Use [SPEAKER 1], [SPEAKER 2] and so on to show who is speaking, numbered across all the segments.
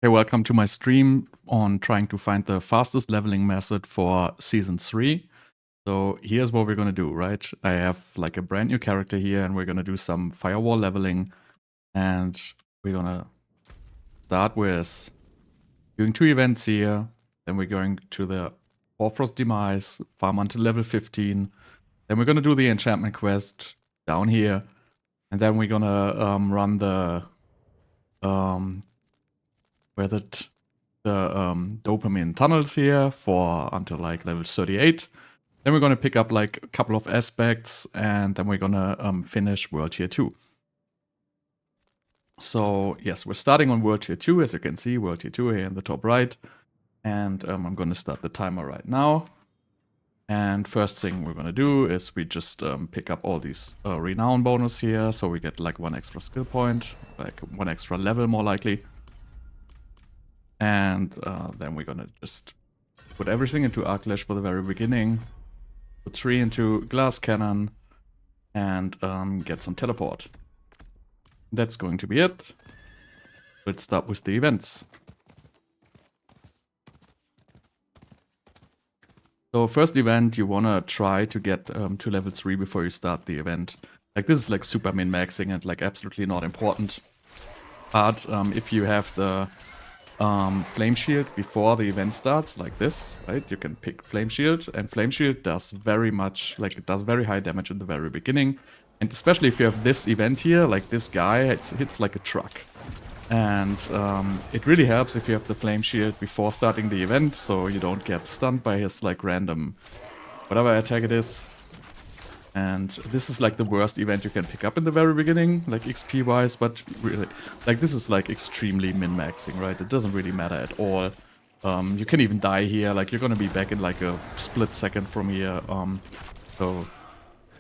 [SPEAKER 1] Hey, welcome to my stream on trying to find the fastest leveling method for Season 3. So here's what we're going to do, right? I have like a brand new character here and we're going to do some firewall leveling. And we're going to start with doing 2 events here. Then we're going to the Hoarfrost Demise, farm until level 15. Then we're going to do the Enchantment quest down here. And then we're going to run the dopamine tunnels here for until like level 38. Then we're going to pick up like a couple of aspects and then we're going to finish World Tier 2. So yes, we're starting on World Tier 2, as you can see, World Tier 2 here in the top right. And I'm going to start the timer right now. And first thing we're going to do is we just pick up all these renown bonus here. So we get like 1 extra skill point, like 1 extra level more likely. And then we're gonna just put everything into Arc-Lash for the very beginning. Put 3 into Glass Cannon. And get some teleport. That's going to be it. Let's start with the events. So first event, you wanna try to get to level 3 before you start the event. Like this is like super min-maxing and like absolutely not important. But if you have the Flame Shield before the event starts, like this, right? You can pick Flame Shield, and Flame Shield does very much, like it does very high damage in the very beginning. And especially if you have this event here, like this guy, it hits like a truck. And it really helps if you have the Flame Shield before starting the event, so you don't get stunned by his like random, whatever attack it is. And this is like the worst event you can pick up in the very beginning, like XP wise, but really, like this is like extremely min-maxing, right? It doesn't really matter at all. You can even die here, like you're gonna be back in like a split second from here. So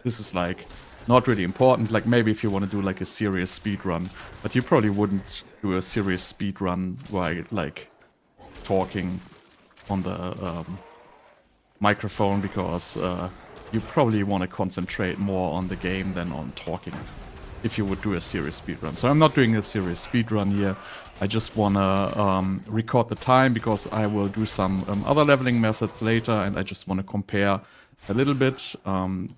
[SPEAKER 1] this is like not really important. Like maybe if you want to do like a serious speed run, but you probably wouldn't do a serious speed run while like talking on the microphone, because you probably want to concentrate more on the game than on talking if you would do a serious speedrun. So I'm not doing a serious speedrun here. I just want to record the time because I will do some other leveling methods later, and I just want to compare a little bit.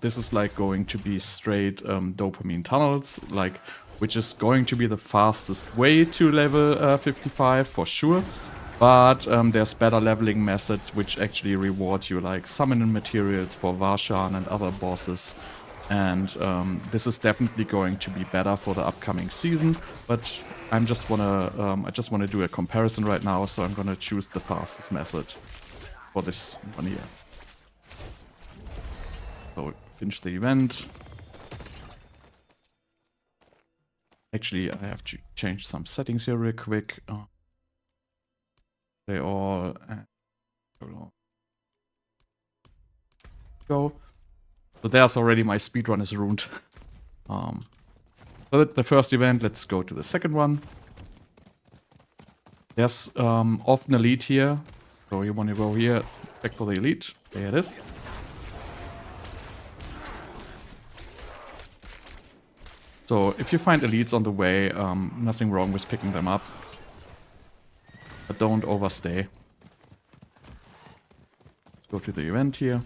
[SPEAKER 1] This is like going to be straight dopamine tunnels, like which is going to be the fastest way to level 55 for sure. But there's better leveling methods which actually reward you, like summoning materials for Varshan and other bosses. And this is definitely going to be better for the upcoming season. But I just wanna do a comparison right now, so I'm gonna choose the fastest method for this one here. So finish the event. Actually, I have to change some settings here real quick. They all go. So there's already my speedrun is ruined. So the first event, let's go to the second one. There's often elite here. So you want to go here, back for the elite. There it is. So if you find elites on the way, nothing wrong with picking them up. But don't overstay. Go to the event here.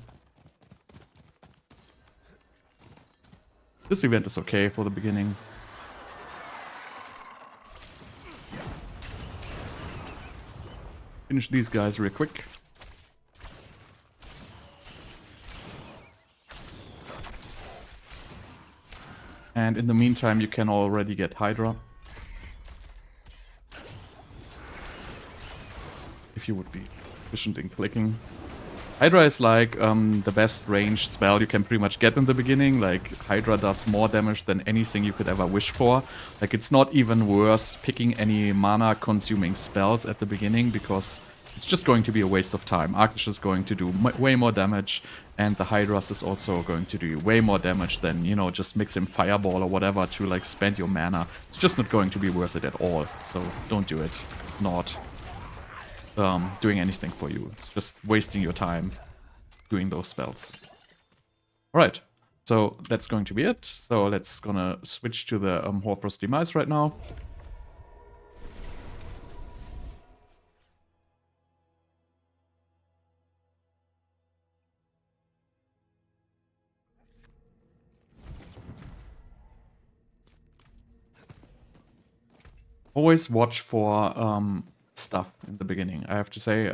[SPEAKER 1] This event is okay for the beginning. Finish these guys real quick. And in the meantime, you can already get Hydra. If you would be efficient in clicking. Hydra is like the best ranged spell you can pretty much get in the beginning. Like Hydra does more damage than anything you could ever wish for. Like it's not even worth picking any mana consuming spells at the beginning because it's just going to be a waste of time. Arc-Lash is going to do way more damage, and the Hydras is also going to do way more damage than, you know, just mix in Fireball or whatever to like spend your mana. It's just not going to be worth it at all. So don't do it. Not doing anything for you. It's just wasting your time doing those spells. Alright, so that's going to be it. So let's gonna switch to the Hoarfrost Demise right now. always watch for stuff in the beginning. I have to say,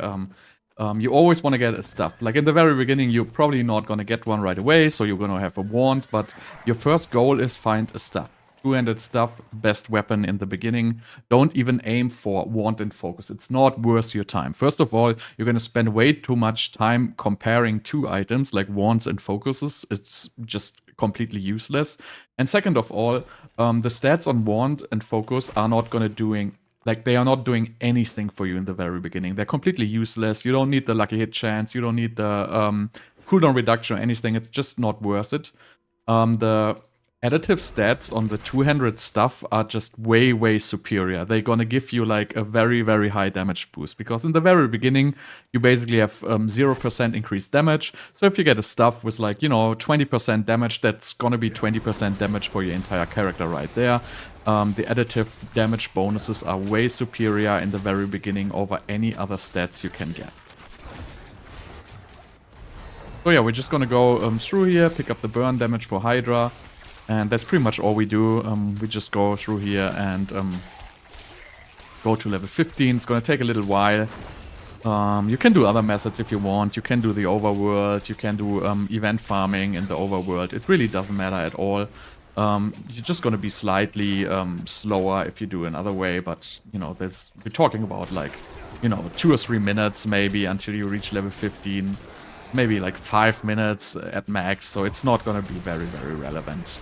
[SPEAKER 1] you always want to get a stuff. Like in the very beginning, you're probably not going to get one right away, so you're going to have a wand, but your first goal is find a stuff. Two-handed stuff, best weapon in the beginning. Don't even aim for wand and focus. It's not worth your time. First of all, you're going to spend way too much time comparing two items like wands and focuses. It's just completely useless. And second of all, the stats on wand and focus are not going to doing they are not doing anything for you in the very beginning. They're completely useless. You don't need the lucky hit chance. You don't need the cooldown reduction or anything. It's just not worth it. The additive stats on the 200 stuff are just way, way superior. They're gonna give you like a very, very high damage boost, because in the very beginning, you basically have 0% increased damage. So if you get a stuff with like, 20% damage, that's gonna be 20% damage for your entire character right there. The additive damage bonuses are way superior in the very beginning over any other stats you can get. So yeah, we're just gonna go through here, pick up the burn damage for Hydra. And that's pretty much all we do. We just go through here and go to level 15. It's going to take a little while. You can do other methods if you want. You can do the overworld. You can do event farming in the overworld. It really doesn't matter at all. You're just going to be slightly slower if you do another way. But, we're talking about like, 2 or 3 minutes maybe until you reach level 15. Maybe like 5 minutes at max. So it's not going to be very, very relevant.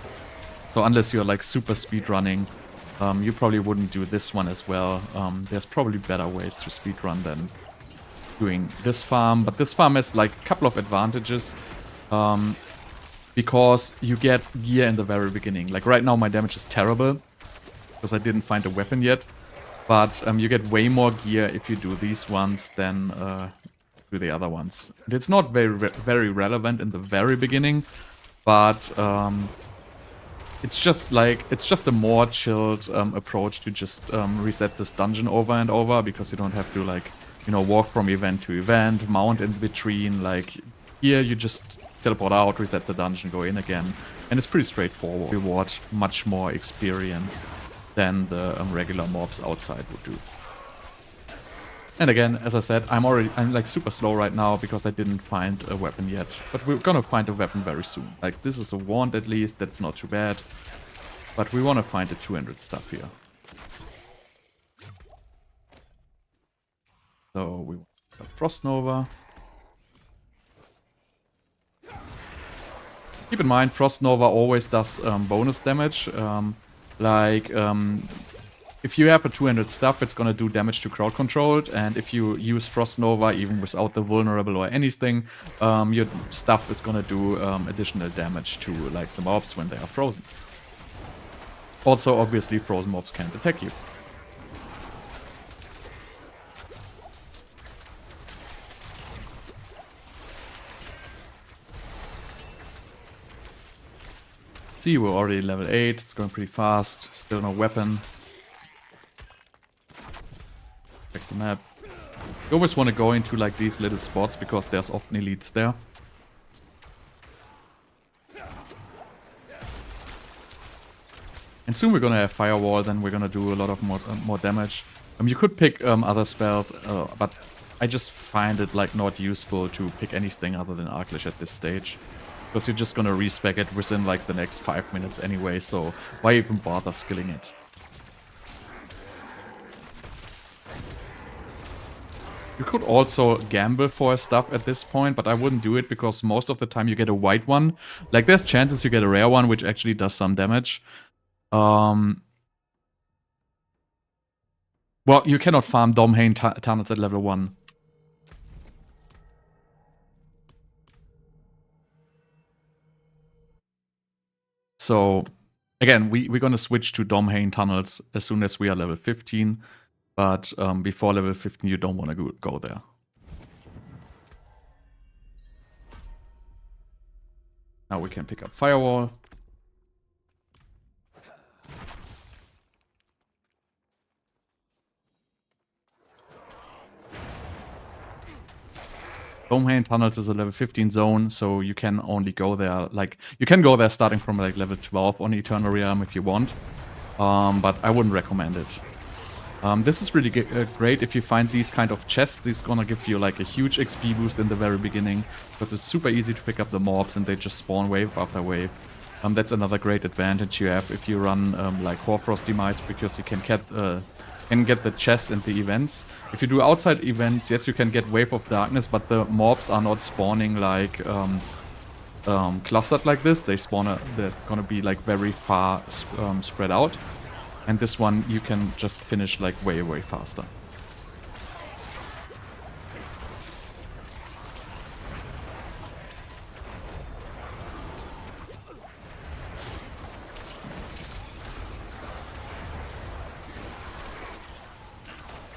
[SPEAKER 1] So unless you're like super speed running, you probably wouldn't do this one as well. There's probably better ways to speed run than doing this farm. But this farm has like a couple of advantages, because you get gear in the very beginning. Like right now my damage is terrible because I didn't find a weapon yet. But you get way more gear if you do these ones than do the other ones. And it's not very relevant in the very beginning, but it's just a more chilled approach to just reset this dungeon over and over, because you don't have to like, walk from event to event, mount in between. Like here you just teleport out, reset the dungeon, go in again. And it's pretty straightforward. Reward much more experience than the regular mobs outside would do. And again, as I said, I'm like super slow right now because I didn't find a weapon yet. But we're gonna find a weapon very soon. Like this is a wand at least, that's not too bad. But we want to find the 200 stuff here. So we got Frost Nova. Keep in mind, Frost Nova always does bonus damage. If you have a 200 stuff, it's gonna do damage to crowd controlled, and if you use Frost Nova even without the vulnerable or anything, your stuff is gonna do additional damage to like the mobs when they are frozen. Also, obviously, frozen mobs can't attack you. See, we're already level 8, it's going pretty fast, still no weapon. Check the map. You always want to go into like these little spots because there's often elites there. And soon we're gonna have Firewall, then we're gonna do a lot of more damage. You could pick other spells, but I just find it like not useful to pick anything other than Arc-Lash at this stage. Because you're just gonna respec it within like the next 5 minutes anyway, so why even bother skilling it? You could also gamble for stuff at this point, but I wouldn't do it because most of the time you get a white one. Like there's chances you get a rare one, which actually does some damage. Well, you cannot farm Domhain tunnels at level 1. So, again, we're gonna switch to Domhain tunnels as soon as we are level 15. But before level 15, you don't want to go there. Now we can pick up Firewall. Domhain Tunnels is a level 15 zone, so you can only go there, like, you can go there starting from like level 12 on Eternal Realm if you want. But I wouldn't recommend it. This is really great if you find these kind of chests. This is gonna give you like a huge XP boost in the very beginning, but it's super easy to pick up the mobs and they just spawn wave after wave. That's another great advantage you have if you run like Horfrost Demise, because you can get the chests and the events. If you do outside events, yes, you can get Wave of Darkness, but the mobs are not spawning like clustered like this. They're gonna be like very far spread out. And this one you can just finish like way, way faster.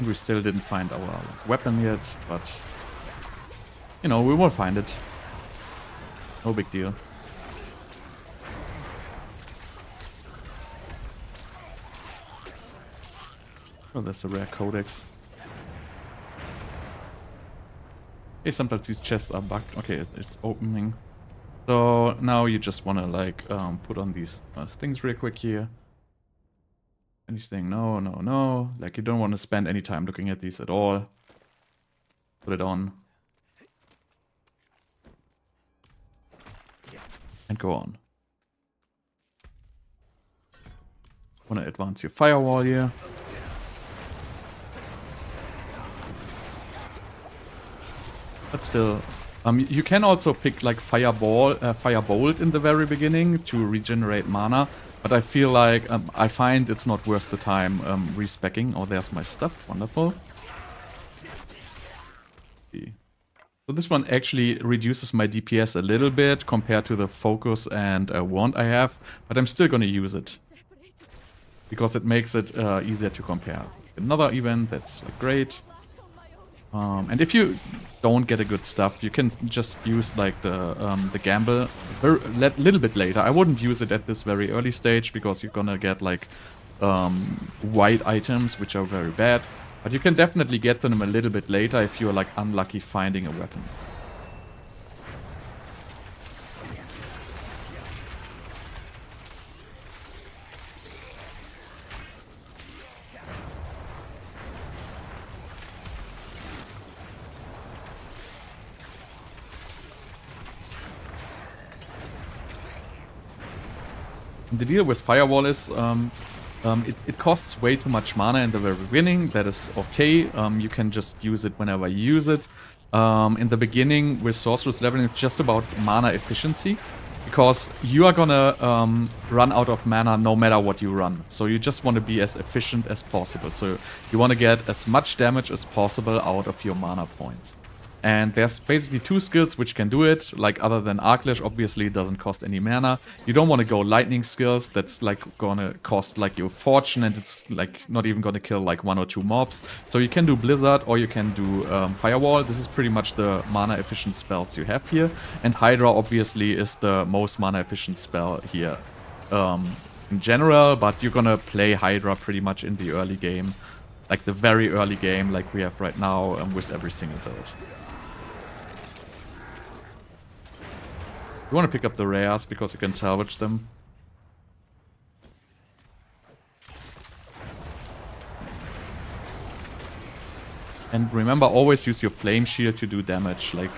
[SPEAKER 1] We still didn't find our weapon yet, but you know, we will find it. No big deal. Oh, that's a rare codex. Hey, sometimes these chests are bugged. Okay, it's opening. So now you just want to like put on these things real quick here. And he's saying no, no, no. Like you don't want to spend any time looking at these at all. Put it on. And go on. Want to advance your firewall here. But still, you can also pick like Firebolt in the very beginning to regenerate mana. But I feel like I find it's not worth the time respeccing. Oh, there's my stuff. Wonderful. Okay. So this one actually reduces my DPS a little bit compared to the focus and wand I have, but I'm still going to use it because it makes it easier to compare. Another event, that's great. And if you don't get a good stuff, you can just use like the gamble a little bit later. I wouldn't use it at this very early stage because you're gonna get like white items, which are very bad. But you can definitely get them a little bit later if you're like unlucky finding a weapon. The deal with Firewall is it costs way too much mana in the very beginning. That is okay. You can just use it whenever you use it. In the beginning with Sorceress leveling, it's just about mana efficiency. Because you are gonna run out of mana no matter what you run. So you just want to be as efficient as possible. So you want to get as much damage as possible out of your mana points. And there's basically two skills which can do it, like other than Arc-Lash, obviously it doesn't cost any mana. You don't want to go lightning skills, that's like gonna cost like your fortune and it's like not even gonna kill like 1 or 2 mobs. So you can do Blizzard or you can do Firewall. This is pretty much the mana efficient spells you have here. And Hydra obviously is the most mana efficient spell here in general, but you're gonna play Hydra pretty much in the early game. Like the very early game like we have right now with every single build. You want to pick up the rares because you can salvage them. And remember, always use your flame shield to do damage. Like,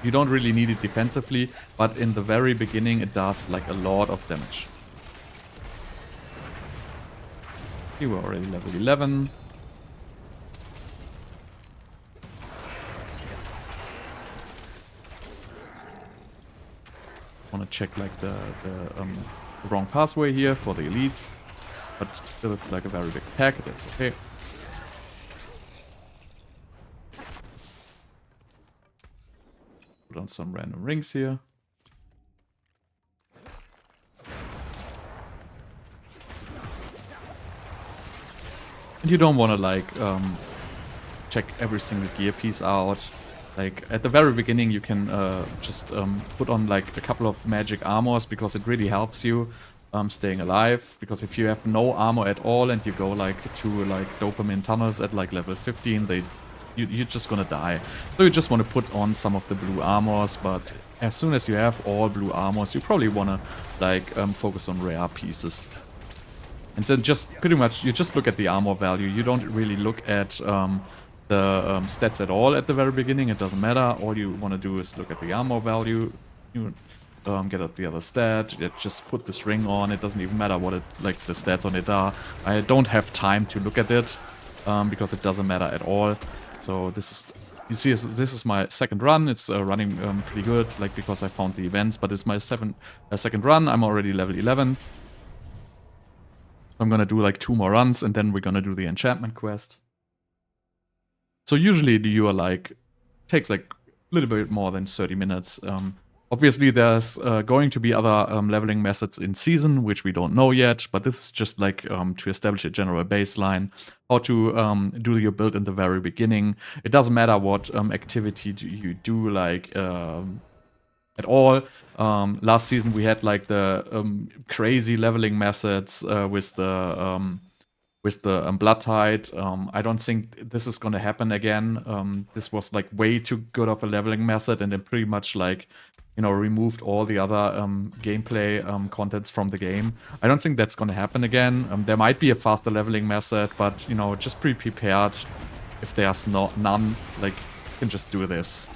[SPEAKER 1] you don't really need it defensively, but in the very beginning it does like a lot of damage. You were already level 11. Want to check like the wrong pathway here for the elites, but still it's like a very big pack. That's okay. Put on some random rings here. And you don't want to like check every single gear piece out. Like, at the very beginning you can just put on like a couple of magic armors because it really helps you staying alive. Because if you have no armor at all and you go like to like dopamine tunnels at like level 15, you're just gonna die. So you just want to put on some of the blue armors, but as soon as you have all blue armors, you probably want to like focus on rare pieces. And then just pretty much, you just look at the armor value. You don't really look at the stats at all at the very beginning. It doesn't matter. All you want to do is look at the armor value. You get up the other stat. Just put this ring on. It doesn't even matter what it the stats on it are. I don't have time to look at it because it doesn't matter at all. So this is, you see, this is my second run. It's running pretty good, because I found the events. But it's my second run. I'm already level 11. I'm gonna do 2 more runs, and then we're gonna do the enchantment quest. So usually you are takes a little bit more than 30 minutes. Obviously there's going to be other leveling methods in season, which we don't know yet, but this is just to establish a general baseline, how to do your build in the very beginning. It doesn't matter what activity you do at all. Last season we had the crazy leveling methods with the Blood Tide. I don't think this is going to happen again. This was way too good of a leveling method, and then pretty much removed all the other gameplay contents from the game. I don't think that's going to happen again. There might be a faster leveling method, but just be prepared. If there's none, you can just do this.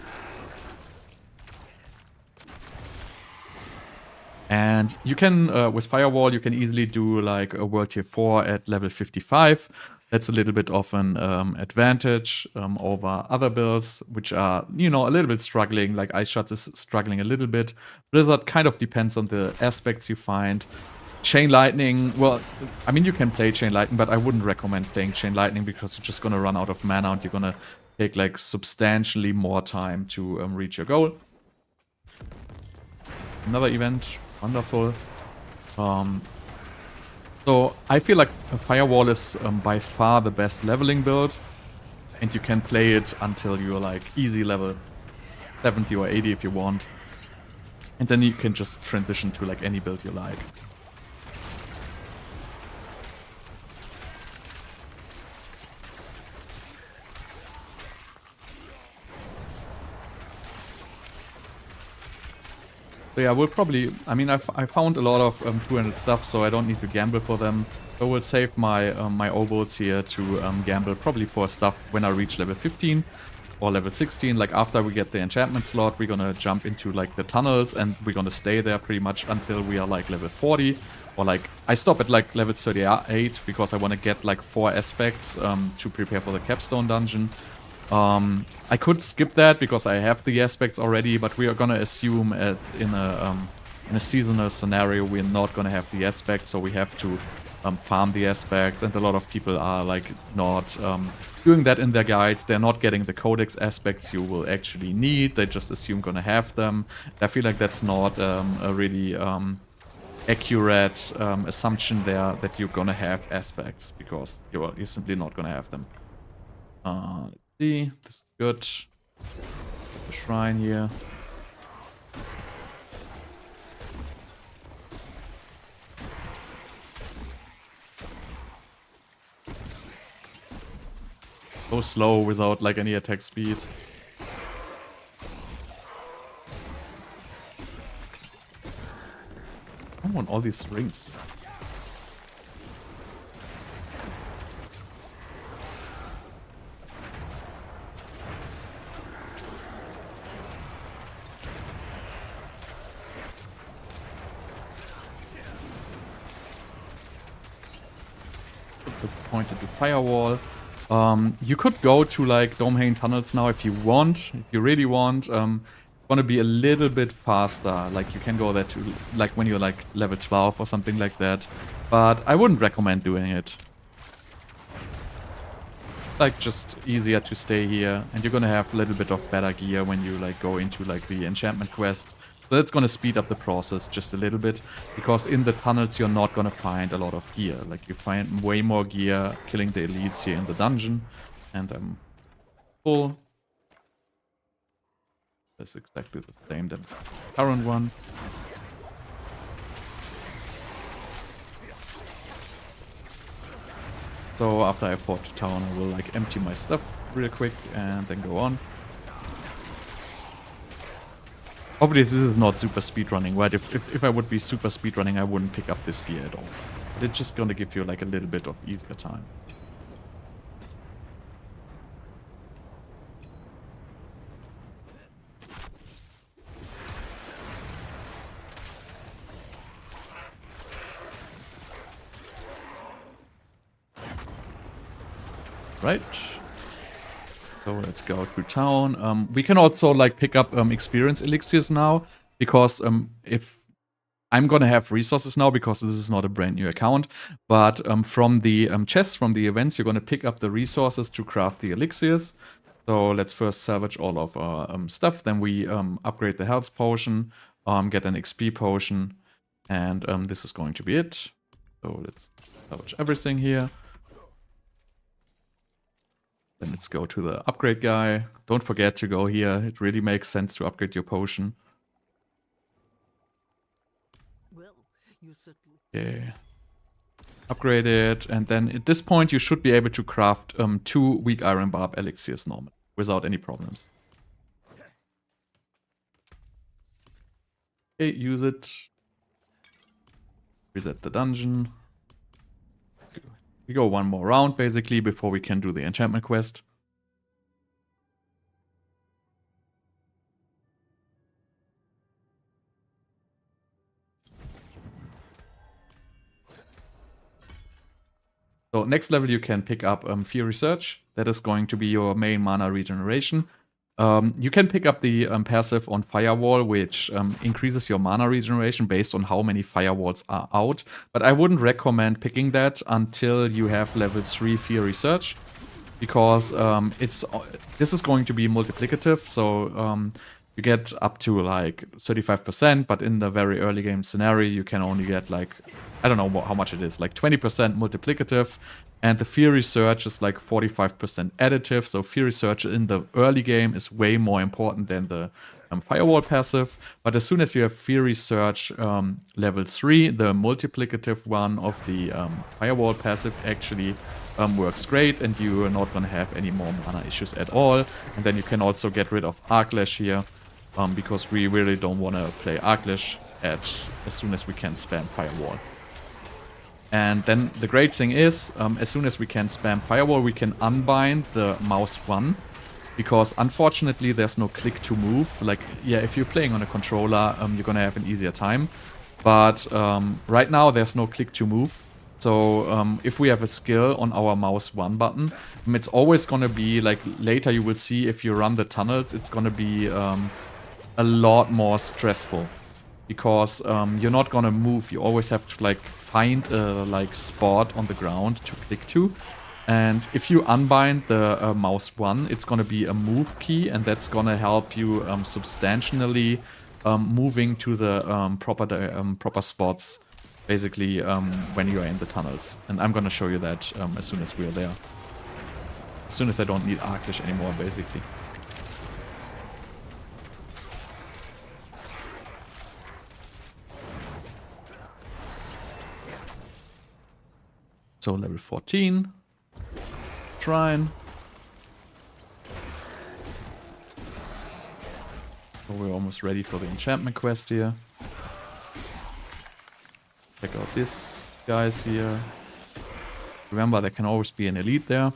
[SPEAKER 1] And you can, with Firewall, you can easily do a World Tier 4 at level 55. That's a little bit of an advantage over other builds, which are, a little bit struggling. Ice Shards is struggling a little bit. Blizzard kind of depends on the aspects you find. Chain Lightning, well, I mean, you can play Chain Lightning, but I wouldn't recommend playing Chain Lightning because you're just going to run out of mana and you're going to take substantially more time to reach your goal. Another event. Wonderful. So I feel like a Firewall is by far the best leveling build, and you can play it until you're easy level 70 or 80 if you want, and then you can just transition to any build you like. So yeah, we'll probably, I mean, I found a lot of 200 stuff, so I don't need to gamble for them. So we'll save my my obols here to gamble probably for stuff when I reach level 15 or level 16. After we get the enchantment slot, we're gonna jump into the tunnels, and we're gonna stay there pretty much until we are level 40. Or I stop at level 38 because I want to get 4 aspects to prepare for the Capstone dungeon. I could skip that because I have the aspects already, but we are gonna assume in a seasonal scenario we're not gonna have the aspects, so we have to farm the aspects, and a lot of people are not doing that in their guides. They're not getting the codex aspects you will actually need. They just assume gonna have them. I feel like that's not a really accurate assumption there that you're gonna have aspects, because you're simply not gonna have them. This is good. The shrine here. So slow without any attack speed. I want all these rings. Points into Firewall. You could go to Domehain Tunnels now if you want, if you really want. Want to be a little bit faster. You can go there to when you're level 12 or something like that. But I wouldn't recommend doing it. Just easier to stay here, and you're gonna have a little bit of better gear when you go into the enchantment quest. So that's gonna speed up the process just a little bit, because in the tunnels you're not gonna find a lot of gear. You find way more gear killing the elites here in the dungeon, and I'm full. That's exactly the same than the current one. So after I port to town, I will empty my stuff real quick and then go on. Obviously, this is not super speedrunning, right? If I would be super speedrunning, I wouldn't pick up this gear at all. But it's just gonna give you like a little bit of easier time. Right. So let's go to town. We can also like pick up experience elixirs now, because if I'm gonna have resources now, because this is not a brand new account, but from the chests, from the events, you're gonna pick up the resources to craft the elixirs. So let's first salvage all of our stuff, then we upgrade the health potion, get an XP potion, and this is going to be it. So let's salvage everything here. Then let's go to the upgrade guy. Don't forget to go here. It really makes sense to upgrade your potion. Okay. Upgrade it, and then at this point you should be able to craft 2 weak iron barb elixirs normally, without any problems. Okay, use it. Reset the dungeon. We go one more round, basically, before we can do the enchantment quest. So next level you can pick up Fury Surge. That is going to be your main mana regeneration. You can pick up the passive on Firewall, which increases your mana regeneration based on how many firewalls are out. But I wouldn't recommend picking that until you have level 3 Fury Surge, because this is going to be multiplicative. So you get up to like 35%, but in the very early game scenario you can only get like, I don't know how much it is, like 20% multiplicative, and the Fury Surge is like 45% additive. So Fury Surge in the early game is way more important than the Firewall passive. But as soon as you have Fury Surge level 3, the multiplicative one of the Firewall passive actually works great, and you are not going to have any more mana issues at all. And then you can also get rid of Arc-Lash here, because we really don't want to play Arc-Lash as soon as we can spam Firewall. And then the great thing is, as soon as we can spam Firewall, we can unbind the mouse 1. Because unfortunately there's no click to move. Like, yeah, if you're playing on a controller, you're gonna have an easier time. But right now there's no click to move. So if we have a skill on our mouse 1 button, it's always gonna be, like later you will see if you run the tunnels, it's gonna be a lot more stressful. Because you're not gonna move, you always have to like find a like spot on the ground to click to. And if you unbind the mouse 1, it's gonna be a move key, and that's gonna help you substantially moving to the proper spots, basically when you are in the tunnels. And I'm gonna show you that as soon as we are there. As soon as I don't need Arc-Lash anymore, basically. So level 14. Shrine. So we're almost ready for the enchantment quest here. Check out these guys here. Remember, there can always be an elite there.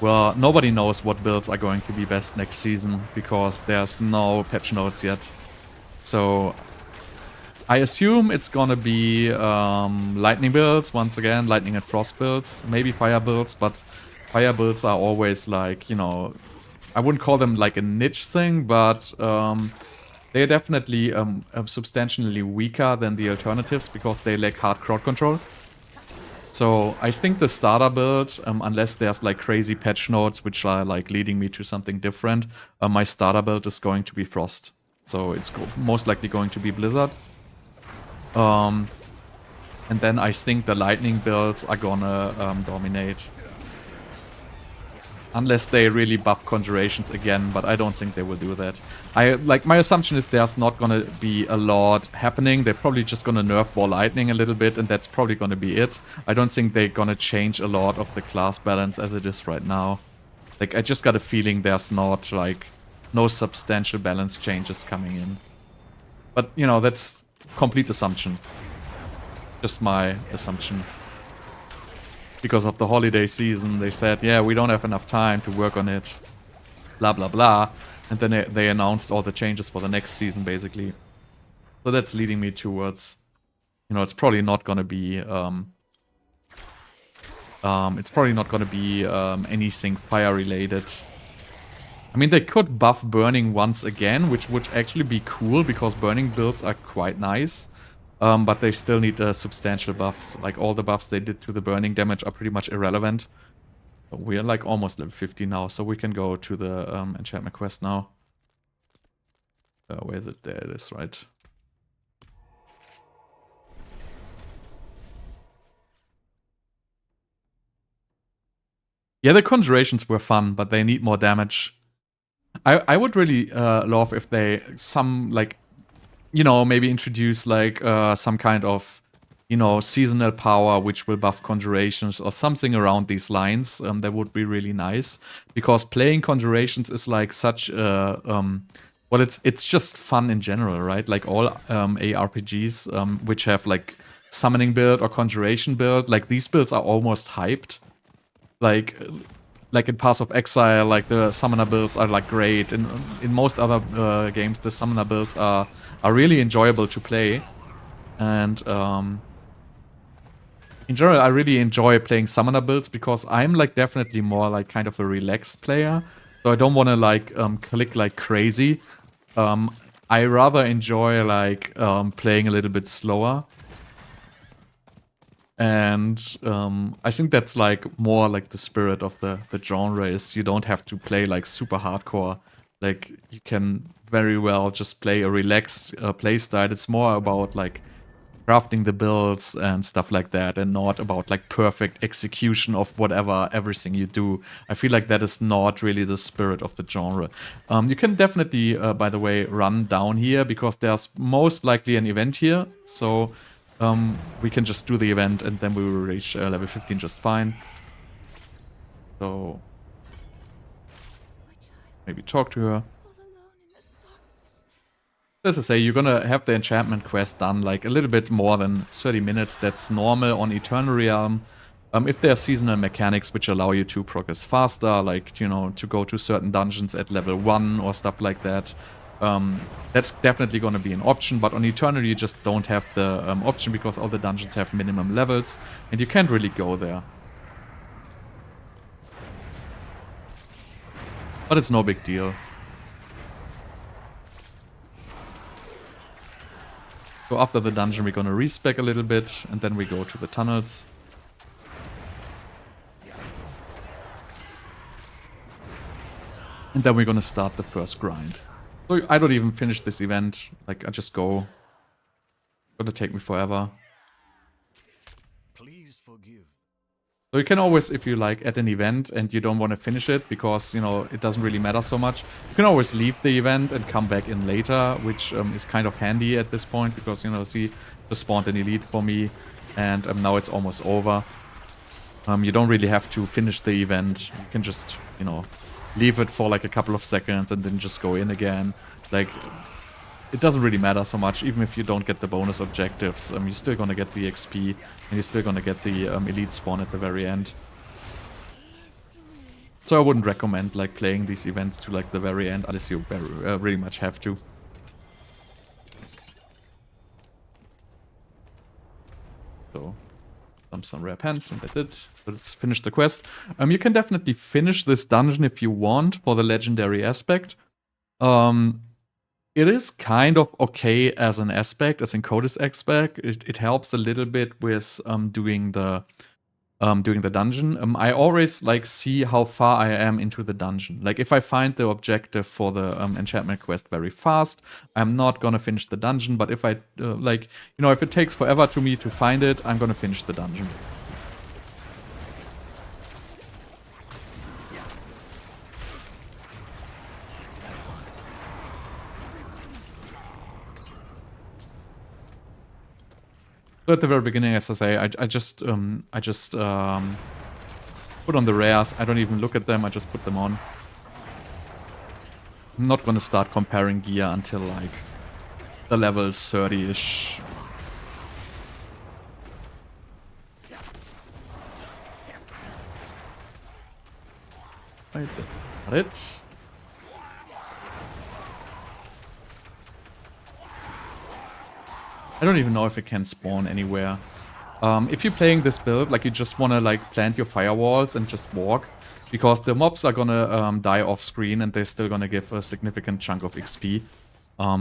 [SPEAKER 1] Well, nobody knows what builds are going to be best next season, because there's no patch notes yet. So I assume it's gonna be lightning builds, once again, lightning and frost builds, maybe fire builds, but fire builds are always like, you know, I wouldn't call them like a niche thing, but they're definitely substantially weaker than the alternatives, because they lack hard crowd control. So I think the starter build, unless there's like crazy patch notes which are like leading me to something different, my starter build is going to be frost. So it's most likely going to be blizzard. And then I think the lightning builds are gonna dominate. Unless they really buff conjurations again, but I don't think they will do that. My assumption is there's not gonna be a lot happening. They're probably just gonna nerf ball lightning a little bit, and that's probably gonna be it. I don't think they're gonna change a lot of the class balance as it is right now. Like, I just got a feeling there's not like no substantial balance changes coming in. But, you know, that's complete assumption. Just my assumption. Because of the holiday season, they said, yeah, we don't have enough time to work on it. Blah, blah, blah. And then they announced all the changes for the next season, basically. So that's leading me towards, you know, it's probably not going to be, anything fire-related. I mean, they could buff burning once again, which would actually be cool, because burning builds are quite nice. But they still need substantial buffs. Like, all the buffs they did to the burning damage are pretty much irrelevant. But we're like almost level 50 now, so we can go to the enchantment quest now. Where is it? There it is, right? Yeah, the conjurations were fun, but they need more damage. I would really love if they you know, maybe introduce like some kind of, you know, seasonal power which will buff conjurations or something around these lines. That would be really nice, because playing conjurations is like such well, it's just fun in general, right? Like all ARPGs which have like summoning build or conjuration build, like these builds are almost hyped. Like in Path of Exile, like the summoner builds are like great. In most other games, the summoner builds are really enjoyable to play. And in general, I really enjoy playing summoner builds, because I'm like definitely more like kind of a relaxed player. So I don't want to like click like crazy. I rather enjoy like playing a little bit slower. And I think that's like more like the spirit of the genre, is you don't have to play like super hardcore. Like, you can very well just play a relaxed play style. It's more about like crafting the builds and stuff like that, and not about like perfect execution of everything you do. I feel like that is not really the spirit of the genre. You can definitely, by the way, run down here, because there's most likely an event here. So we can just do the event, and then we will reach level 15 just fine. So maybe talk to her. As I say, you're gonna have the enchantment quest done like a little bit more than 30 minutes. That's normal on Eternal Realm. If there are seasonal mechanics which allow you to progress faster, like, you know, to go to certain dungeons at level 1 or stuff like that, that's definitely going to be an option. But on Eternal you just don't have the option, because all the dungeons have minimum levels and you can't really go there. But it's no big deal. So after the dungeon we're going to respec a little bit, and then we go to the tunnels. And then we're going to start the first grind. So I don't even finish this event, like I just go. It's gonna take me forever.
[SPEAKER 2] Please forgive.
[SPEAKER 1] So you can always, if you like at an event and you don't want to finish it because, you know, it doesn't really matter so much, you can always leave the event and come back in later, which is kind of handy at this point, because, you know, see, just spawned an elite for me, and now it's almost over. You don't really have to finish the event. You can just, you know, leave it for like a couple of seconds and then just go in again. Like, it doesn't really matter so much. Even if you don't get the bonus objectives, you're still gonna get the XP, and you're still gonna get the elite spawn at the very end. So I wouldn't recommend like playing these events to like the very end, unless you really much have to. So some rare pens, and that's it. So let's finish the quest. You can definitely finish this dungeon if you want for the legendary aspect. It is kind of okay as an aspect, as Encoder's aspect. It helps a little bit with doing the dungeon. I always like see how far I am into the dungeon. Like if I find the objective for the enchantment quest very fast, I'm not gonna finish the dungeon. But if I like, you know, if it takes forever to me to find it, I'm gonna finish the dungeon. So at the very beginning, as I say, I just put on the rares. I don't even look at them. I just put them on. I'm not gonna start comparing gear until like the level 30-ish. Right, got it. I don't even know if it can spawn anywhere. If you're playing this build, like you just wanna like plant your firewalls and just walk, because the mobs are gonna die off screen and they're still gonna give a significant chunk of XP.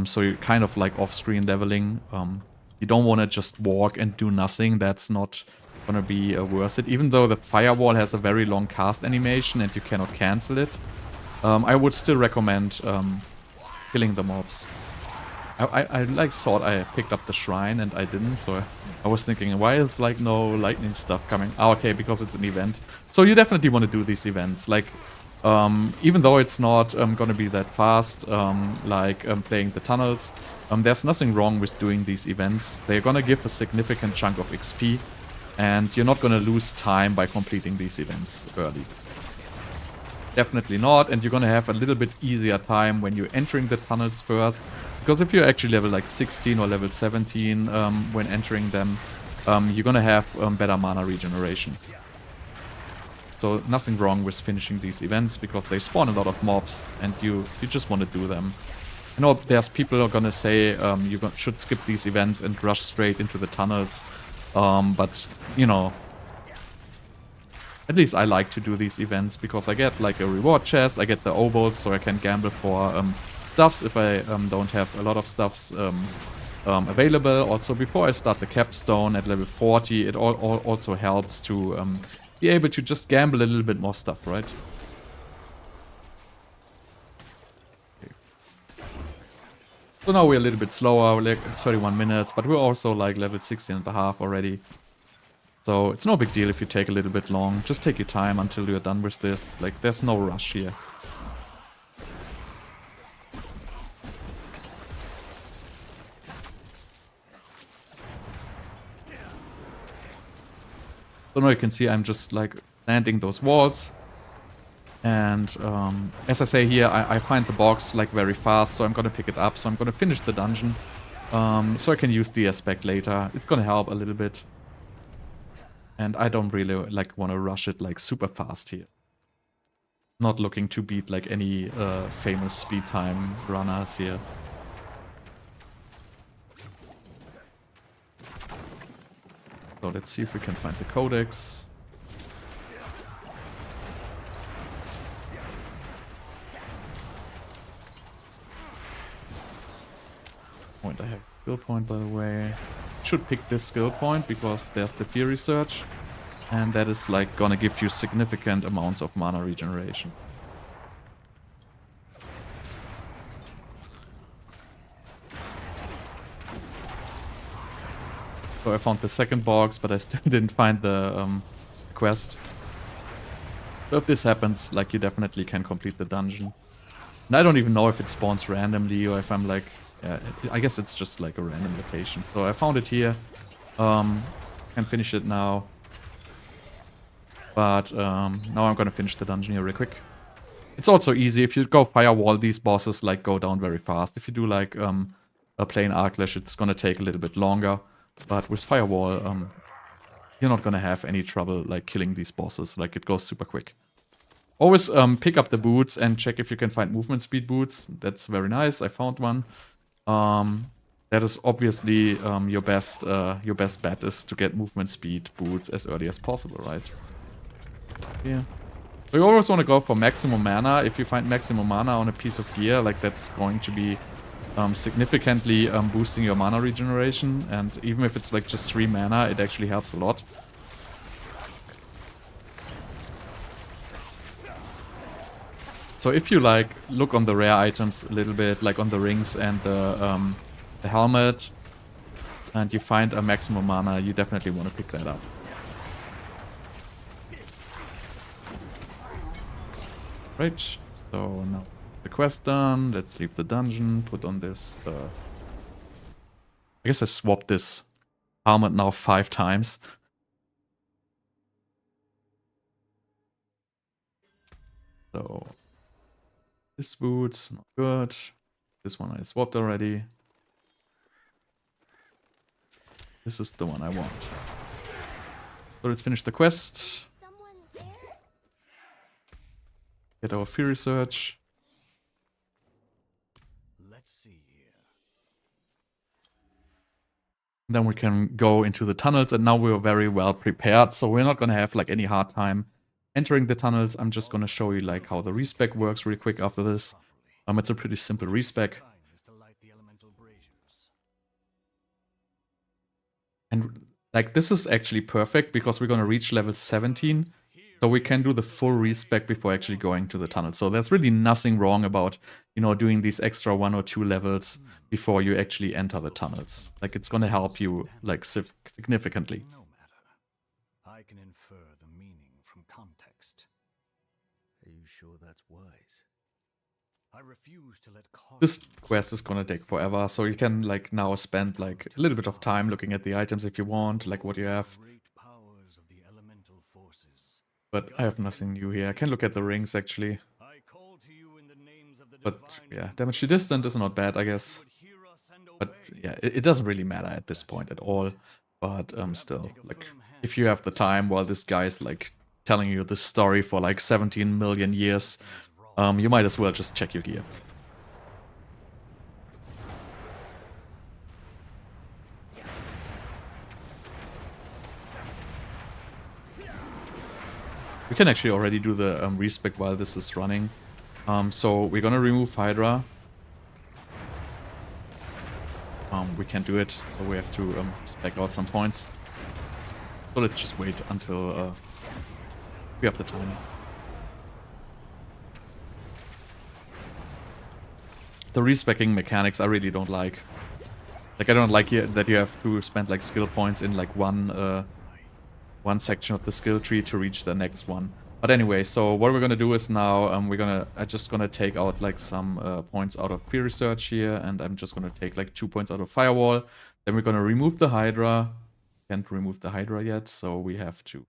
[SPEAKER 1] So you're kind of like off screen leveling. You don't wanna just walk and do nothing. That's not gonna be worth it. Even though the firewall has a very long cast animation and you cannot cancel it, I would still recommend killing the mobs. I like thought I picked up the shrine and I didn't, so I was thinking, why is like no lightning stuff coming? Oh, okay, because it's an event. So you definitely want to do these events. Like, even though it's not gonna be that fast, playing the tunnels, there's nothing wrong with doing these events. They're gonna give a significant chunk of XP, and you're not gonna lose time by completing these events early. Definitely not, and you're gonna have a little bit easier time when you're entering the tunnels first, because if you're actually level like 16 or level 17 when entering them, you're gonna have better mana regeneration. So nothing wrong with finishing these events, because they spawn a lot of mobs and you just want to do them. I know there's people who are gonna say you should skip these events and rush straight into the tunnels, but you know, at least I like to do these events because I get like a reward chest, I get the obols, so I can gamble for stuffs if I don't have a lot of stuffs available. Also, before I start the Capstone at level 40, it also helps to be able to just gamble a little bit more stuff, right? Okay. So now we're a little bit slower, we're like it's 31 minutes, but we're also like level 16.5 already. So it's no big deal if you take a little bit long. Just take your time until you're done with this. Like, there's no rush here. So now you can see I'm just like planting those walls. And as I say here, I find the box like very fast, so I'm gonna pick it up. So I'm gonna finish the dungeon, so I can use the aspect later. It's gonna help a little bit. And I don't really like want to rush it like super fast here. Not looking to beat like any famous speed time runners here. So let's see if we can find the codex. Point, I have skill point, by the way. Should pick this skill point because there's the Fury Surge, and that is like gonna give you significant amounts of mana regeneration. So I found the second box, but I still didn't find the quest. So if this happens, like, you definitely can complete the dungeon. And I don't even know if it spawns randomly or if I'm like... Yeah, I guess it's just like a random location. So I found it here. Can finish it now. But now I'm gonna finish the dungeon here real quick. It's also easy. If you go Firewall, these bosses like go down very fast. If you do like a plain Arc-Lash, it's gonna take a little bit longer. But with Firewall, you're not gonna have any trouble like killing these bosses. Like, it goes super quick. Always pick up the boots and check if you can find movement speed boots. That's very nice. I found one. That is obviously your best bet is to get movement speed boots as early as possible, right? Yeah. So you always want to go for maximum mana. If you find maximum mana on a piece of gear, like, that's going to be significantly boosting your mana regeneration. And even if it's like just 3 mana, it actually helps a lot. So if you like look on the rare items a little bit, like on the rings and the helmet, and you find a maximum mana, you definitely want to pick that up. Right, so now the quest done. Let's leave the dungeon, put on this... I guess I swapped this helmet now 5 times. So... This boots, not good. This one I swapped already. This is the one I want. So let's finish the quest. Get our Fury Search.
[SPEAKER 2] Let's see here.
[SPEAKER 1] Then we can go into the tunnels, and now we're very well prepared, so we're not gonna have like any hard time entering the tunnels. I'm just gonna show you like how the respec works real quick after this. It's a pretty simple respec. And like this is actually perfect because we're gonna reach level 17. So we can do the full respec before actually going to the tunnel. So there's really nothing wrong about, you know, doing these extra 1 or 2 levels before you actually enter the tunnels. Like it's gonna help you like significantly.
[SPEAKER 2] No matter. I can infer the meaning from context. Are you sure that's wise? I refuse to let
[SPEAKER 1] this quest is gonna take forever, so you can like now spend like a little bit of time looking at the items if you want, like what you have. But I have nothing new here. I can look at the rings actually. But yeah, damage to distant is not bad, I guess. But yeah, it doesn't really matter at this point at all. But still, like, if you have the time while this guy's like telling you this story for like 17 million years, you might as well just check your gear. We can actually already do the respec while this is running. So we're gonna remove Hydra. We can't do it, so we have to spec out some points. So let's just wait until we have the time. The respecking mechanics I really don't like. Like I don't like that you have to spend like skill points in like one section of the skill tree to reach the next one. But anyway, so what we're gonna do is now I'm just gonna take out like some points out of peer research here, and I'm just gonna take like 2 points out of firewall. Then we're gonna remove the Hydra. Can't remove the Hydra yet, so we have to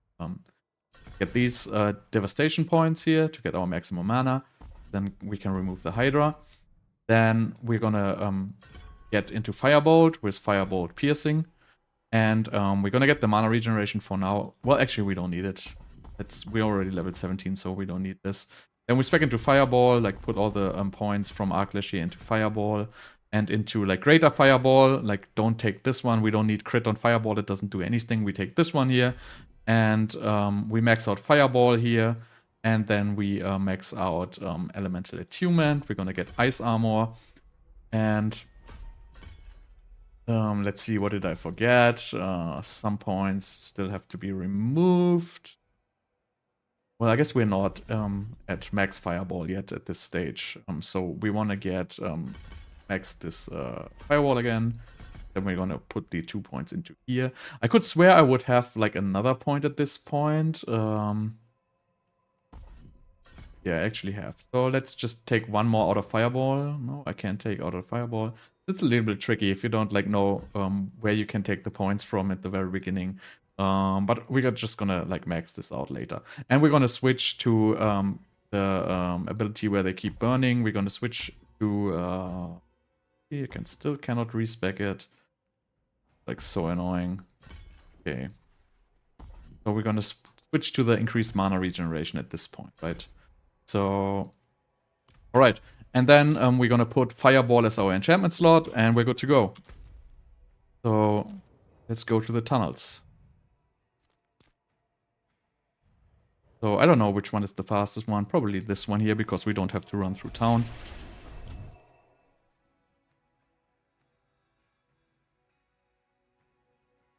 [SPEAKER 1] get these devastation points here to get our maximum mana. Then we can remove the Hydra. Then we're gonna get into Firebolt with Firebolt Piercing. And we're gonna get the mana regeneration for now. Well, actually, we don't need it. We're already level 17, so we don't need this. Then we spec into Fireball, like put all the points from Arc-Lash here into Fireball and into like Greater Fireball. Like, don't take this one. We don't need crit on Fireball. It doesn't do anything. We take this one here, and we max out Fireball here, and then we max out Elemental Attunement. We're gonna get Ice Armor, and let's see, what did I forget? Some points still have to be removed. Well, I guess we're not at max Fireball yet at this stage. So we want to get max this Firewall again. Then we're going to put the 2 points into here. I could swear I would have like another point at this point. Yeah, I actually have. So let's just take 1 more out of Fireball. No, I can't take out of Fireball. It's a little bit tricky if you don't like know where you can take the points from at the very beginning. But we're just gonna like max this out later. And we're gonna switch to the ability where they keep burning. We're gonna switch to you cannot respec it. Like so annoying. Okay. So we're gonna switch to the increased mana regeneration at this point, right? So alright. And then we're gonna put Fireball as our enchantment slot, and we're good to go. So let's go to the tunnels. So I don't know which one is the fastest one. Probably this one here, because we don't have to run through town.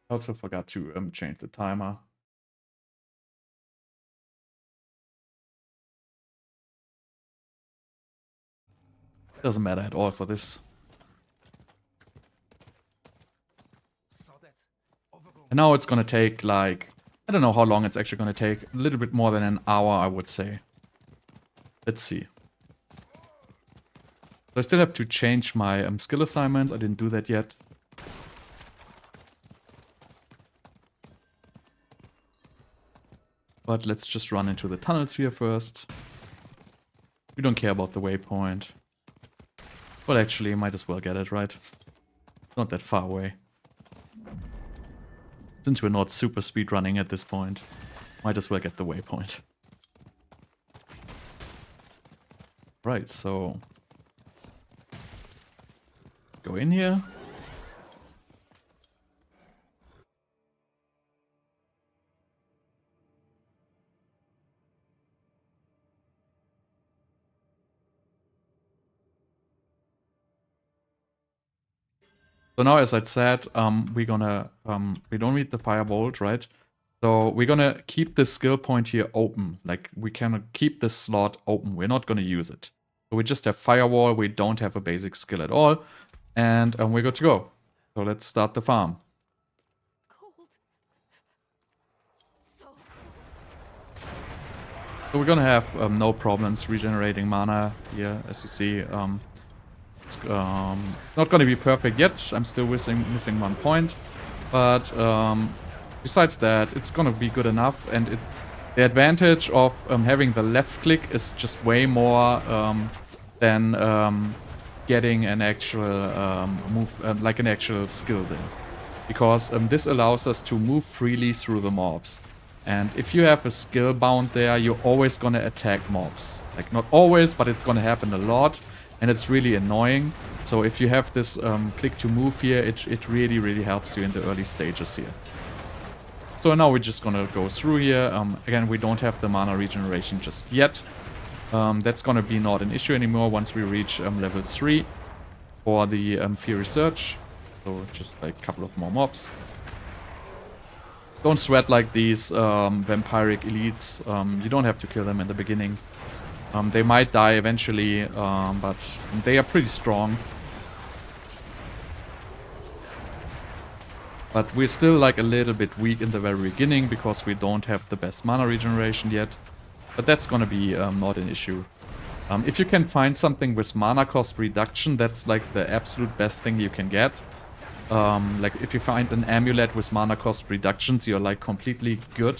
[SPEAKER 1] I also forgot to change the timer. Doesn't matter at all for this. And now it's gonna take like, I don't know how long it's actually gonna take. A little bit more than an hour, I would say. Let's see. So I still have to change my skill assignments. I didn't do that yet. But let's just run into the tunnels here first. We don't care about the waypoint. Well, actually, might as well get it, right? Not that far away. Since we're not super speedrunning at this point, might as well get the waypoint. Right, so... Go in here. So now, as I said, we don't need the firebolt, right? So we're gonna keep this skill point here open. Like, we can keep this slot open. We're not gonna use it. So we just have firewall. We don't have a basic skill at all, and we're good to go. So let's start the farm.
[SPEAKER 3] Cold.
[SPEAKER 1] So we're gonna have no problems regenerating mana here, as you see. It's not going to be perfect yet. I'm still missing 1 point. But besides that, it's going to be good enough. And the advantage of having the left click is just way more than getting an actual move, like an actual skill there. Because this allows us to move freely through the mobs. And if you have a skill bound there, you're always going to attack mobs. Like, not always, but it's going to happen a lot. And it's really annoying. So if you have this click to move here, it really, really helps you in the early stages here. So now we're just gonna go through here. Again, we don't have the mana regeneration just yet. That's gonna be not an issue anymore once we reach level 3 for the Fury Surge. So just like a couple of more mobs. Don't sweat like these vampiric elites. You don't have to kill them in the beginning. They might die eventually, but they are pretty strong. But we're still like a little bit weak in the very beginning because we don't have the best mana regeneration yet. But that's gonna be not an issue. If you can find something with mana cost reduction, that's like the absolute best thing you can get. Like if you find an amulet with mana cost reductions, you're like completely good.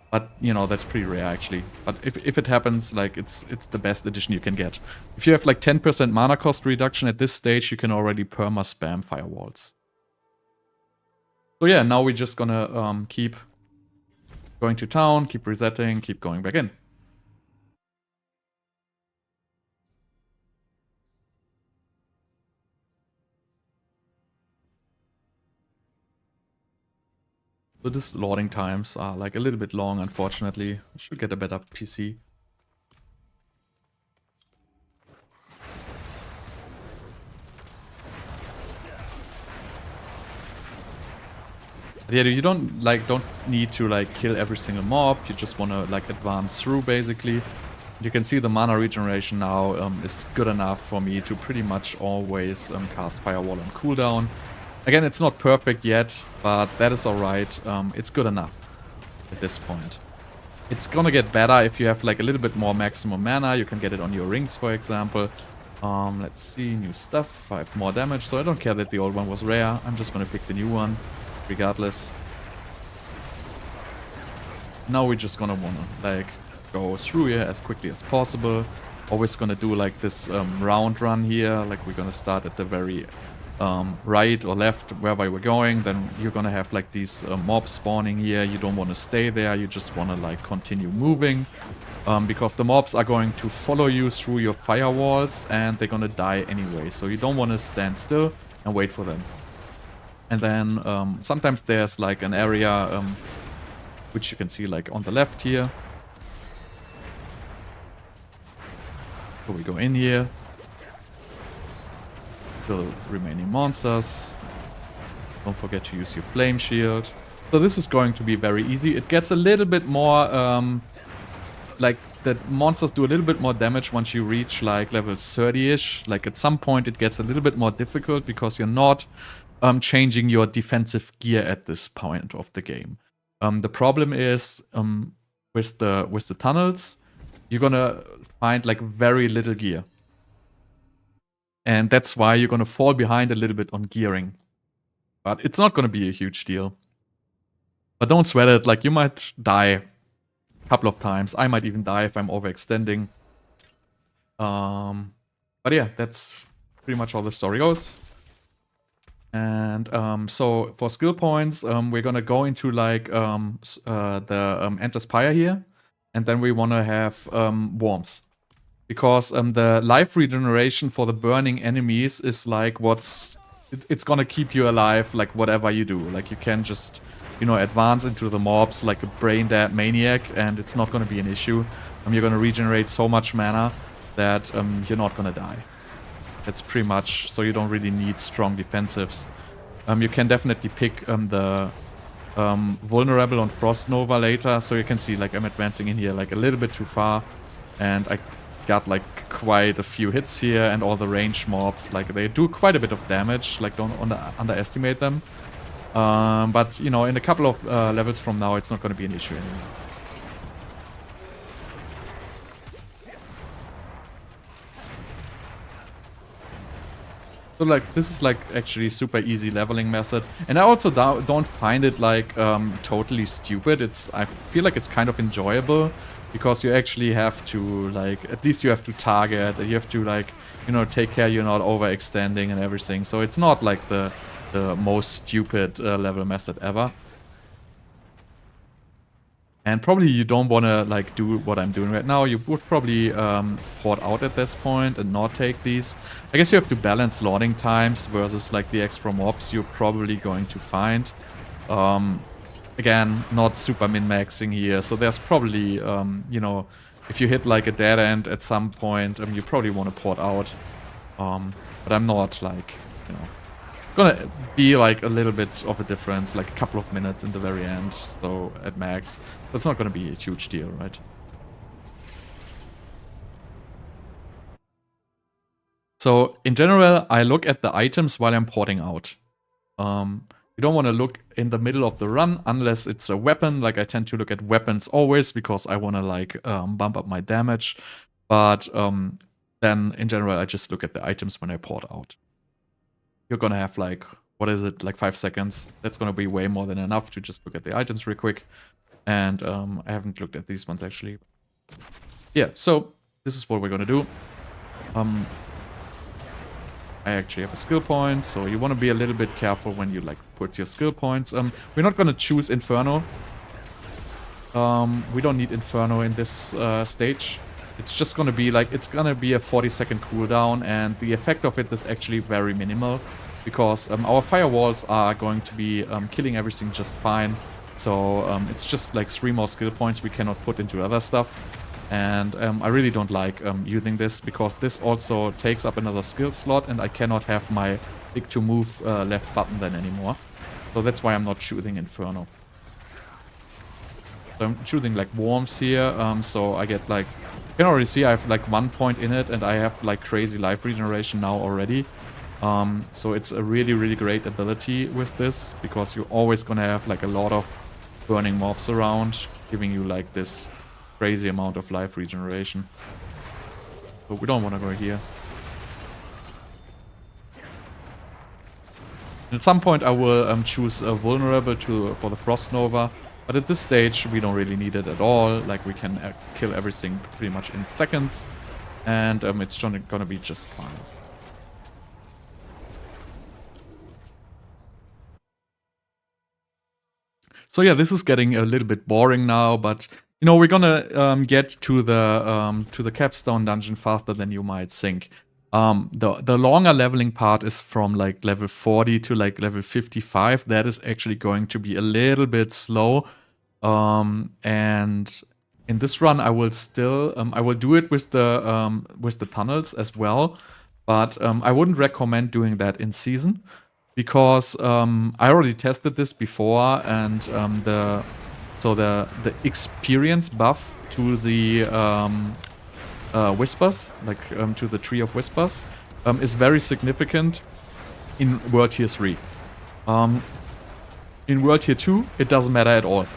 [SPEAKER 1] But, you know, that's pretty rare, actually. But if it happens, like, it's the best addition you can get. If you have, like, 10% mana cost reduction at this stage, you can already perma-spam firewalls. So yeah, now we're just gonna keep going to town, keep resetting, keep going back in. So this loading times are like a little bit long, unfortunately. I should get a better PC. But yeah, you don't need to like kill every single mob. You just want to like advance through basically. You can see the mana regeneration now is good enough for me to pretty much always cast Firewall on cooldown. Again, it's not perfect yet, but that is alright. It's good enough at this point. It's gonna get better if you have like a little bit more maximum mana. You can get it on your rings, for example. Let's see, new stuff, 5 more damage. So I don't care that the old one was rare. I'm just gonna pick the new one, regardless. Now we're just gonna wanna like go through here as quickly as possible. Always gonna do like this round run here. Like we're gonna start at the very right or left, wherever we're going. Then you're gonna have like these mobs spawning here. You don't want to stay there. You just want to like continue moving. Because the mobs are going to follow you through your firewalls and they're gonna die anyway. So you don't want to stand still and wait for them. And then sometimes there's like an area which you can see like on the left here. So we go in here. Kill the remaining monsters. Don't forget to use your flame shield. So this is going to be very easy. It gets a little bit more like the monsters do a little bit more damage once you reach like level 30-ish. Like at some point it gets a little bit more difficult because you're not changing your defensive gear at this point of the game. The problem is with the tunnels, you're gonna find like very little gear. And that's why you're gonna fall behind a little bit on gearing. But it's not gonna be a huge deal. But don't sweat it, like you might die couple of times. I might even die if I'm overextending. But yeah, that's pretty much how the story goes. And so for skill points, we're gonna go into like the Endless Pyre here, and then we want to have Worms, because the life regeneration for the burning enemies is like it's gonna keep you alive, like whatever you do. Like you can just, you know, advance into the mobs like a brain dead maniac, and it's not gonna be an issue. You're gonna regenerate so much mana that you're not gonna die. That's pretty much, so you don't really need strong defensives. You can definitely pick the vulnerable on Frost Nova later, so you can see like I'm advancing in here like a little bit too far, and I got like quite a few hits here, and all the range mobs, like they do quite a bit of damage, like don't underestimate them. But you know, in a couple of levels from now, it's not going to be an issue anymore. So like this is like actually super easy leveling method, and I also don't find it like totally stupid. I feel like it's kind of enjoyable, because you actually have to like, at least you have to target, you have to like, you know, take care you're not overextending and everything. So it's not like the most stupid level method ever. And probably you don't want to like do what I'm doing right now. You would probably port out at this point and not take these. I guess you have to balance loading times versus like the extra mobs you're probably going to find. Again, not super min-maxing here, so there's probably, you know, if you hit like a dead end at some point, you probably want to port out. But I'm not like, you know, gonna be like a little bit of a difference, like a couple of minutes in the very end, so at max. That's not gonna be a huge deal, right? So in general, I look at the items while I'm porting out. You don't want to look in the middle of the run unless it's a weapon. Like I tend to look at weapons always, because I want to like bump up my damage. But then in general, I just look at the items when I port out. You're gonna have like, what is it, like 5 seconds. That's gonna be way more than enough to just look at the items real quick. And I haven't looked at these ones actually. Yeah, so this is what we're gonna do. I actually have a skill point, so you want to be a little bit careful when you like put your skill points. We're not gonna choose Inferno. We don't need Inferno in this stage. It's just gonna be like, it's gonna be a 40-second cooldown, and the effect of it is actually very minimal, because our firewalls are going to be killing everything just fine. So it's just like 3 more skill points we cannot put into other stuff. And I really don't like using this, because this also takes up another skill slot, and I cannot have my big to move left button then anymore. So that's why I'm not choosing Inferno. So I'm choosing like Worms here, so I get like, you can already see I have like 1 point in it, and I have like crazy life regeneration now already. So it's a really, really great ability with this, because you're always gonna have like a lot of burning mobs around, giving you like this crazy amount of life regeneration. But we don't want to go here. At some point I will choose a vulnerable for the Frost Nova, but at this stage we don't really need it at all. Like we can kill everything pretty much in seconds, and it's gonna be just fine. So yeah, this is getting a little bit boring now, but you know, we're gonna get to the Capstone dungeon faster than you might think. The longer leveling part is from like level 40 to like level 55. That is actually going to be a little bit slow. And in this run, I will still I will do it with the tunnels as well, but I wouldn't recommend doing that in season, because I already tested this before, and the experience buff to the Whispers, like to the Tree of Whispers, is very significant in World Tier 3. In World Tier 2, it doesn't matter at all.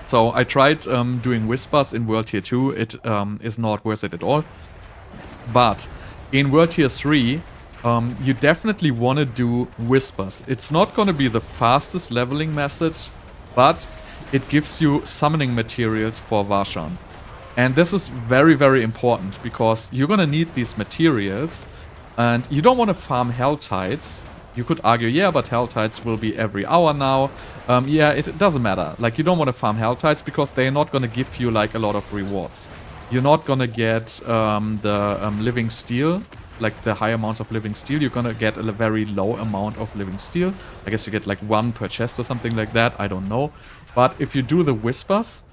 [SPEAKER 1] So I tried doing Whispers in World Tier 2, it is not worth it at all. But in World Tier 3, you definitely want to do Whispers. It's not going to be the fastest leveling method, but it gives you summoning materials for Varshan. And this is very, very important because you're gonna need these materials and you don't want to farm Hell Tides. You could argue, yeah, but Hell Tides will be every hour now. Yeah, it doesn't matter. Like, you don't want to farm Hell Tides because they're not gonna give you like a lot of rewards. You're not gonna get the living steel, like the high amounts of living steel. You're gonna get a very low amount of living steel. I guess you get like 1 per chest or something like that. I don't know. But if you do the Whispers,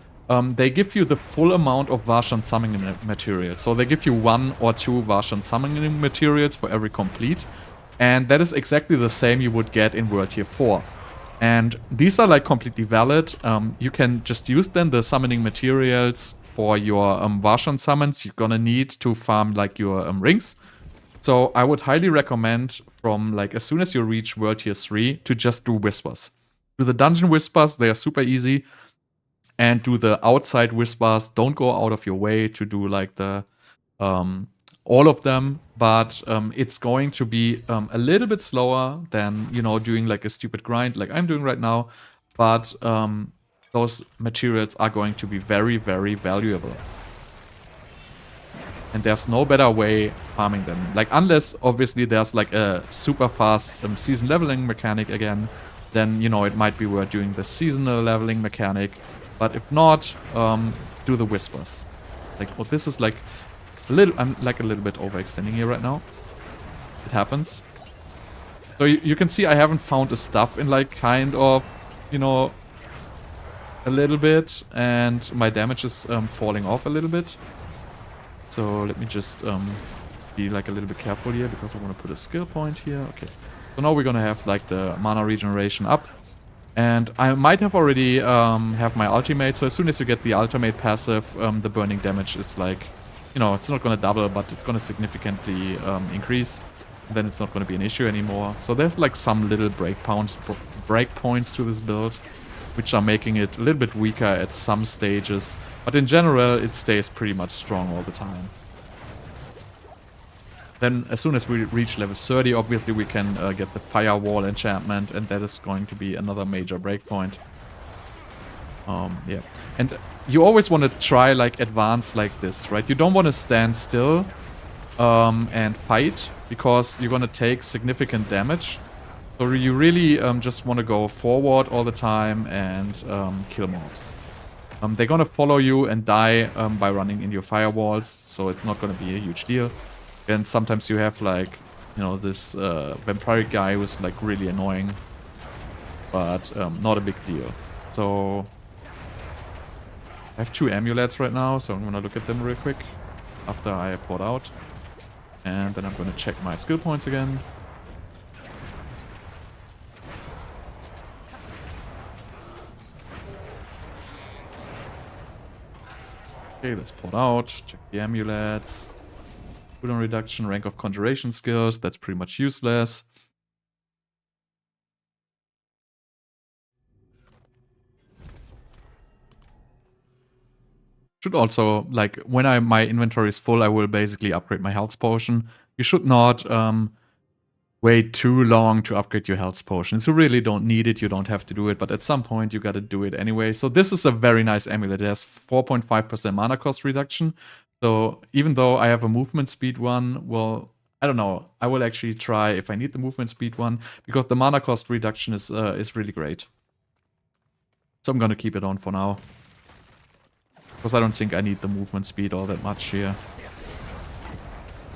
[SPEAKER 1] they give you the full amount of Varshan summoning materials. So they give you 1 or 2 Varshan summoning materials for every complete. And that is exactly the same you would get in World Tier 4. And these are like completely valid. You can just use then the summoning materials for your Varshan summons. You're gonna need to farm like your rings. So I would highly recommend from like as soon as you reach World Tier 3 to just do Whispers. Do the Dungeon Whispers, they are super easy. And do the outside Whispers. Don't go out of your way to do like the all of them. But it's going to be a little bit slower than, you know, doing like a stupid grind like I'm doing right now. But those materials are going to be very, very valuable. And there's no better way farming them. Like, unless, obviously, there's like a super fast season leveling mechanic again, then, you know, it might be worth doing the seasonal leveling mechanic. But if not, do the Whispers. Like, well, this is like a little, I'm like a little bit overextending here right now. It happens. So you can see I haven't found the stuff in like kind of, you know, a little bit. And my damage is falling off a little bit. So let me just be like a little bit careful here because I want to put a skill point here. Okay. So now we're going to have like the mana regeneration up. And I might have already have my ultimate. So as soon as you get the ultimate passive, the burning damage is like, you know, it's not going to double, but it's going to significantly increase. And then it's not going to be an issue anymore. So there's like some little breakpoints to this build, which are making it a little bit weaker at some stages. But in general, it stays pretty much strong all the time. Then as soon as we reach level 30, obviously we can get the Firewall Enchantment, and that is going to be another major breakpoint. Yeah. And you always want to try like advance like this, right? You don't want to stand still and fight, because you're going to take significant damage. So you really just want to go forward all the time and kill mobs. They're going to follow you and die by running in your firewalls, so it's not going to be a huge deal. And sometimes you have like, you know, this vampiric guy who's like really annoying, but not a big deal. So I have 2 amulets right now, so I'm going to look at them real quick after I poured out. And then I'm going to check my skill points again. Okay, let's pour it out. Check the amulets. Cooldown reduction, rank of conjuration skills. That's pretty much useless. Should also, like, when my inventory is full, I will basically upgrade my health potion. You should not wait too long to upgrade your health potions. You really don't need it, you don't have to do it, but at some point you gotta do it anyway. So this is a very nice amulet. It has 4.5% mana cost reduction. So even though I have a movement speed one, well, I don't know. I will actually try if I need the movement speed one, because the mana cost reduction is really great. So I'm gonna keep it on for now. Because I don't think I need the movement speed all that much here.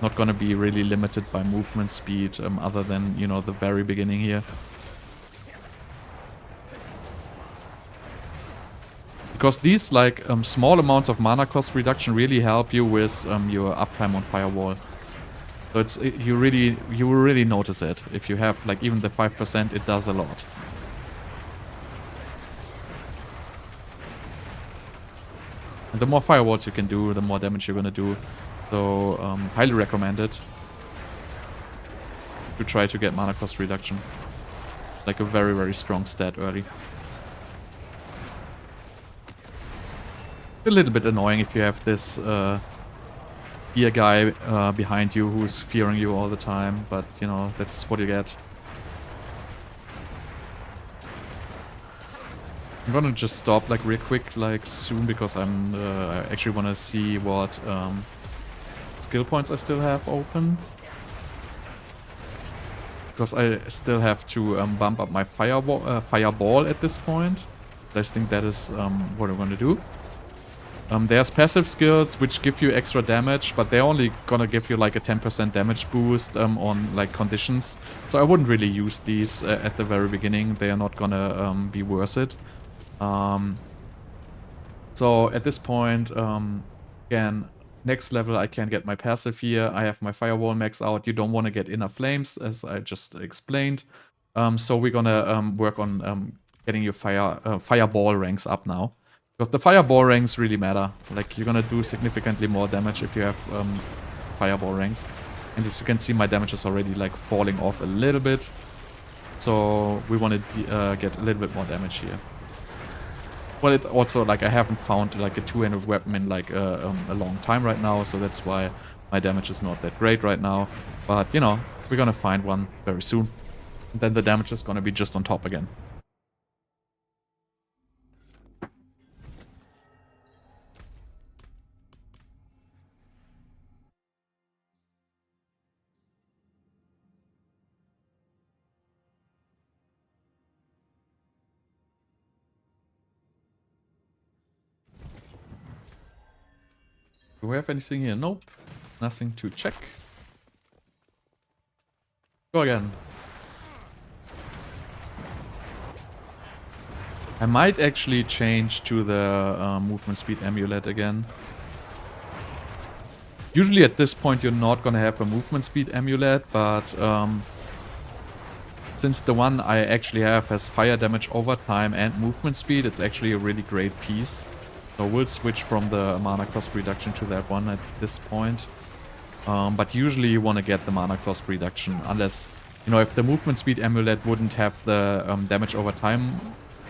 [SPEAKER 1] Not gonna be really limited by movement speed, other than, you know, the very beginning here. Because these, like, small amounts of mana cost reduction really help you with your uptime on Firewall. So you will really notice it. If you have, like, even the 5%, it does a lot. And the more firewalls you can do, the more damage you're gonna do. So, highly recommended to try to get mana cost reduction. Like a very, very strong stat early. A little bit annoying if you have this fear guy behind you who's fearing you all the time, but, you know, that's what you get. I'm gonna just stop like real quick, like soon, because I actually want to see what skill points I still have open. Because I still have to bump up my fireball at this point. I just think that is what I'm gonna do. There's passive skills which give you extra damage, but they're only gonna give you like a 10% damage boost on like conditions. So I wouldn't really use these at the very beginning. They are not gonna be worth it. So at this point, again, next level I can get my passive here. I have my firewall max out. You don't want to get inner flames, as I just explained. So we're gonna work on getting your fireball ranks up now. Because the fireball ranks really matter. Like, you're gonna do significantly more damage if you have fireball ranks. And as you can see, my damage is already like falling off a little bit. So we want to get a little bit more damage here. Well, it also, like, I haven't found like a two-handed weapon in like a long time right now. So that's why my damage is not that great right now. But, you know, we're gonna find one very soon. And then the damage is gonna be just on top again. Do we have anything here? Nope. Nothing to check. Go again. I might actually change to the movement speed amulet again. Usually at this point you're not gonna have a movement speed amulet, but since the one I actually have has fire damage over time and movement speed, it's actually a really great piece. So we'll switch from the mana cost reduction to that one at this point. But usually you want to get the mana cost reduction, unless, you know, if the movement speed amulet wouldn't have the damage over time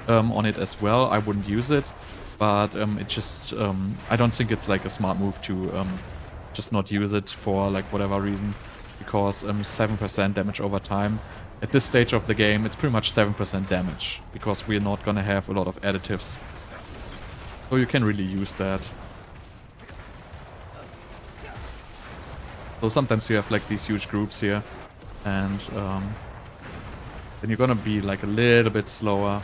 [SPEAKER 1] on it as well, I wouldn't use it. But it just, I don't think it's like a smart move to just not use it for like whatever reason. Because 7% damage over time, at this stage of the game, it's pretty much 7% damage. Because we're not going to have a lot of additives. So you can really use that. So sometimes you have like these huge groups here, and then you're gonna be like a little bit slower,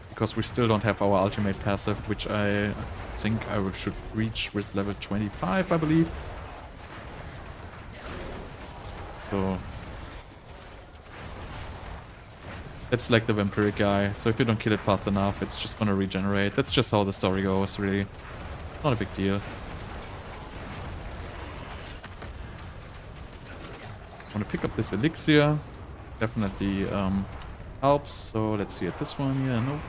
[SPEAKER 1] because we still don't have our ultimate passive, which I think I should reach with level 25, I believe. So it's like the vampiric guy, so if you don't kill it fast enough, it's just gonna regenerate. That's just how the story goes, really. Not a big deal. I want to pick up this elixir. Definitely helps. So let's see at this one. Yeah, no.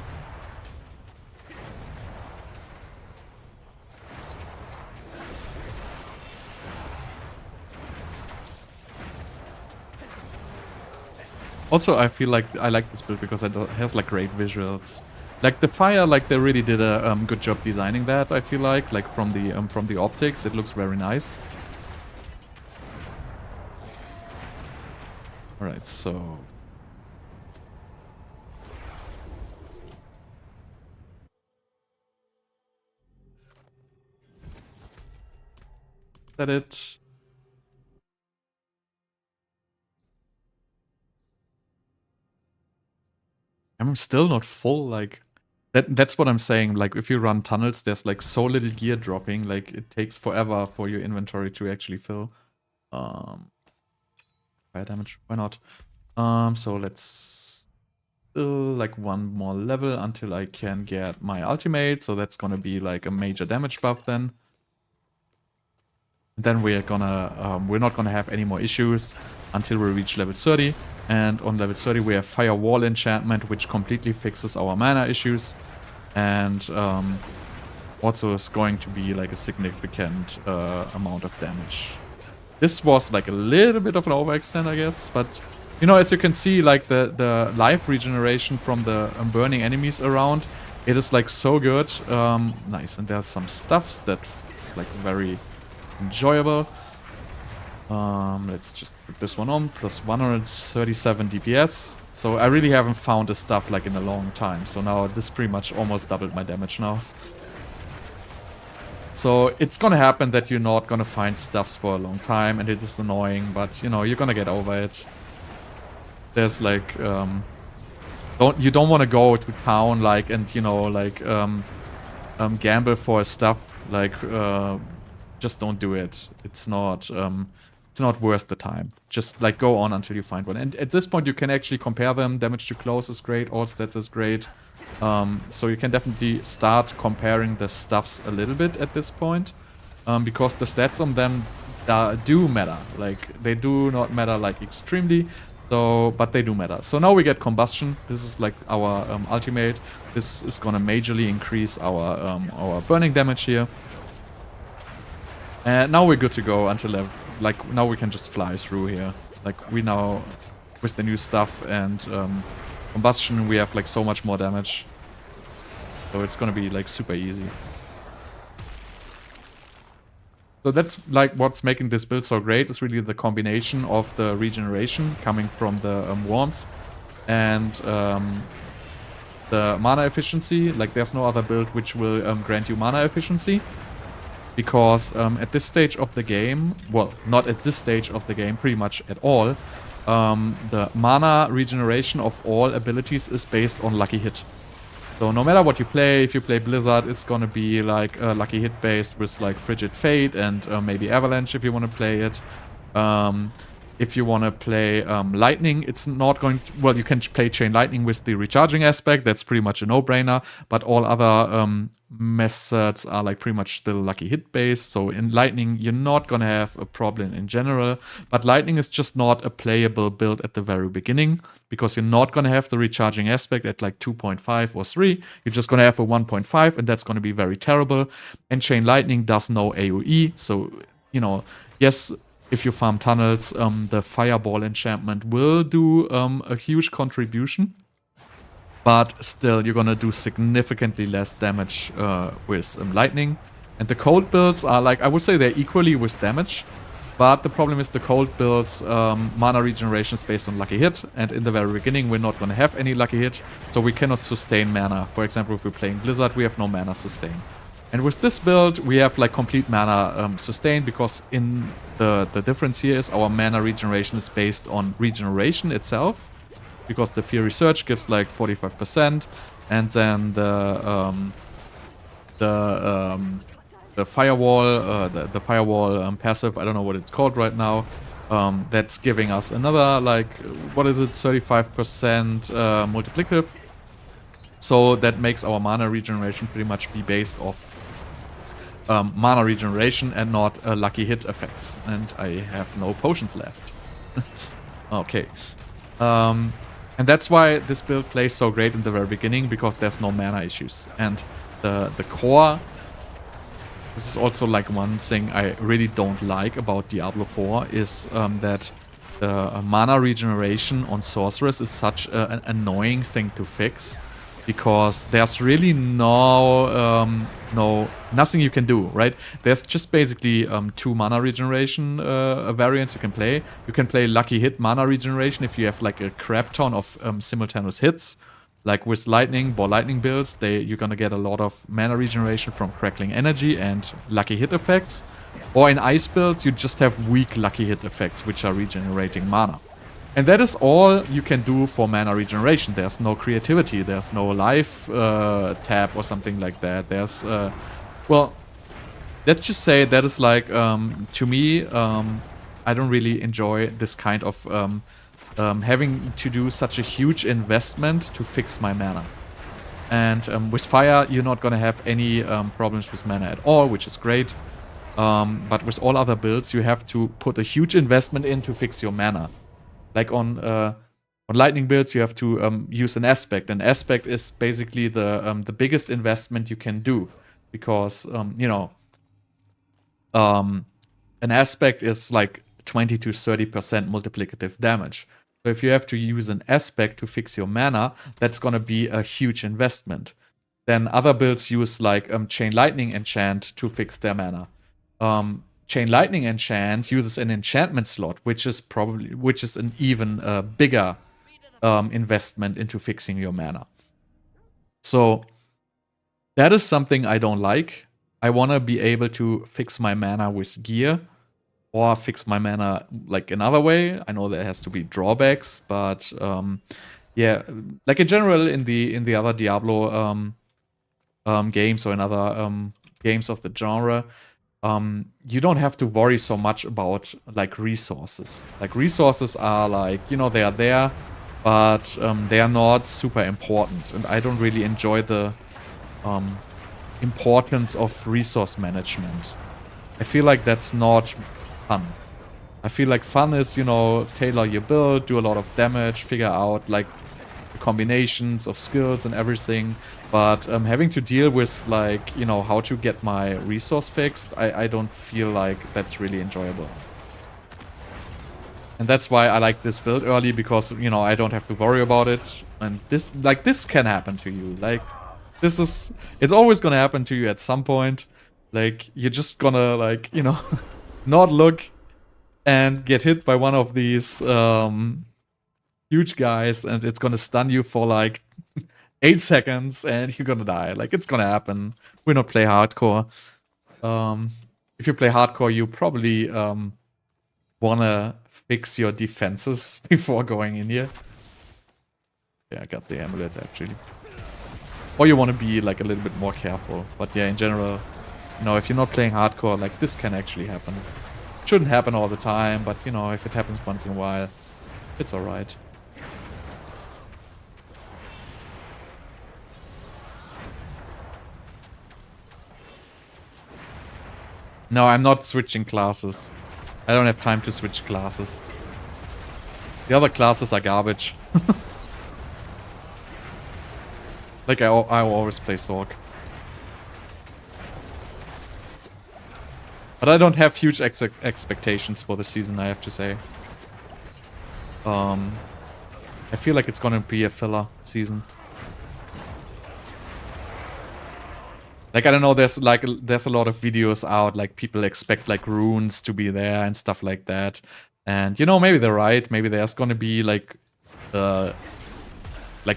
[SPEAKER 1] Also, I feel like I like this build because it has like great visuals. Like the fire, like they really did a good job designing that. I feel like from the optics, it looks very nice. All right, so is that it? I'm still not full, like that's what I'm saying. Like if you run tunnels, there's like so little gear dropping, like it takes forever for your inventory to actually fill. Fire damage, why not? So let's like one more level until I can get my ultimate, so that's gonna be like a major damage buff then. Then we're not gonna have any more issues until we reach level 30. And on level 30 we have Firewall Enchantment, which completely fixes our mana issues. And also is going to be like a significant amount of damage. This was like a little bit of an overextend, I guess. But, you know, as you can see, like the life regeneration from the burning enemies around, it is like so good. Nice. And there's some stuffs that's like very enjoyable. Let's just put this one on. Plus 137 DPS. So I really haven't found this stuff like in a long time. So now this pretty much almost doubled my damage now. So it's gonna happen that you're not gonna find stuffs for a long time, and it is annoying, but you know, you're gonna get over it. There's like, you don't want to go to town like, and you know, like, gamble for stuff, like, just don't do it. It's not worth the time. Just like go on until you find one. And at this point you can actually compare them. Damage to close is great, all stats is great. So you can definitely start comparing the stuffs a little bit at this point. Because the stats on them do matter. Like, they do not matter like extremely, so, but they do matter. So now we get combustion. This is like our ultimate. This is gonna majorly increase our burning damage here. And now we're good to go until like now we can just fly through here. Like we now, with the new stuff and combustion, we have like so much more damage. So it's gonna be like super easy. So that's like what's making this build so great. It's really the combination of the regeneration coming from the worms and the mana efficiency. Like there's no other build which will grant you mana efficiency. Because at this stage of the game, well, not at this stage of the game, pretty much at all, the mana regeneration of all abilities is based on lucky hit. So no matter what you play, if you play Blizzard, it's gonna be like lucky hit based with like Frigid Fate and maybe Avalanche if you want to play it. If you want to play Lightning, it's not going to... Well, you can play Chain Lightning with the recharging aspect. That's pretty much a no-brainer. But all other methods are like pretty much still lucky hit based. So in Lightning, you're not going to have a problem in general. But Lightning is just not a playable build at the very beginning. Because you're not going to have the recharging aspect at like 2.5 or 3. You're just going to have a 1.5. And that's going to be very terrible. And Chain Lightning does no AoE. So, you know, yes... If you farm tunnels, the Fireball enchantment will do a huge contribution. But still, you're gonna do significantly less damage with lightning. And the cold builds are like, I would say they're equally with damage. But the problem is the cold builds, mana regeneration is based on lucky hit. And in the very beginning, we're not gonna have any lucky hit. So we cannot sustain mana. For example, if we're playing Blizzard, we have no mana sustain. And with this build, we have like complete mana sustain, because in the difference here is our mana regeneration is based on regeneration itself, because the Fury Surge gives like 45%, and then the Firewall, the Firewall passive, I don't know what it's called right now, that's giving us another like, what is it, 35% multiplicative. So that makes our mana regeneration pretty much be based off mana regeneration and not lucky hit effects. And I have no potions left. Okay. And that's why this build plays so great in the very beginning, because there's no mana issues. And the core... This is also like one thing I really don't like about Diablo 4 is that the mana regeneration on Sorceress is such an annoying thing to fix. Because there's really nothing you can do, right? There's just basically 2 mana regeneration variants you can play. You can play Lucky Hit mana regeneration if you have like a crap ton of simultaneous hits. Like with Lightning, Ball Lightning builds, you're gonna get a lot of mana regeneration from Crackling Energy and Lucky Hit effects. Or in Ice builds, you just have weak Lucky Hit effects, which are regenerating mana. And that is all you can do for mana regeneration. There's no creativity, there's no life tab or something like that. There's, well, let's just say that is like, to me, I don't really enjoy this kind of having to do such a huge investment to fix my mana. And with Fire, you're not gonna have any problems with mana at all, which is great. But with all other builds, you have to put a huge investment in to fix your mana. Like on Lightning builds, you have to use an aspect. An aspect is basically the biggest investment you can do, because you know, an aspect is like 20 to 30% multiplicative damage. So if you have to use an aspect to fix your mana, that's gonna be a huge investment. Then other builds use like Chain Lightning enchant to fix their mana. Chain Lightning enchant uses an enchantment slot, which is an even bigger investment into fixing your mana. So that is something I don't like. I want to be able to fix my mana with gear or fix my mana like another way. I know there has to be drawbacks, but yeah, like in general in the other Diablo games or in other games of the genre, you don't have to worry so much about like resources. Like resources are like, you know, they are there, but they are not super important, and I don't really enjoy the importance of resource management. I feel like that's not fun. I feel like fun is, you know, tailor your build, do a lot of damage, figure out like the combinations of skills and everything. But having to deal with like, you know, how to get my resource fixed, I don't feel like that's really enjoyable. And that's why I like this build early, because, you know, I don't have to worry about it. And this can happen to you. Like, it's always gonna happen to you at some point. Like, you're just gonna, like, you know, not look and get hit by one of these huge guys, and it's gonna stun you for like 8 seconds, and you're gonna die. Like, it's gonna happen. We don't play hardcore. If you play hardcore, you probably wanna fix your defenses before going in here. Yeah, I got the amulet actually. Or you want to be like a little bit more careful. But yeah, in general, you know, if you're not playing hardcore, like this can actually happen. Shouldn't happen all the time, but you know, if it happens once in a while, it's alright. No, I'm not switching classes. I don't have time to switch classes. The other classes are garbage. Like, I always play Sorc. But I don't have huge expectations for the season, I have to say. I feel like it's gonna be a filler season. Like, I don't know, there's a lot of videos out, like, people expect, like, runes to be there and stuff like that. And, you know, maybe they're right. Maybe there's gonna be, like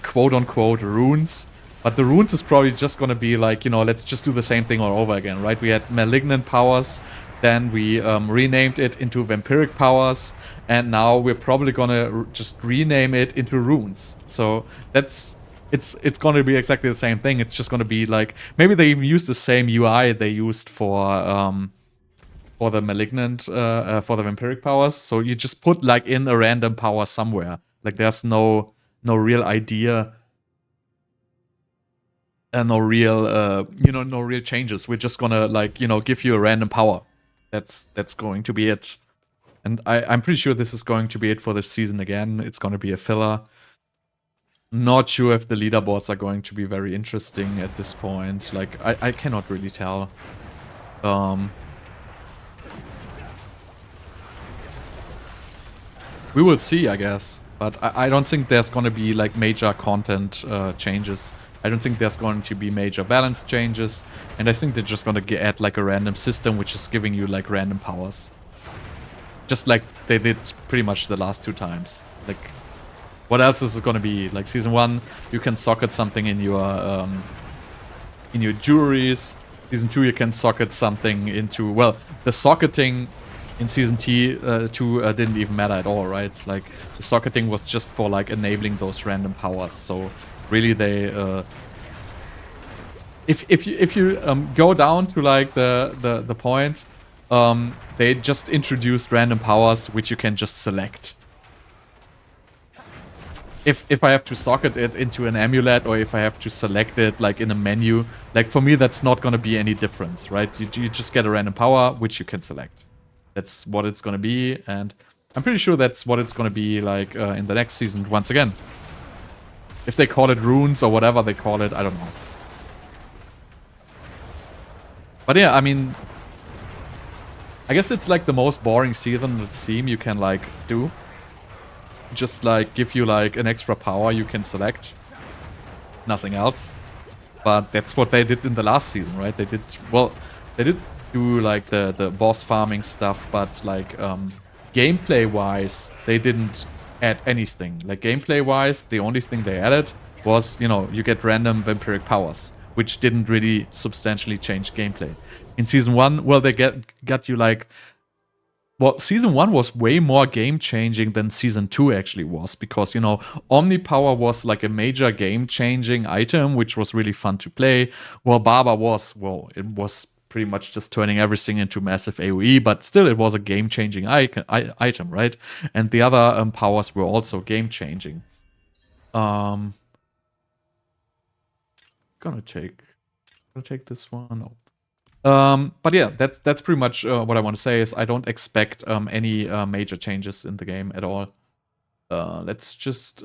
[SPEAKER 1] quote-unquote runes. But the runes is probably just gonna be like, you know, let's just do the same thing all over again, right? We had malignant powers, then we renamed it into vampiric powers, and now we're probably gonna just rename it into runes. So that's... It's gonna be exactly the same thing. It's just gonna be like... Maybe they even use the same UI they used for the malignant, for the vampiric powers. So you just put, like, in a random power somewhere. Like, there's no real idea... no real, you know, no real changes. We're just gonna, like, you know, give you a random power. That's going to be it. And I'm pretty sure this is going to be it for this season again. It's gonna be a filler. Not sure if the leaderboards are going to be very interesting at this point. Like, I cannot really tell. We will see, I guess. But I don't think there's gonna be, like, major content changes. I don't think there's going to be major balance changes, and I think they're just gonna add like a random system which is giving you like random powers. Just like they did pretty much the last 2 times. Like, what else is it gonna be? Like, season 1, you can socket something in your jewelries. Season 2, you can socket something into... Well, the socketing in season 2 didn't even matter at all, right? It's like, the socketing was just for like enabling those random powers, so... Really, they if you go down to like the point, they just introduced random powers which you can just select. If I have to socket it into an amulet, or if I have to select it like in a menu, like for me that's not gonna be any difference, right? You just get a random power which you can select. That's what it's gonna be, and I'm pretty sure that's what it's gonna be like in the next season once again. If they call it runes or whatever they call it, I don't know. But yeah, I mean... I guess it's like the most boring season theme you can like do. Just like give you like an extra power you can select. Nothing else. But that's what they did in the last season, right? They did... Well, they did do like the boss farming stuff, but like gameplay-wise, they didn't add anything. Like gameplay-wise, the only thing they added was, you know, you get random vampiric powers, which didn't really substantially change gameplay. In Season 1, well, they got you like... Well, Season 1 was way more game-changing than Season 2 actually was, because, you know, Omnipower was like a major game-changing item, which was really fun to play, while Barber was, well, it was pretty much just turning everything into massive AoE, but still it was a game-changing item, right? And the other powers were also game-changing. Gonna take this one. No. But yeah, that's pretty much what I want to say is I don't expect any major changes in the game at all. Let's just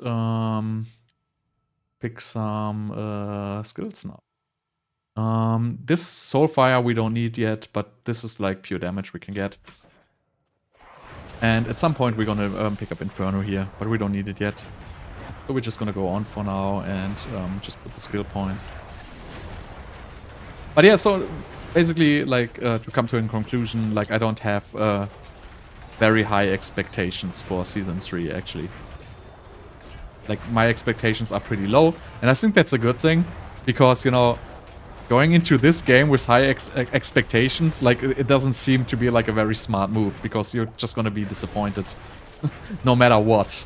[SPEAKER 1] pick some skills now. This Soulfire we don't need yet, but this is like pure damage we can get. And at some point we're gonna pick up Inferno here, but we don't need it yet. So we're just gonna go on for now and just put the skill points. But yeah, so basically, like, to come to a conclusion, like, I don't have very high expectations for Season 3, actually. Like, my expectations are pretty low, and I think that's a good thing, because, you know, going into this game with high expectations, like, it doesn't seem to be, like, a very smart move, because you're just gonna be disappointed, no matter what.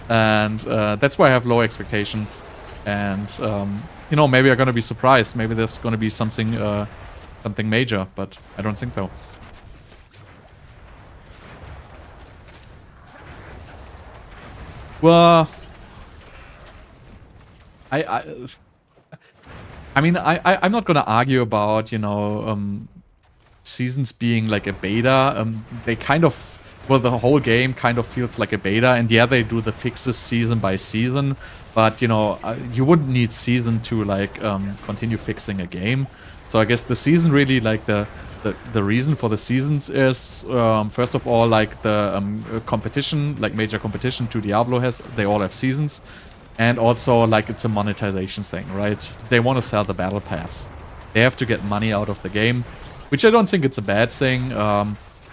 [SPEAKER 1] And that's why I have low expectations, and, you know, maybe I'm gonna be surprised, maybe there's gonna be something major, but I don't think so. Well, I mean, I'm not gonna argue about, you know, seasons being like a beta. They kind of, well, the whole game kind of feels like a beta, and yeah, they do the fixes season by season, but, you know, you wouldn't need season to, like, continue fixing a game. So I guess the season really, like, the reason for the seasons is, first of all, like, the competition, like, major competition to Diablo they all have seasons. And also, like, it's a monetization thing, right? They want to sell the battle pass. They have to get money out of the game, which I don't think it's a bad thing.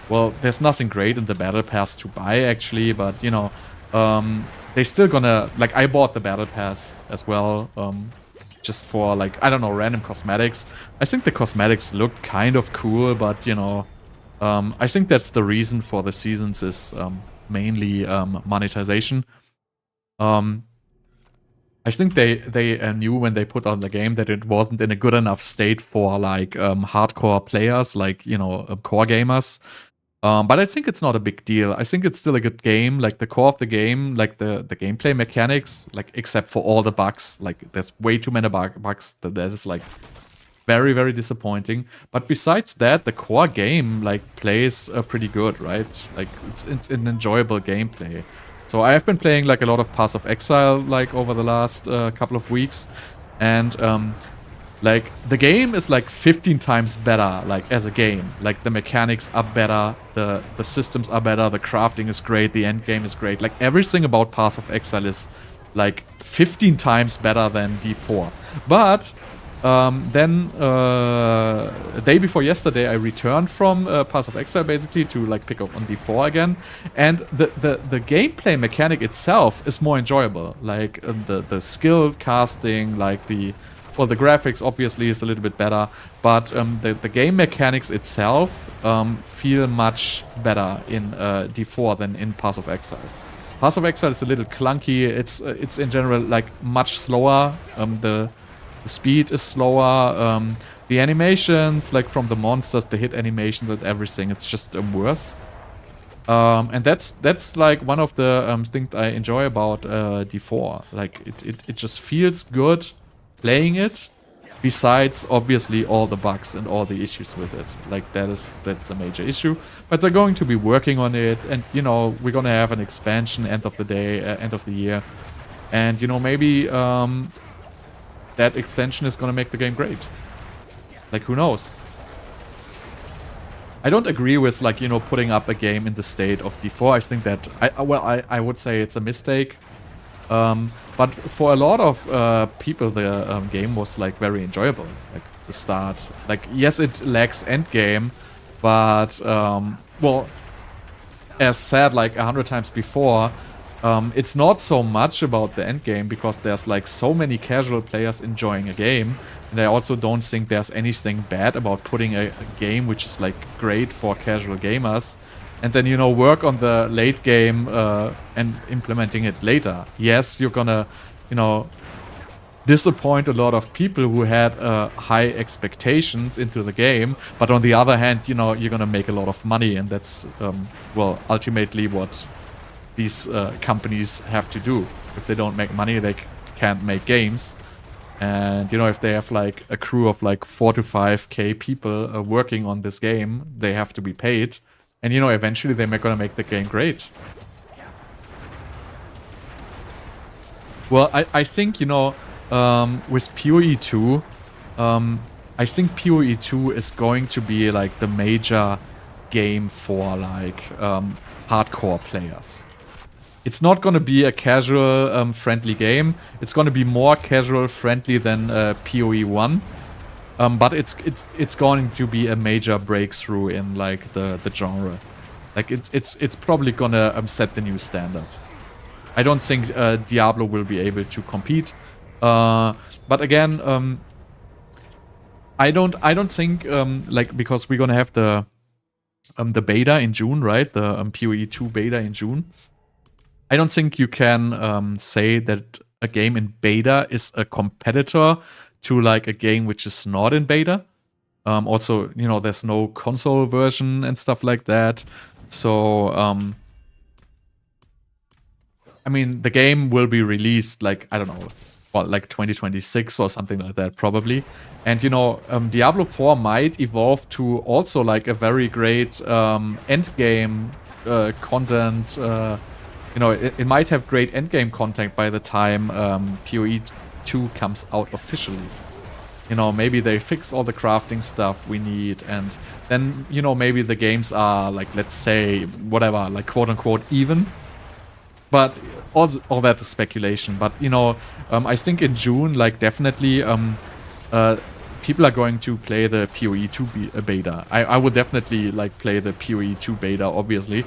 [SPEAKER 1] Well, there's nothing great in the battle pass to buy, actually, but, you know, they still gonna, like, I bought the battle pass as well, just for, like, I don't know, random cosmetics. I think the cosmetics look kind of cool, but, you know, I think that's the reason for the seasons is mainly monetization. I think they knew when they put on the game that it wasn't in a good enough state for, like, hardcore players, like, you know, core gamers. But I think it's not a big deal. I think it's still a good game. Like, the core of the game, like, the gameplay mechanics, like, except for all the bugs. Like, there's way too many bugs that is, like, very, very disappointing. But besides that, the core game, like, plays pretty good, right? Like, it's an enjoyable gameplay. So I have been playing, like, a lot of Path of Exile, like, over the last couple of weeks. And, like, the game is, like, 15 times better, like, as a game. Like, the mechanics are better, the systems are better, the crafting is great, the end game is great. Like, everything about Path of Exile is, like, 15 times better than D4. But then a day before yesterday, I returned from Path of Exile basically to, like, pick up on D4 again, and the gameplay mechanic itself is more enjoyable. Like, the skill casting, like, the graphics obviously is a little bit better, but the game mechanics itself feel much better in D4 than in Path of Exile. Path of Exile is a little clunky. It's in general, like, much slower. The speed is slower. The animations, like, from the monsters, the hit animations and everything, it's just worse. And that's like one of the things I enjoy about D4. Like, it just feels good playing it. Besides, obviously, all the bugs and all the issues with it. Like, that's a major issue. But they're going to be working on it, and, you know, we're gonna have an expansion end of the year, and, you know, maybe that extension is gonna make the game great. Like, who knows? I don't agree with, like, you know, putting up a game in the state of D4. I think that, I would say it's a mistake. But for a lot of people, the game was, like, very enjoyable. Like, the start. Like, yes, it lacks endgame, but, well, as said, like, 100 times before, It's not so much about the end game because there's like so many casual players enjoying a game, and I also don't think there's anything bad about putting a game which is like great for casual gamers, and then work on the late game and implementing it later. Yes, you're gonna disappoint a lot of people who had high expectations into the game, but on the other hand, you're gonna make a lot of money, and that's well, ultimately what these companies have to do. If they don't make money, they can't make games. And if they have like a crew of like 4 to 5k people working on this game, they have to be paid, and eventually they're gonna make the game great. Well, I think with PoE 2, I think PoE 2 is going to be like the major game for like hardcore players. It's not going to be a casual friendly game. It's going to be more casual friendly than PoE 1. But it's going to be a major breakthrough in like the genre. Like it's probably going to set the new standard. I don't think Diablo will be able to compete. But again, I don't think like, because we're going to have the beta in June, right? The PoE 2 beta in June. I don't think you can say that a game in beta is a competitor to like a game which is not in beta. Also, there's no console version and stuff like that. So, I mean, the game will be released like, I don't know, well, like 2026 or something like that, probably. And, Diablo 4 might evolve to also like a very great end game content. It might have great endgame content by the time PoE 2 comes out officially. Maybe they fix all the crafting stuff we need, and then, maybe the games are like, let's say, whatever, like quote-unquote even. But all that is speculation. But, I think in June, like, definitely, people are going to play the PoE 2 beta. I would definitely, like, play the PoE 2 beta, obviously.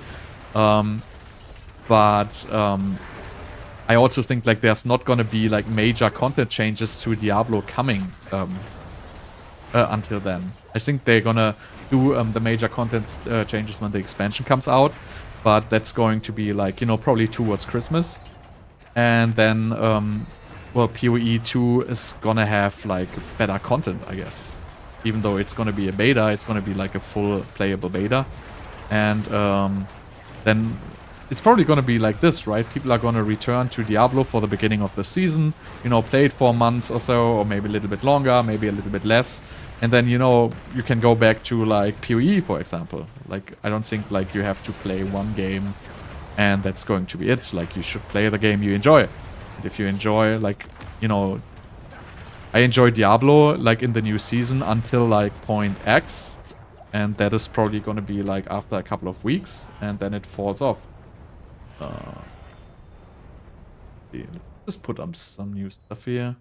[SPEAKER 1] But I also think like there's not gonna be like major content changes to Diablo coming until then. I think they're gonna do the major content changes when the expansion comes out, but that's going to be like probably towards Christmas, and then well, PoE 2 is gonna have like better content, I guess. Even though it's gonna be a beta, it's gonna be like a full playable beta, and then it's probably going to be like this, right? People are going to return to Diablo for the beginning of the season, play it for months or so, or maybe a little bit longer, maybe a little bit less. And then, you can go back to like PoE, for example. Like, I don't think like you have to play one game and that's going to be it. Like, you should play the game you enjoy. And if you enjoy, like, I enjoy Diablo, like, in the new season until like point X. And that is probably going to be like after a couple of weeks, and then it falls off. Let's just put up some new stuff here.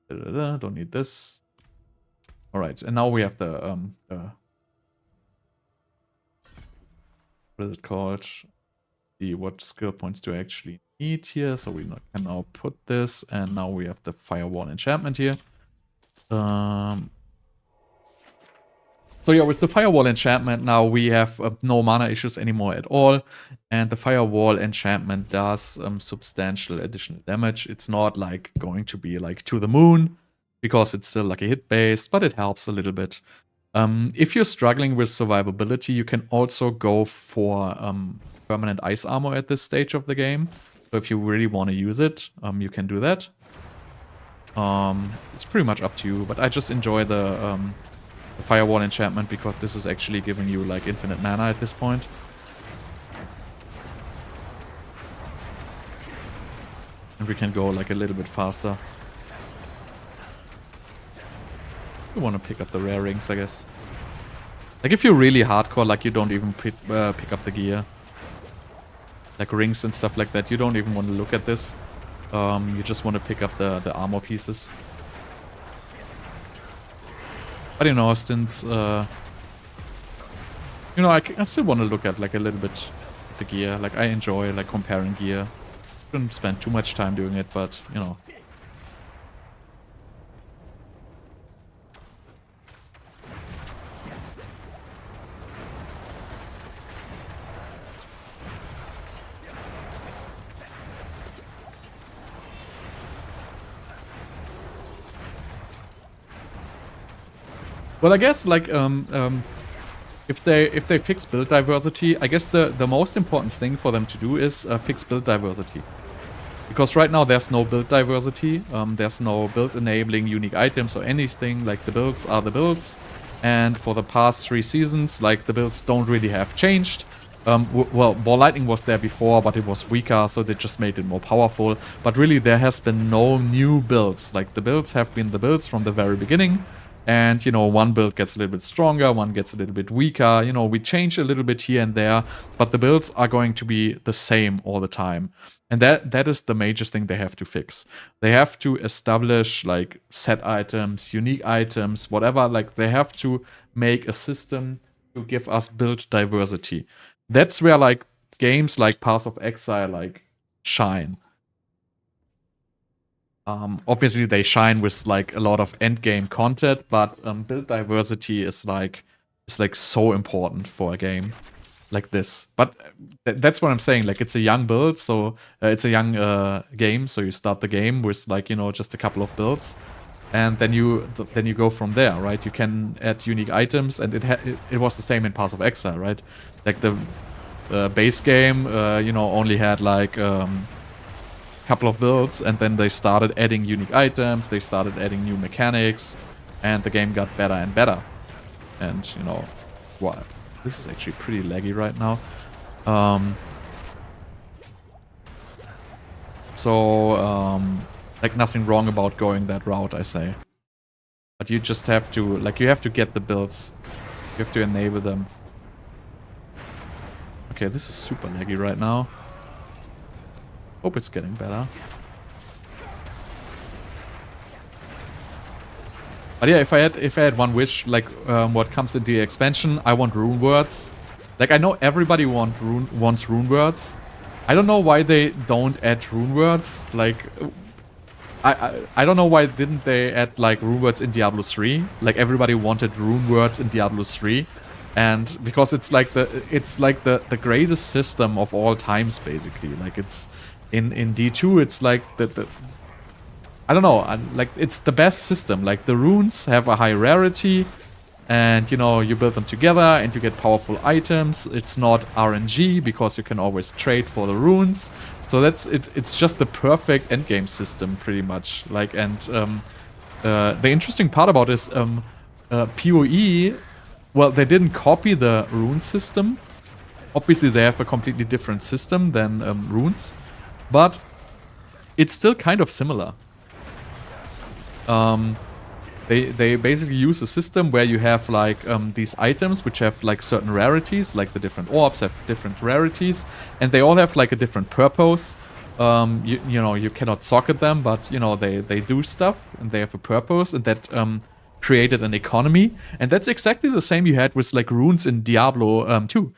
[SPEAKER 1] Don't need this. All right, and now we have the what is it called? See what skill points do I actually need here. So we can now put this, and now we have the Firewall Enchantment here. So yeah, with the Firewall Enchantment now we have no mana issues anymore at all, and the Firewall Enchantment does substantial additional damage. It's not like going to be like to the moon, because it's still like a hit base, but it helps a little bit. If you're struggling with survivability, you can also go for permanent ice armor at this stage of the game. So if you really want to use it, you can do that. It's pretty much up to you, but I just enjoy the Firewall Enchantment because this is actually giving you like infinite mana at this point. And we can go like a little bit faster. You want to pick up the rare rings, I guess. Like if you're really hardcore, like you don't even pick up the gear. Like rings and stuff like that, you don't even want to look at this. You just want to pick up the armor pieces. But since I still want to look at like a little bit the gear. Like, I enjoy, like, comparing gear. Shouldn't spend too much time doing it, but, you know. Well, I guess, like, if they fix build diversity, I guess the most important thing for them to do is fix build diversity. Because right now there's no build diversity, there's no build enabling unique items or anything, like the builds are the builds. And for the past 3 seasons, like, the builds don't really have changed. Well, Ball Lightning was there before, but it was weaker, so they just made it more powerful. But really, there has been no new builds. Like, the builds have been the builds from the very beginning. And, you know, one build gets a little bit stronger, one gets a little bit weaker. You know, we change a little bit here and there, but the builds are going to be the same all the time. And that is the major thing they have to fix. They have to establish, like, set items, unique items, whatever. Like, they have to make a system to give us build diversity. That's where, like, games like Path of Exile, like, shine. Obviously, they shine with, like, a lot of endgame content, but build diversity is like so important for a game like this. But that's what I'm saying. Like, it's a young build, so it's a young game. So you start the game with, like, you know, just a couple of builds, and then you go from there, right? You can add unique items, and it was the same in Path of Exile, right? Like, the base game, you know, only had, like, couple of builds, and then they started adding unique items, they started adding new mechanics, and the game got better and better. And, you know, wow, this is actually pretty laggy right now. Like, nothing wrong about going that route, I say. But you just have to, like, you have to get the builds. You have to enable them. Okay, this is super laggy right now. Hope it's getting better. But yeah, if I had one wish, like, what comes in the expansion, I want rune words. Like, I know everybody wants rune words. I don't know why they don't add rune words. Like, I don't know why didn't they add, like, rune words in Diablo 3. Like, everybody wanted rune words in Diablo 3. And because it's like the greatest system of all times, basically. Like, it's in D2, it's like the I don't know, like, it's the best system. Like, the runes have a high rarity, and, you know, you build them together and you get powerful items. It's not RNG because you can always trade for the runes. So it's just the perfect endgame system, pretty much. Like, and the interesting part about this PoE, well, they didn't copy the rune system. Obviously, they have a completely different system than runes, but it's still kind of similar. They basically use a system where you have, like, these items which have, like, certain rarities, like the different orbs have different rarities, and they all have, like, a different purpose. You know, you cannot socket them, but, you know, they do stuff and they have a purpose, and that created an economy. And that's exactly the same you had with, like, runes in Diablo 2.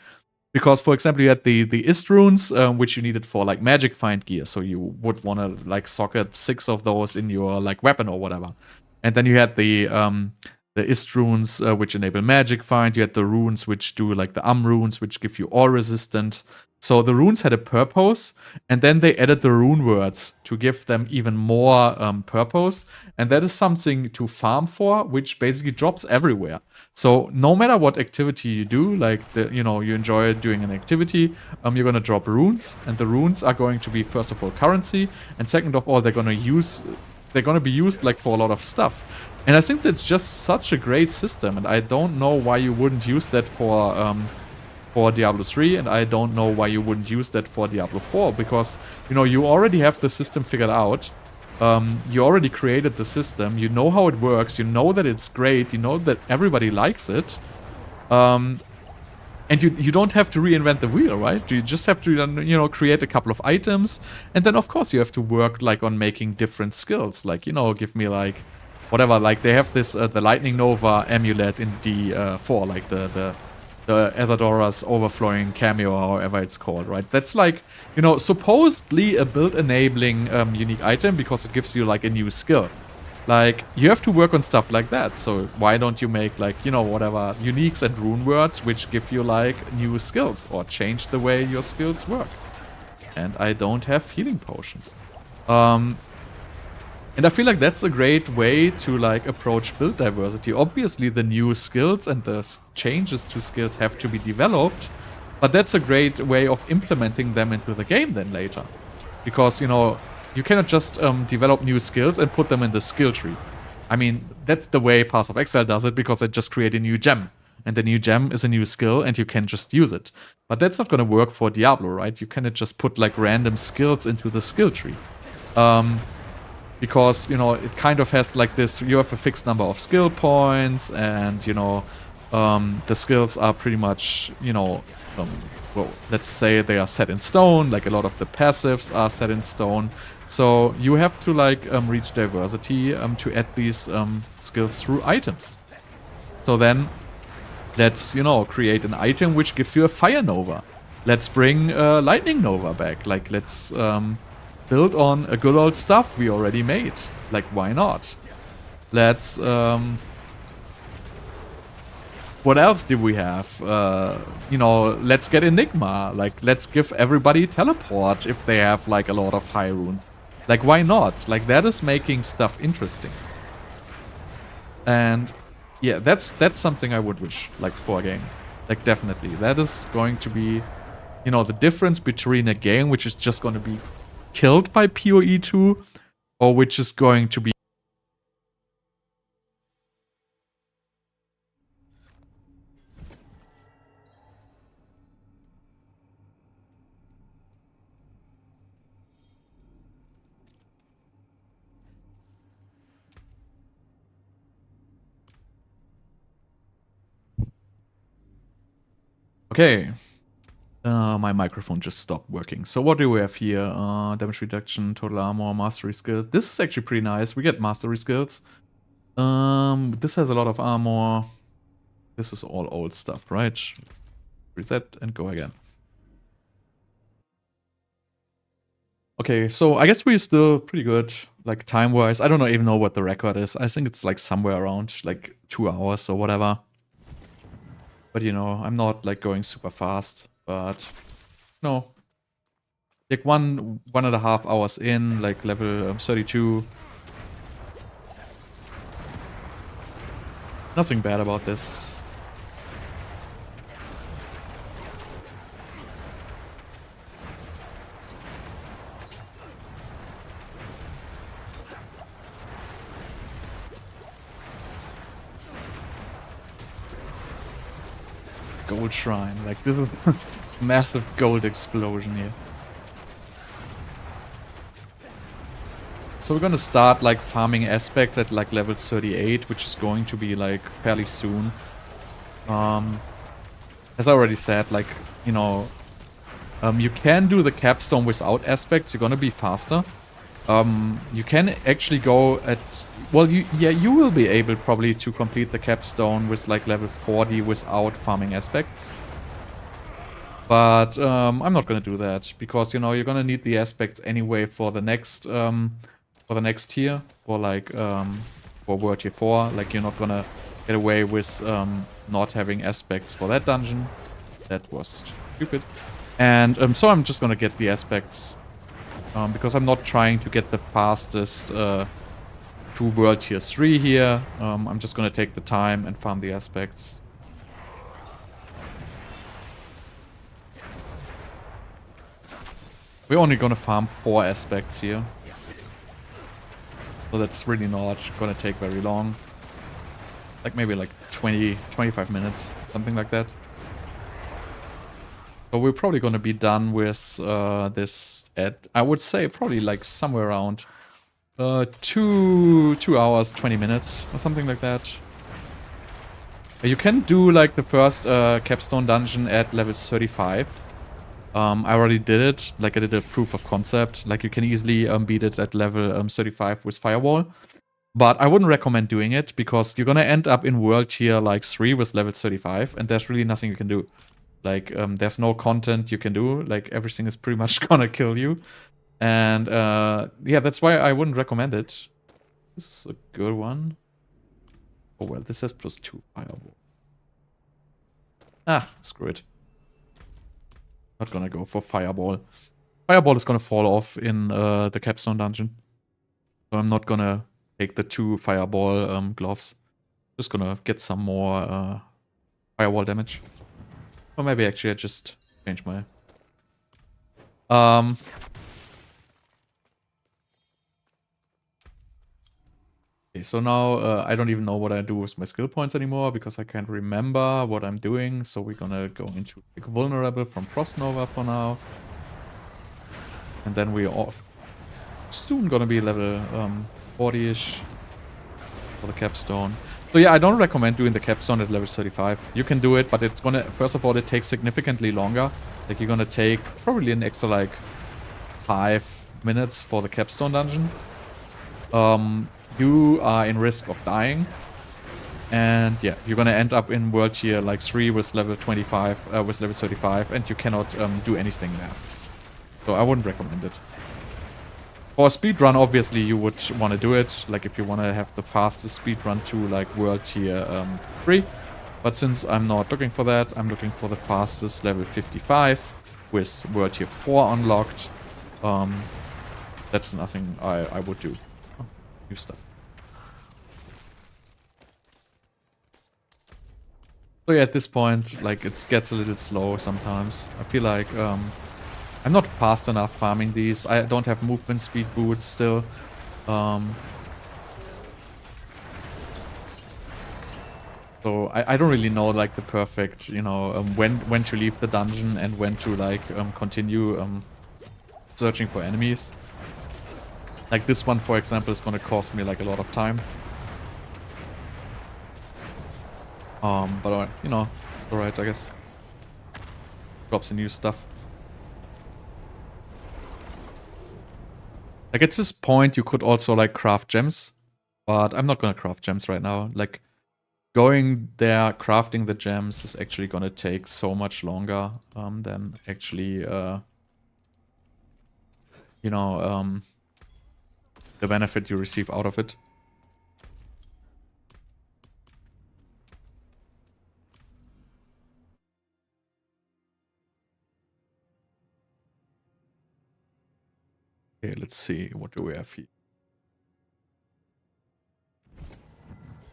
[SPEAKER 1] Because, for example, you had the Ist runes, which you needed for, like, magic find gear. So you would want to, like, socket 6 of those in your, like, weapon or whatever. And then you had the Ist runes, which enable magic find. You had the runes which do, like, the runes, which give you ore resistant. So the runes had a purpose, and then they added the rune words to give them even more purpose. And that is something to farm for, which basically drops everywhere. So no matter what activity you do, like, you know, you enjoy doing an activity, you're gonna drop runes, and the runes are going to be, first of all, currency, and second of all, they're gonna be used, like, for a lot of stuff. And I think that's just such a great system, and I don't know why you wouldn't use that for Diablo 3, and I don't know why you wouldn't use that for Diablo 4, because, you know, you already have the system figured out. You already created the system, you know how it works, you know that it's great, you know that everybody likes it. And you don't have to reinvent the wheel, right? You just have to, you know, create a couple of items, and then, of course, you have to work, like, on making different skills. Like, you know, give me, like, whatever, like, they have this, the Lightning Nova amulet in D4, like, the the Azadora's Overflowing Cameo, or however it's called, right? That's like, you know, supposedly a build-enabling unique item because it gives you like a new skill. Like, you have to work on stuff like that, so why don't you make like, you know, whatever, uniques and rune words which give you like new skills or change the way your skills work. And I don't have healing potions. And I feel like that's a great way to like approach build diversity. Obviously the new skills and the changes to skills have to be developed, but that's a great way of implementing them into the game then later. Because, you know, you cannot just develop new skills and put them in the skill tree. I mean, that's the way Path of Exile does it, because they just create a new gem. And the new gem is a new skill and you can just use it. But that's not going to work for Diablo, right? You cannot just put like random skills into the skill tree. Because, you know, it kind of has like this, you have a fixed number of skill points and, you know, the skills are pretty much, you know, well, let's say they are set in stone, like a lot of the passives are set in stone. So you have to like reach diversity to add these skills through items. So then let's, you know, create an item which gives you a Fire Nova. Let's bring Lightning Nova back. Like, let's build on a good old stuff we already made. Like, why not? Let's what else did we have? You know, let's get Enigma. Like, let's give everybody teleport if they have like a lot of high runes. Like, why not? Like, that is making stuff interesting. And yeah, that's something I would wish, like, for a game. Like, definitely. That is going to be, you know, the difference between a game which is just going to be killed by PoE 2 or which is going to be okay. My microphone just stopped working. So what do we have here? Damage reduction, total armor, mastery skill. This is actually pretty nice. We get mastery skills. This has a lot of armor. This is all old stuff, right? Let's reset and go again. Okay, so I guess we're still pretty good, like time-wise. I don't even know what the record is. I think it's like somewhere around like 2 hours or whatever. But you know, I'm not like going super fast. But no, like 1.5 hours in, like level 32. Nothing bad about this. Gold shrine, like this is massive gold explosion here. So we're gonna start like farming aspects at like level 38, which is going to be like fairly soon. As I already said, like, you know, you can do the capstone without aspects. You're gonna be faster. You can actually go at, well, you will be able probably to complete the capstone with like level 40 without farming aspects. But I'm not gonna do that because, you know, you're gonna need the aspects anyway for the next tier, for like for World Tier 4. Like, you're not gonna get away with not having aspects for that dungeon. That was stupid. And so I'm just gonna get the aspects. Because I'm not trying to get the fastest to World Tier 3 here. I'm just gonna take the time and farm the aspects. We're only gonna farm 4 aspects here. So that's really not gonna take very long. Like maybe like 25 minutes, something like that. So we're probably gonna be done with this at, I would say, probably like somewhere around 2 hours, 20 minutes or something like that. You can do like the first capstone dungeon at level 35. I already did it, like I did a proof of concept. Like you can easily beat it at level 35 with Firewall. But I wouldn't recommend doing it because you're gonna end up in world tier like 3 with level 35, and there's really nothing you can do. Like, there's no content you can do. Like, everything is pretty much gonna kill you. And yeah, that's why I wouldn't recommend it. This is a good one. Oh well, this has +2 fireball. Ah, screw it. Not gonna go for fireball. Fireball is gonna fall off in the Capstone dungeon. So I'm not gonna take the 2 fireball gloves. Just gonna get some more firewall damage. Or maybe actually I just change my... Okay, so now I don't even know what I do with my skill points anymore because I can't remember what I'm doing. So we're gonna go into like, Vulnerable from Frost Nova for now. And then we're off. Soon gonna be level 40-ish for the Capstone. So yeah, I don't recommend doing the Capstone at level 35. You can do it, but it's gonna... First of all, it takes significantly longer. Like, you're gonna take probably an extra, like, 5 minutes for the Capstone dungeon. You are in risk of dying. And yeah, you're gonna end up in world tier, like, 3 with level 25, with level 35, and you cannot do anything there. So I wouldn't recommend it. For a speedrun, obviously, you would want to do it. Like, if you want to have the fastest speedrun to, like, world tier 3. But since I'm not looking for that, I'm looking for the fastest level 55 with world tier 4 unlocked. That's nothing I would do. Oh, new stuff. So yeah, at this point, like, it gets a little slow sometimes. I feel like I'm not fast enough farming these. I don't have movement speed boots still. So I don't really know like the perfect, you know, when to leave the dungeon and when to like continue searching for enemies. Like this one, for example, is gonna cost me like a lot of time. But you know, alright, I guess. Drops the new stuff. Like at this point, you could also like craft gems, but I'm not gonna craft gems right now. Like going there, crafting the gems is actually gonna take so much longer than actually, you know, the benefit you receive out of it. Okay, let's see. What do we have here?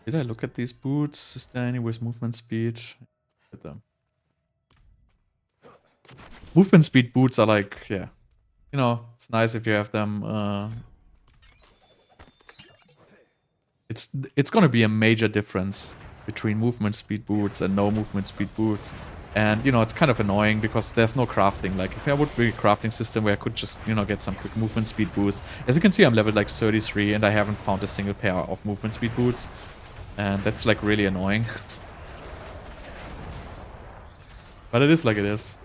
[SPEAKER 1] Did I look at these boots? Is there any with movement speed? Look at them. Movement speed boots are like, yeah. You know, it's nice if you have them. It's gonna be a major difference between movement speed boots and no movement speed boots. And, you know, it's kind of annoying because there's no crafting. Like, if there would be a crafting system where I could just, you know, get some quick movement speed boosts. As you can see, I'm leveled like 33 and I haven't found a single pair of movement speed boots. And that's, like, really annoying. But it is like it is.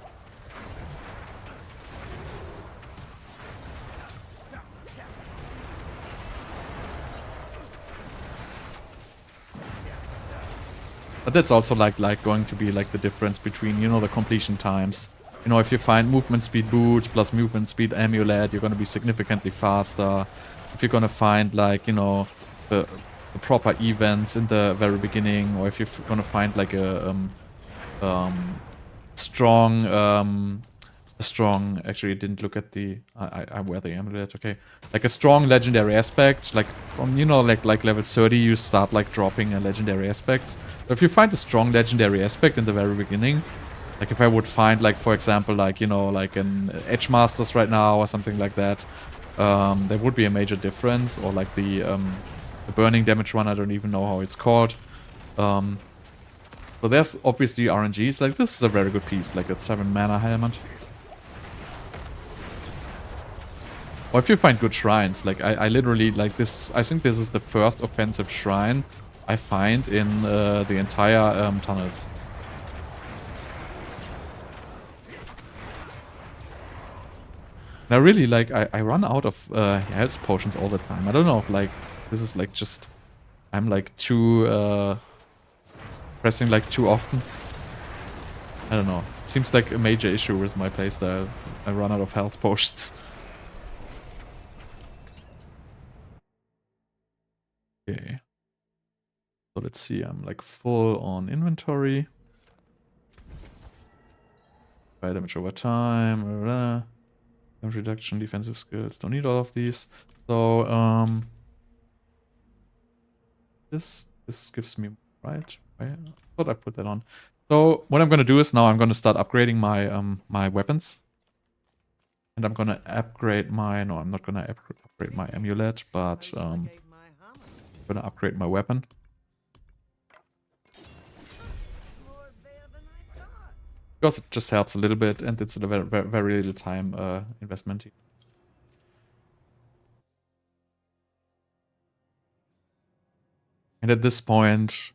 [SPEAKER 1] But that's also like going to be like the difference between, you know, the completion times. You know, if you find movement speed boot plus movement speed amulet, you're going to be significantly faster. If you're going to find like, you know, the proper events in the very beginning, or if you're going to find like a strong, actually I didn't look at the, I wear the amulet, okay. Like a strong legendary aspect, like from, you know, like level 30 you start like dropping legendary aspects. So if you find a strong legendary aspect in the very beginning, like if I would find like, for example, like, you know, like an Edgemasters right now or something like that, there would be a major difference. Or like the burning damage one, I don't even know how it's called. So there's obviously RNGs, like this is a very good piece, like a 7 mana helmet. Or if you find good shrines, like I literally, like this, I think this is the first offensive shrine I find in the entire tunnels. And I really, like, I run out of health potions all the time. I don't know, like, This is like just... I'm like too... pressing like too often. I don't know. Seems like a major issue with my playstyle. I run out of health potions. Okay. So let's see, I'm like full on inventory. Fire damage over time, blah, blah, blah. Damage reduction, defensive skills, don't need all of these. So, this gives me, right? I thought I put that on. So, what I'm gonna do is now I'm gonna start upgrading my my weapons. And I'm gonna upgrade my, no, I'm not gonna upgrade my amulet, but I'm gonna upgrade my weapon. Because it just helps a little bit, and it's a very, very, very little time investment. And at this point,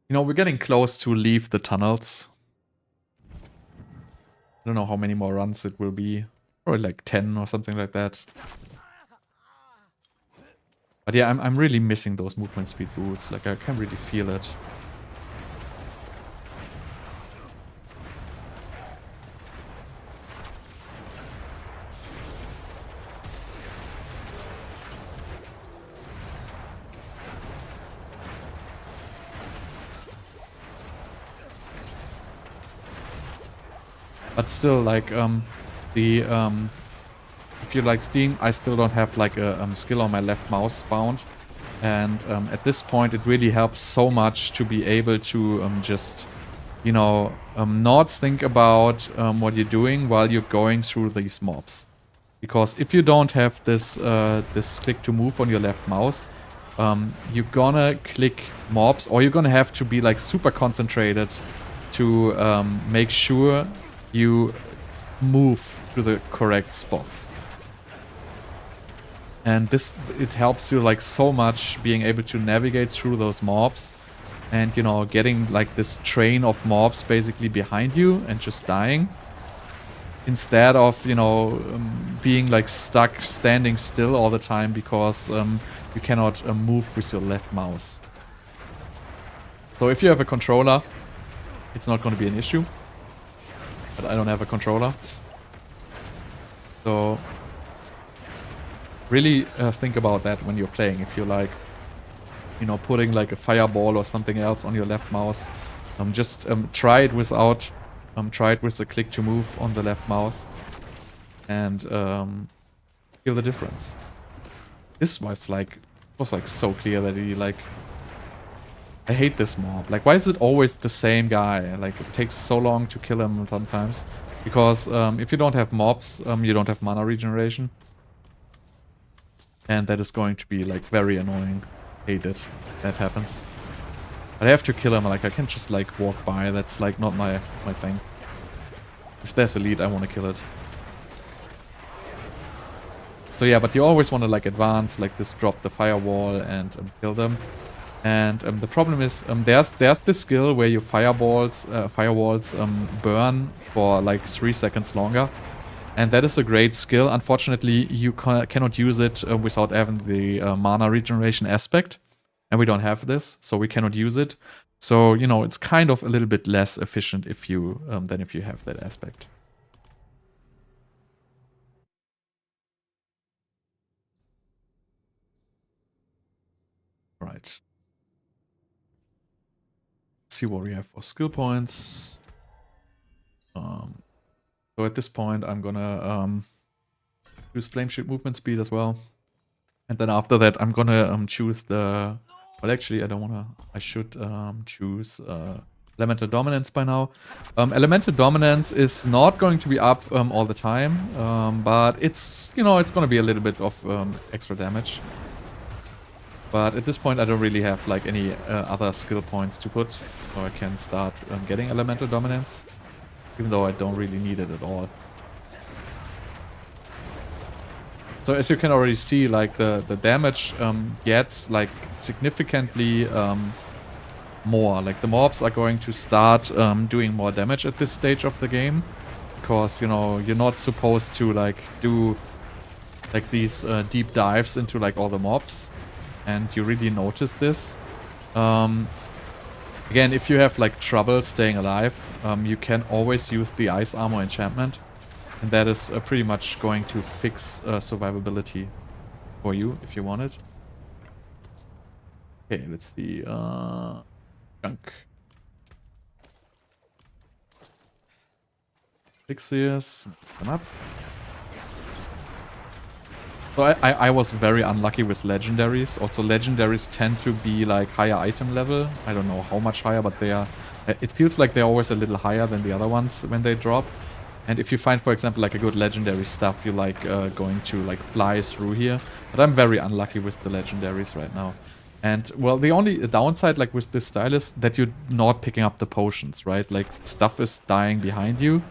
[SPEAKER 1] you know, we're getting close to leave the tunnels. I don't know how many more runs it will be. Probably like 10 or something like that. But yeah, I'm really missing those movement speed boots. Like, I can't really feel it. But still, like, if you like Steam, I still don't have like a skill on my left mouse bound. And at this point, it really helps so much to be able to just, you know, not think about what you're doing while you're going through these mobs. Because if you don't have this this click to move on your left mouse, you're gonna click mobs, or you're gonna have to be like super concentrated to make sure you move to the correct spots. And this, it helps you like so much being able to navigate through those mobs and, you know, getting like this train of mobs basically behind you and just dying, instead of, you know, being like stuck standing still all the time because you cannot move with your left mouse. So if you have a controller, it's not going to be an issue. But I don't have a controller. So really think about that when you're playing. If you're like, you know, putting like a fireball or something else on your left mouse, just try it without, try it with the click to move on the left mouse, and feel the difference. This was like so clear that he like. I hate this mob. Like, why is it always the same guy? Like, it takes so long to kill him sometimes. Because if you don't have mobs, you don't have mana regeneration. And that is going to be, like, very annoying. Hate it. That happens. But I have to kill him. Like, I can't just, like, walk by. That's, like, not my thing. If there's a lead, I want to kill it. So yeah, but you always want to, like, advance, like, this drop the firewall and kill them. And the problem is, there's this skill where your firewalls burn for like 3 seconds longer, and that is a great skill. Unfortunately, you cannot use it without having the mana regeneration aspect, and we don't have this, so we cannot use it. So, you know, it's kind of a little bit less efficient if you than if you have that aspect. Right. See what we have for skill points. So at this point, I'm gonna use Flame Shield movement speed as well, and then after that, I'm gonna choose the. Well, actually, I don't wanna. I should choose Elemental Dominance by now. Elemental Dominance is not going to be up all the time, but it's, you know, it's gonna be a little bit of extra damage. But at this point, I don't really have like any other skill points to put, so I can start getting Elemental Dominance, even though I don't really need it at all. So as you can already see, like the damage gets like significantly more. Like the mobs are going to start doing more damage at this stage of the game, because, you know, you're not supposed to like do like these deep dives into like all the mobs, and you really notice this. Again, if you have like trouble staying alive, you can always use the ice armor enchantment, and that is pretty much going to fix survivability for you if you want it. Okay, let's see. Junk. Elixirs. Them up. So I was very unlucky with legendaries. Also, legendaries tend to be like higher item level. I don't know how much higher, but they are. It feels like they're always a little higher than the other ones when they drop. And if you find, for example, like a good legendary stuff, you like going to like fly through here. But I'm very unlucky with the legendaries right now. And well, the only downside like with this style is that you're not picking up the potions, right? Like stuff is dying behind you,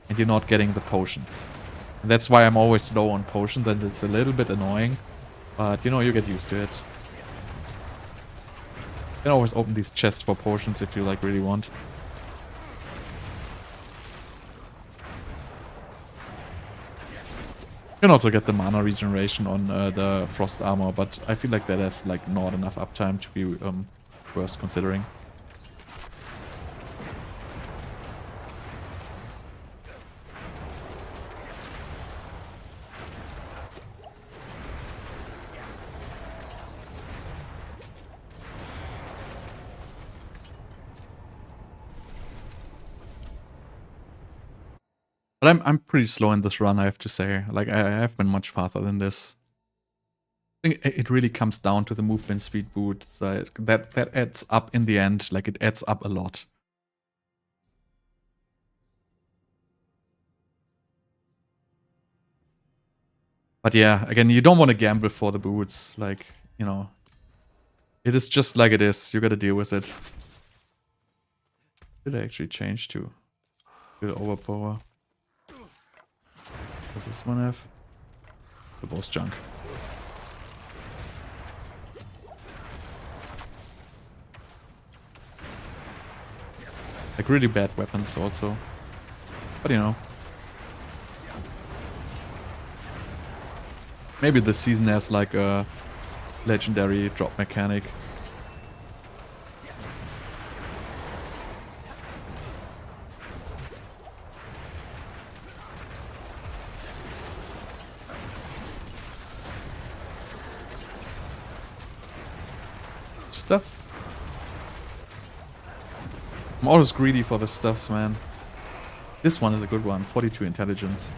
[SPEAKER 1] and you're not getting the potions. And that's why I'm always low on potions, and it's a little bit annoying. But, you know, you get used to it. You can always open these chests for potions if you, like, really want. You can also get the mana regeneration on the frost armor, but I feel like that has, like, not enough uptime to be worth considering. But I'm pretty slow in this run, I have to say. Like, I have been much faster than this. I think it really comes down to the movement speed boost. That adds up in the end. Like, it adds up a lot. But yeah, again, you don't want to gamble for the boots. Like, you know, it is just like it is. You gotta deal with it. Did I actually change to overpower? Does this one have? The boss junk. Like really bad weapons also. But you know. Maybe this season has like a legendary drop mechanic. Stuff. I'm always greedy for the stuffs, man. This one is a good one. 42 intelligence.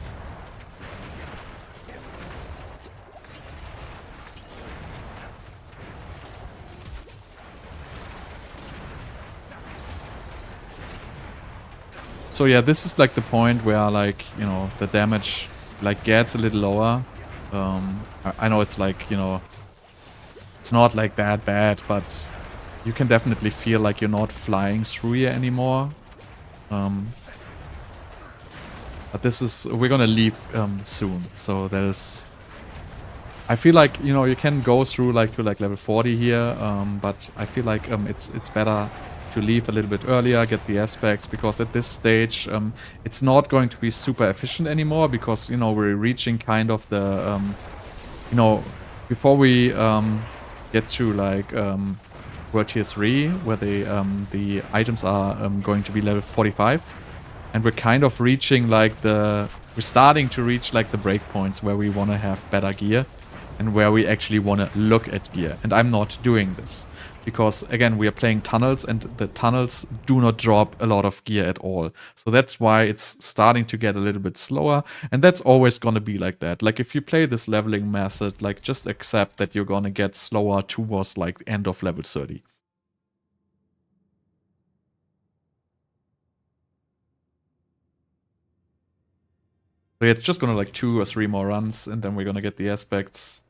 [SPEAKER 1] So yeah, this is like the point where like, you know, the damage like gets a little lower. I know it's like, you know, it's not like that bad, but you can definitely feel like you're not flying through here anymore. But this is, we're gonna leave soon, so there's, I feel like, you know, you can go through like to like level 40 here, but I feel like it's better to leave a little bit earlier, get the aspects, because at this stage it's not going to be super efficient anymore, because, you know, we're reaching kind of the, you know, before we get to like World Tier 3, where the items are going to be level 45, and we're kind of reaching like we're starting to reach like the breakpoints where we want to have better gear and where we actually want to look at gear. And I'm not doing this because, again, we are playing tunnels, and the tunnels do not drop a lot of gear at all. So that's why it's starting to get a little bit slower, and that's always going to be like that. Like, if you play this leveling method, like, just accept that you're going to get slower towards like the end of level 30. So yeah, it's just gonna like 2 or 3 more runs, and then we're gonna get the aspects.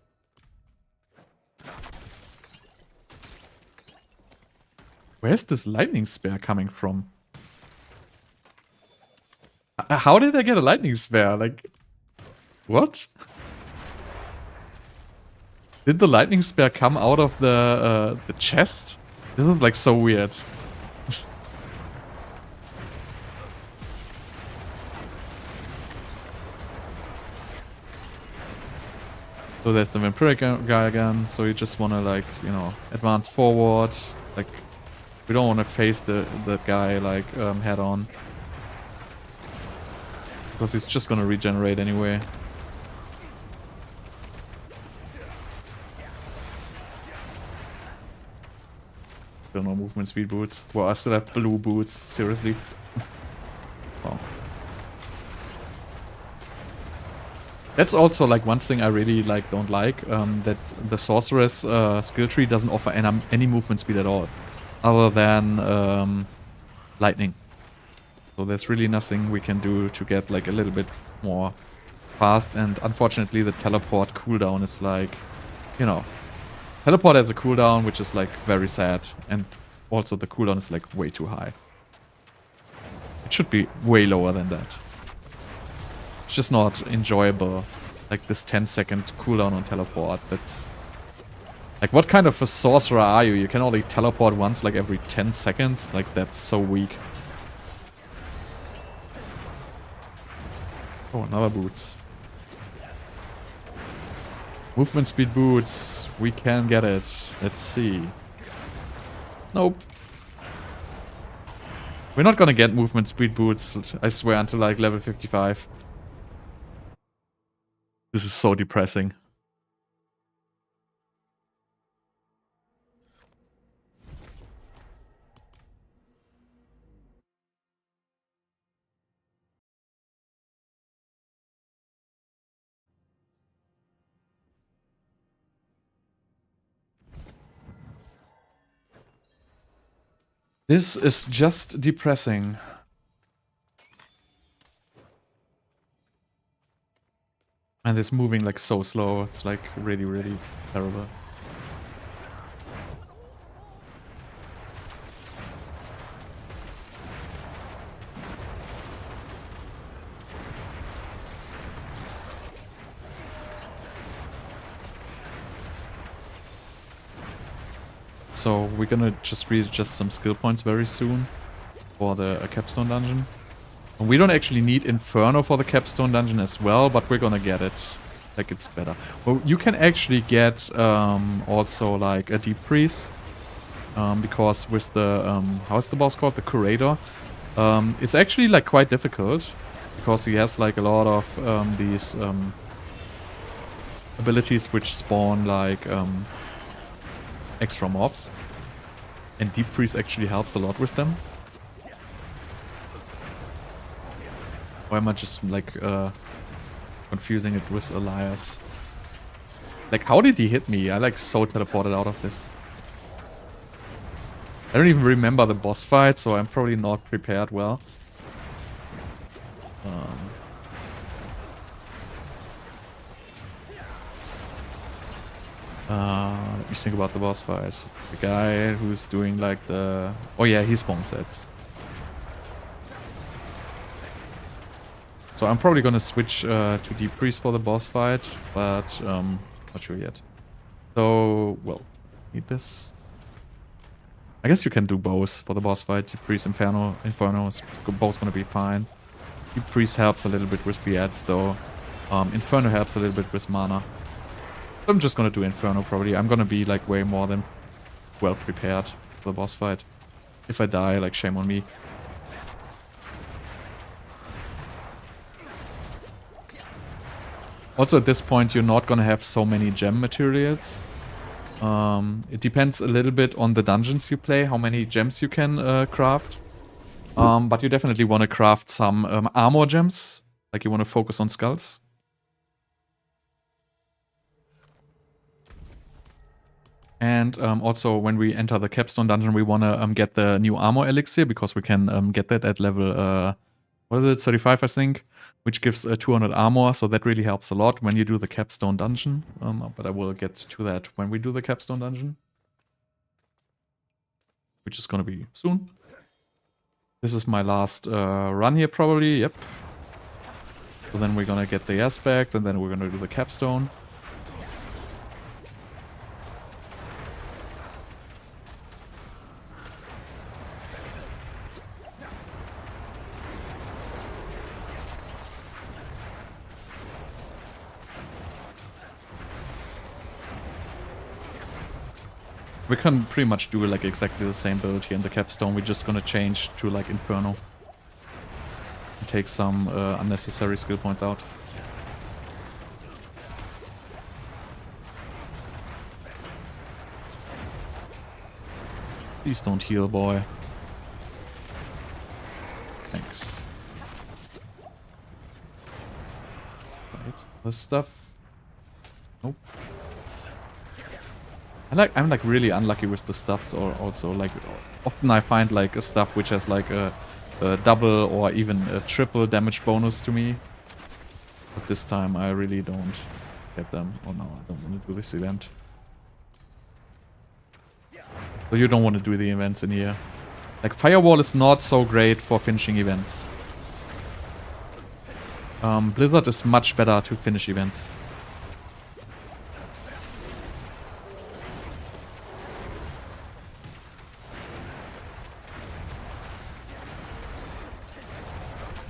[SPEAKER 1] Where's this lightning spear coming from? How did I get a lightning spear? Like, what? Did the lightning spear come out of the chest? This is like so weird. So there's the vampiric guy again. So you just want to, like, you know, advance forward. Like, we don't want to face that guy, like, head on. Because he's just gonna regenerate anyway. Still no movement speed boots. Well, I still have blue boots. Seriously. Wow. That's also like one thing I really like don't like, that the sorceress skill tree doesn't offer any movement speed at all, other than lightning. So there's really nothing we can do to get like a little bit more fast, and unfortunately the teleport cooldown is like, you know, teleport has a cooldown which is like very sad, and also the cooldown is like way too high. It should be way lower than that. It's just not enjoyable. Like this 10-second cooldown on teleport. That's like, what kind of a sorcerer are you? You can only teleport once like every 10 seconds. Like, that's so weak. Oh, another boots. Movement speed boots. We can get it. Let's see. Nope. We're not gonna get movement speed boots, I swear, until like level 55. This is so depressing. This is just depressing. And it's moving like so slow. It's like really, really terrible. So we're gonna just readjust some skill points very soon for the Capstone dungeon. And we don't actually need Inferno for the Capstone dungeon as well, but we're gonna get it. Like, it's better. Well, you can actually get also like a Deep Freeze. Because with the, how's the boss called? The Curator. It's actually like quite difficult. Because he has like a lot of these abilities which spawn like extra mobs. And Deep Freeze actually helps a lot with them. Or am I just like confusing it with Elias? Like, how did he hit me? I like so teleported out of this. I don't even remember the boss fight, so I'm probably not prepared well. Let me think about the boss fight. The guy who's doing like the... Oh yeah, he spawn sets. So I'm probably gonna switch to Deep Freeze for the boss fight, but not sure yet. So, well, need this. I guess you can do both for the boss fight. Deep Freeze, Inferno is both gonna be fine. Deep Freeze helps a little bit with the ads though. Inferno helps a little bit with mana. I'm just gonna do Inferno probably. I'm gonna be like way more than well prepared for the boss fight. If I die, like, shame on me. Also at this point you're not gonna have so many gem materials. It depends a little bit on the dungeons you play, how many gems you can craft. But you definitely want to craft some armor gems. Like, you want to focus on skulls. And also when we enter the Capstone dungeon, we want to get the new armor elixir, because we can get that at level, what is it, 35 I think, which gives 200 armor, so that really helps a lot when you do the Capstone dungeon. But I will get to that when we do the Capstone dungeon, which is going to be soon. This is my last run here probably, yep. So then we're going to get the aspect, and then we're going to do the Capstone. We can pretty much do like exactly the same build here in the Capstone. We're just gonna change to like Inferno. And take some unnecessary skill points out. Please don't heal, boy. Thanks. Right, this stuff. Nope. I'm like really unlucky with the stuffs, or also like often I find like a stuff which has like a double or even a triple damage bonus to me. But this time I really don't get them. Oh no, I don't want to do this event. So you don't want to do the events in here. Like Firewall is not so great for finishing events. Blizzard is much better to finish events.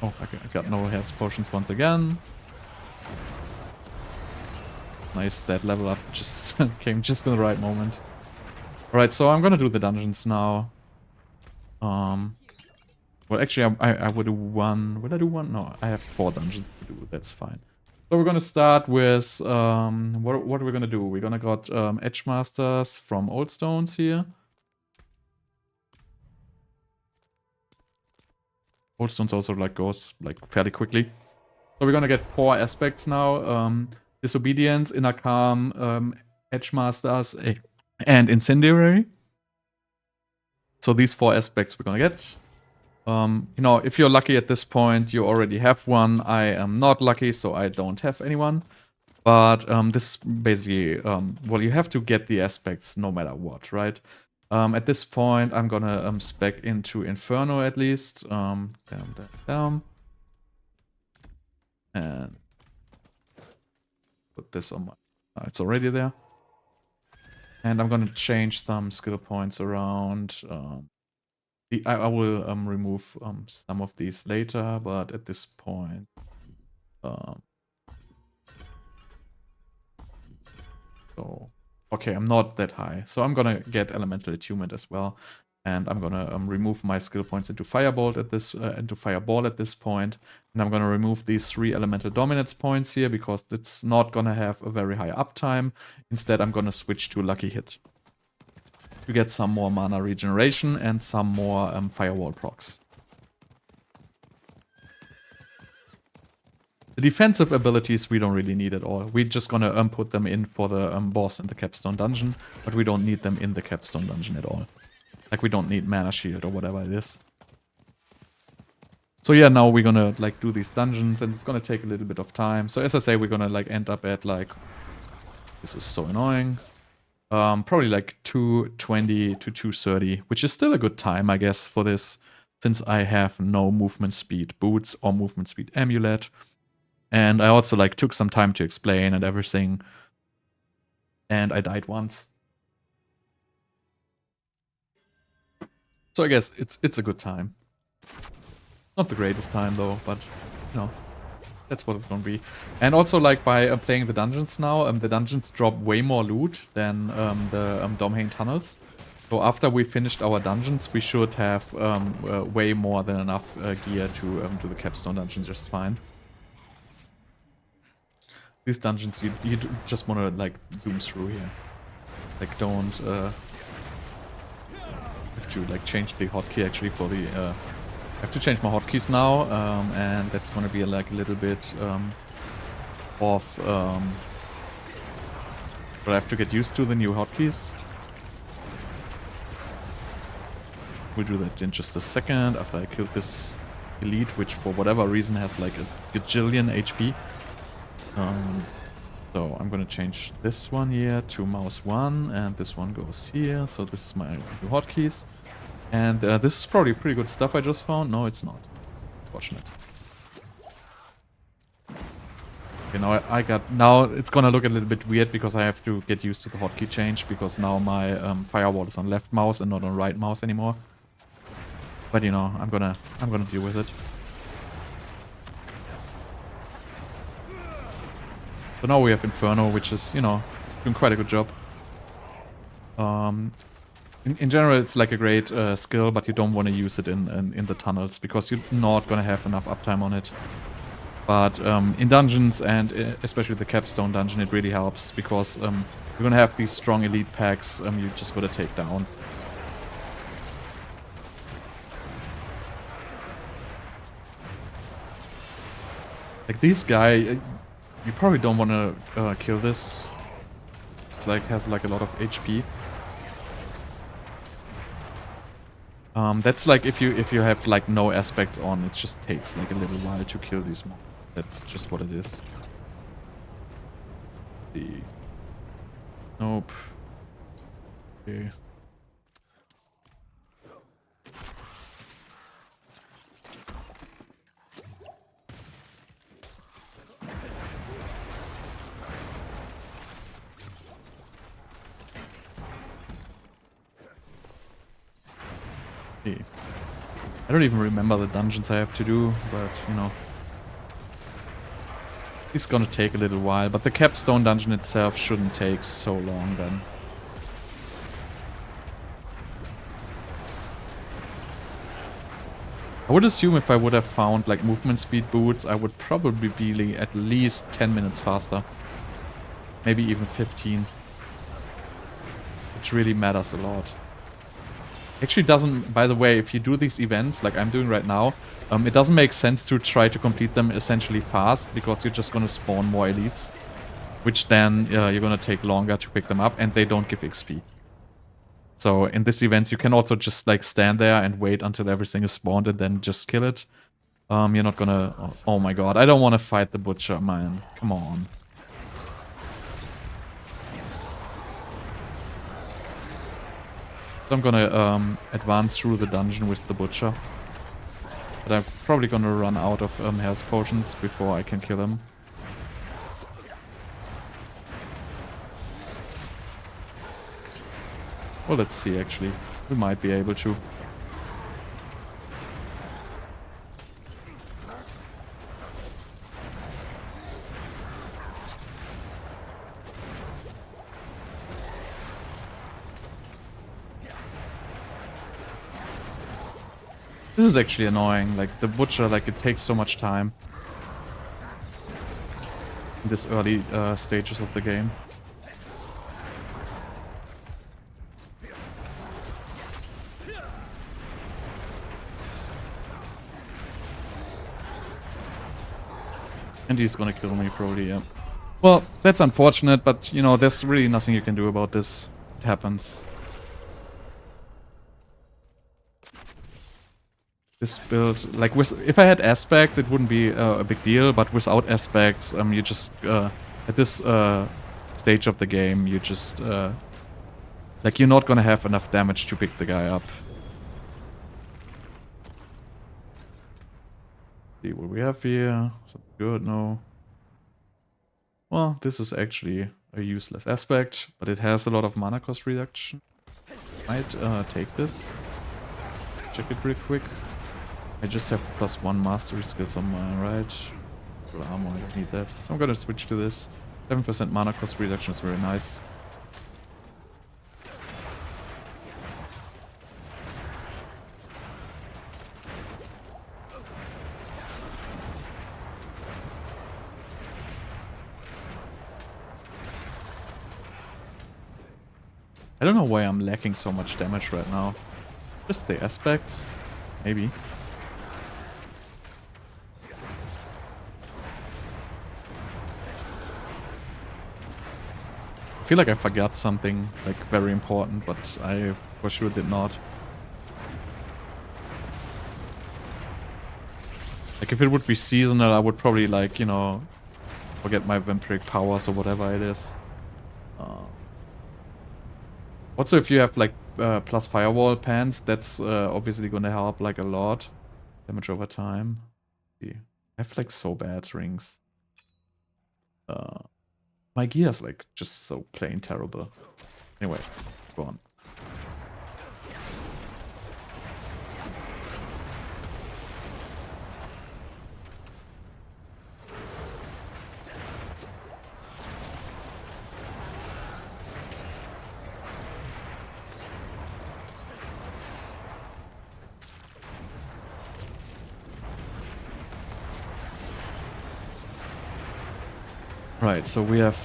[SPEAKER 1] Oh, okay, I got no health potions once again. Nice, that level up just came just in the right moment. Alright, so I'm gonna do the dungeons now. Well, actually, I would do one. Would I do one? No, I have 4 dungeons to do. That's fine. So we're gonna start with what are we gonna do? We're gonna got Edgemasters from Old Stones here. Old Stones also like goes like fairly quickly. So we're gonna get 4 aspects now: Disobedience, Inner Calm, Edgemasters, and Incendiary. So these 4 aspects we're gonna get. You know, if you're lucky at this point, you already have one. I am not lucky, so I don't have anyone. But this basically, well, you have to get the aspects no matter what, right? At this point, I'm gonna spec into Inferno at least. Down. And put this on my... it's already there. And I'm gonna change some skill points around. I will remove some of these later, but at this point... so, okay, I'm not that high. So I'm gonna get Elemental Attunement as well. And I'm gonna remove my skill points into Firebolt at this into Fireball at this point. And I'm gonna remove these 3 Elemental Dominance points here because it's not gonna have a very high uptime. Instead, I'm gonna switch to Lucky Hit to get some more mana regeneration and some more Firewall procs. The defensive abilities we don't really need at all. We're just gonna put them in for the boss in the Capstone dungeon, but we don't need them in the Capstone dungeon at all. Like we don't need Mana Shield or whatever it is. So yeah, now we're gonna like do these dungeons and it's gonna take a little bit of time. So as I say, we're gonna like end up at like, this is so annoying. Probably like 2:20 to 2:30, which is still a good time, I guess, for this, since I have no movement speed boots or movement speed amulet. And I also like took some time to explain and everything. And I died once. So I guess it's a good time. Not the greatest time though, but you know, that's what it's gonna be. And also like by playing the dungeons now, the dungeons drop way more loot than the Domhain tunnels. So after we finished our dungeons, we should have way more than enough gear to do the Capstone dungeon just fine. These dungeons you just want to like zoom through here. Like don't have to like change the hotkey actually for the I have to change my hotkeys now, and that's gonna be like a little bit of but I have to get used to the new hotkeys. We'll do that in just a second after I kill this elite, which for whatever reason has like a gajillion HP. So I'm gonna change this one here to mouse 1, and this one goes here. So this is my new hotkeys. And this is probably pretty good stuff I just found. No, it's not. Unfortunate. Okay, now I got... Now it's gonna look a little bit weird because I have to get used to the hotkey change, because now my firewall is on left mouse and not on right mouse anymore. But you know, I'm gonna deal with it. So now we have Inferno, which is, you know, doing quite a good job. In general, it's like a great skill, but you don't want to use it in the tunnels because you're not gonna have enough uptime on it. But in dungeons and especially the Capstone dungeon, it really helps because you're gonna have these strong elite packs you just gotta take down. Like this guy, you probably don't want to kill this. It's like has like a lot of HP. That's like if you have like no aspects on, it just takes like a little while to kill these mobs. That's just what it is. Nope. Okay. Okay. I don't even remember the dungeons I have to do, but you know. It's gonna take a little while, but the Capstone dungeon itself shouldn't take so long then. I would assume if I would have found like movement speed boots, I would probably be at least 10 minutes faster. Maybe even 15. Which really matters a lot. Actually doesn't, by the way, if you do these events like I'm doing right now, it doesn't make sense to try to complete them essentially fast because you're just going to spawn more elites, which then you're going to take longer to pick them up and they don't give XP. So in these events you can also just like stand there and wait until everything is spawned and then just kill it. You're not gonna... Oh my god, I don't want to fight the butcher, man. Come on. So I'm gonna advance through the dungeon with the butcher. But I'm probably gonna run out of health potions before I can kill him. Well, let's see actually. We might be able to. This is actually annoying, like the butcher, like it takes so much time in this early stages of the game. And he's gonna kill me probably, yeah. Well, that's unfortunate, but you know, there's really nothing you can do about this. It happens. This build, like, if I had aspects, it wouldn't be a big deal, but without aspects, you just, at this stage of the game, you just, like, you're not gonna have enough damage to pick the guy up. See what we have here. Something good, no. Well, this is actually a useless aspect, but it has a lot of mana cost reduction. Might take this. Check it real quick. I just have +1 mastery skills on mine, right? Full armor, I don't need that. So I'm gonna switch to this. 7% mana cost reduction is very nice. I don't know why I'm lacking so much damage right now. Just the aspects? Maybe. I feel like I forgot something, like, very important, but I for sure did not. Like, if it would be seasonal, I would probably, like, you know, forget my vampiric powers or whatever it is. Also, if you have, like, plus firewall pants, that's obviously gonna help, like, a lot. Damage over time. See. I have, like, so bad rings. My gear is like just so plain terrible. Anyway, go on. Right, so we have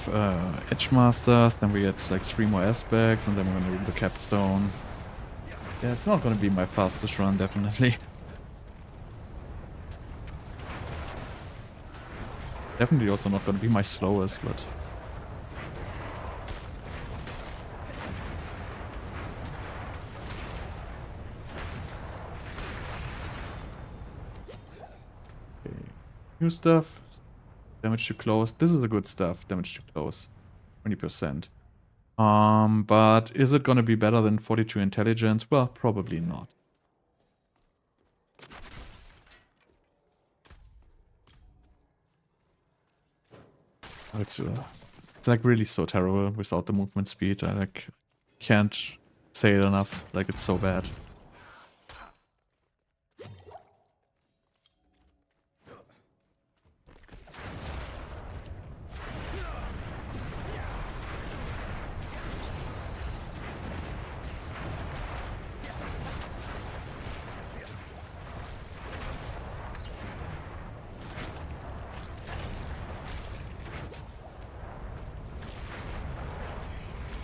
[SPEAKER 1] Edgemasters, then we get like 3 more aspects, and then we're gonna do the Capstone. Yeah, it's not gonna be my fastest run, definitely. Definitely also not gonna be my slowest, but... Okay. New stuff. Damage to close. This is a good stuff. Damage to close. 20%. But is it gonna be better than 42 intelligence? Well, probably not. It's like really so terrible without the movement speed. I like can't say it enough. Like it's so bad.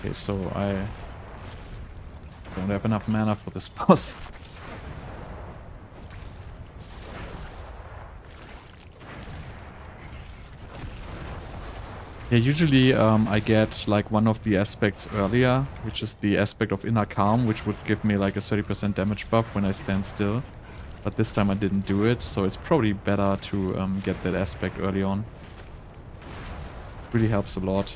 [SPEAKER 1] Okay, so I don't have enough mana for this boss. Yeah, usually I get like one of the aspects earlier, which is the aspect of Inner Calm, which would give me like a 30% damage buff when I stand still. But this time I didn't do it, so it's probably better to get that aspect early on. Really helps a lot.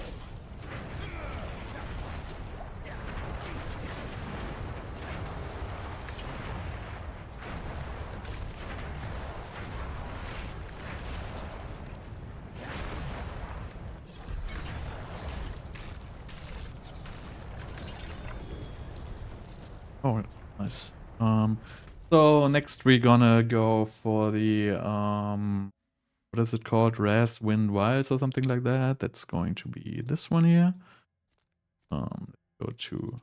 [SPEAKER 1] Oh, nice. So next we're gonna go for the what is it called? Raz Wind Wilds or something like that. That's going to be this one here. Go to...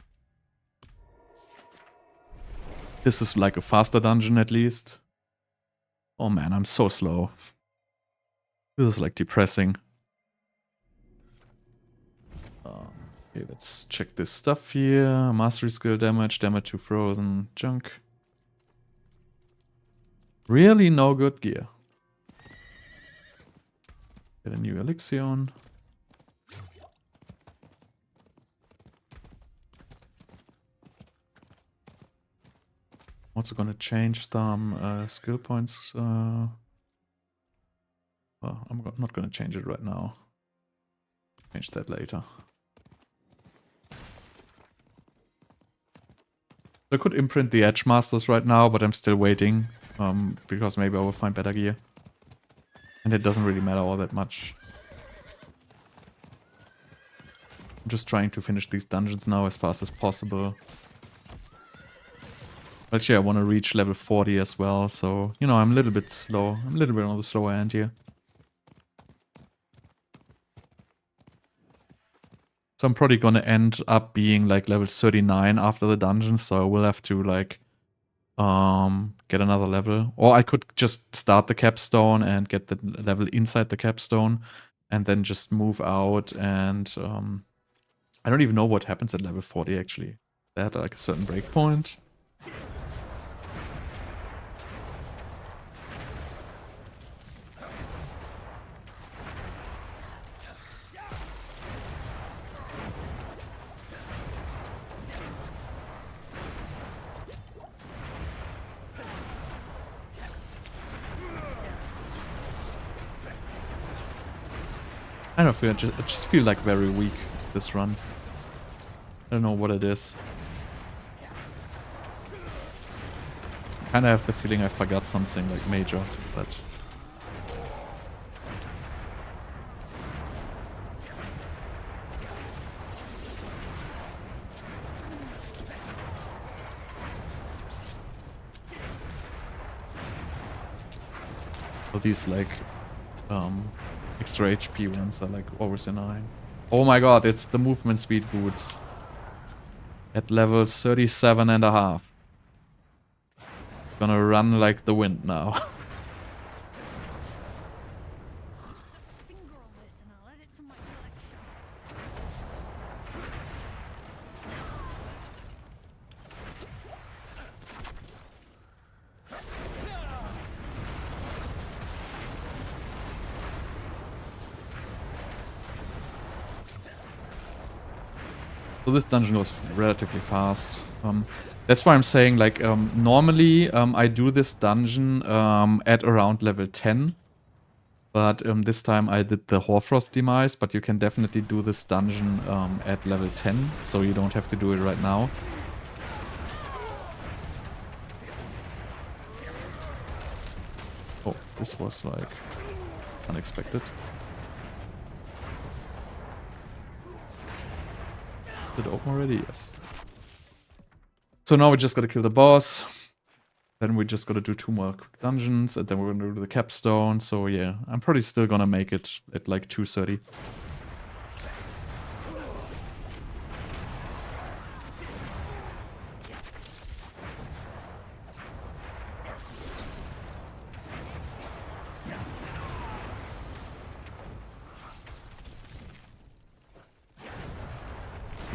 [SPEAKER 1] This is like a faster dungeon at least. Oh man, I'm so slow. This is like depressing. Okay, let's check this stuff here. Mastery skill damage, damage to frozen junk. Really no good gear. Get a new elixir. Also gonna change some skill points. Well, I'm not gonna change it right now. Change that later. I could imprint the Edgemasters right now, but I'm still waiting. Because maybe I will find better gear. And it doesn't really matter all that much. I'm just trying to finish these dungeons now as fast as possible. Actually, I want to reach level 40 as well, so, you know, I'm a little bit slow. I'm a little bit on the slower end here. So I'm probably gonna end up being like level 39 after the dungeon, so I will have to like get another level. Or I could just start the capstone and get the level inside the capstone and then just move out and I don't even know what happens at level 40 actually. They had like a certain breakpoint. I don't feel, I just feel like very weak this run. I don't know what it is. I kinda have the feeling I forgot something like major, but... So these like extra HP ones are like always annoying. Oh my god, it's the movement speed boots. At level 37 and a half. Gonna run like the wind now.
[SPEAKER 3] Finger on this and I'll add it to my
[SPEAKER 1] So this dungeon was relatively fast. That's why I'm saying, like, normally I do this dungeon at around level 10. But this time I did the Hoarfrost Demise, but you can definitely do this dungeon at level 10, so you don't have to do it right now. Oh, this was like unexpected. Did it open already? Yes. So now we just gotta kill the boss. Then we just gotta do 2 more quick dungeons, and then we're gonna do the Capstone. So yeah, I'm probably still gonna make it at like 2:30.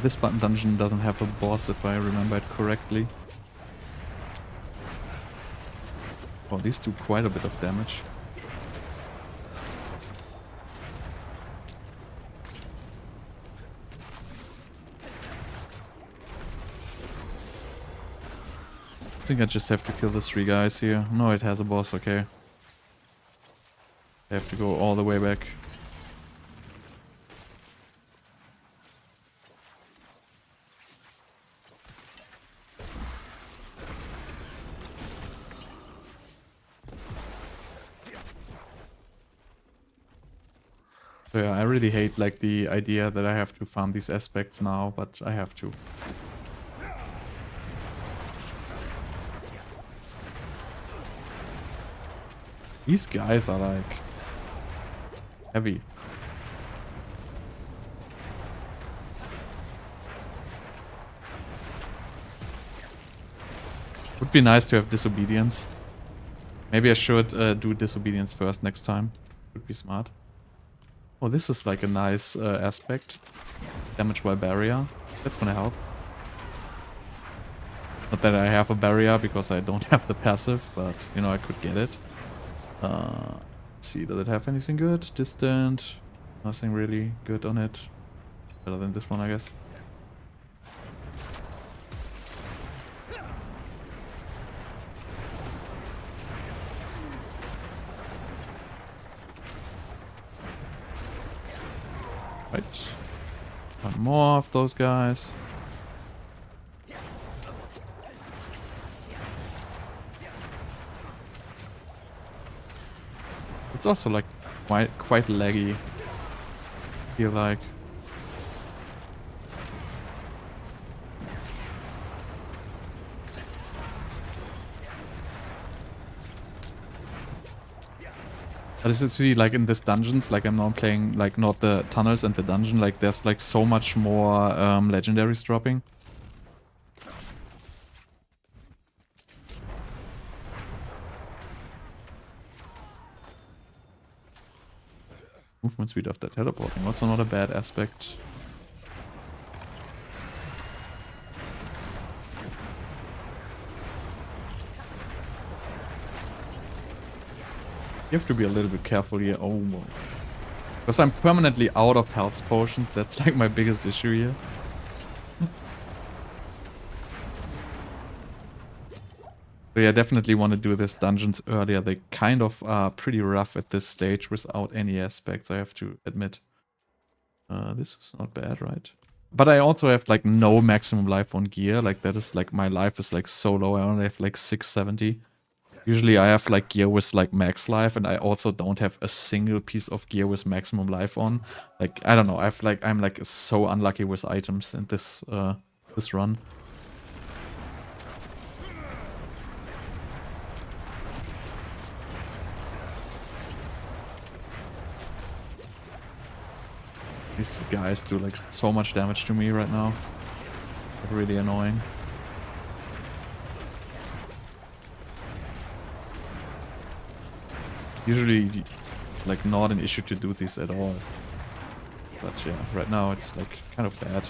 [SPEAKER 1] This button dungeon doesn't have a boss, if I remember it correctly. Oh, these do quite a bit of damage. I think I just have to kill the 3 guys here. No, it has a boss, okay. I have to go all the way back. So yeah, I really hate like the idea that I have to farm these aspects now, but I have to. These guys are like heavy. Would be nice to have Disobedience. Maybe I should do Disobedience first next time. Would be smart. Oh, this is like a nice aspect. Damage by barrier. That's gonna help. Not that I have a barrier because I don't have the passive, but you know, I could get it. Let's see, does it have anything good? Distant. Nothing really good on it. Better than this one, I guess. Right. One more of those guys. It's also like quite laggy, I feel like. This is really like in this dungeons, like I'm now playing like not the tunnels and the dungeon, like there's like so much more legendaries dropping. Movement speed after teleporting, also not a bad aspect. You have to be a little bit careful here. Oh, because I'm permanently out of health potions. That's like my biggest issue here. So yeah, definitely want to do this dungeons earlier. They kind of are pretty rough at this stage without any aspects, I have to admit. This is not bad, right? But I also have like no maximum life on gear. Like that is like my life is like so low. I only have like 670. Usually I have like gear with like max life, and I also don't have a single piece of gear with maximum life on. Like I don't know, I'm like so unlucky with items in this this run. These guys do like so much damage to me right now. They're really annoying. Usually it's like not an issue to do this at all. But yeah, right now it's like kind of bad.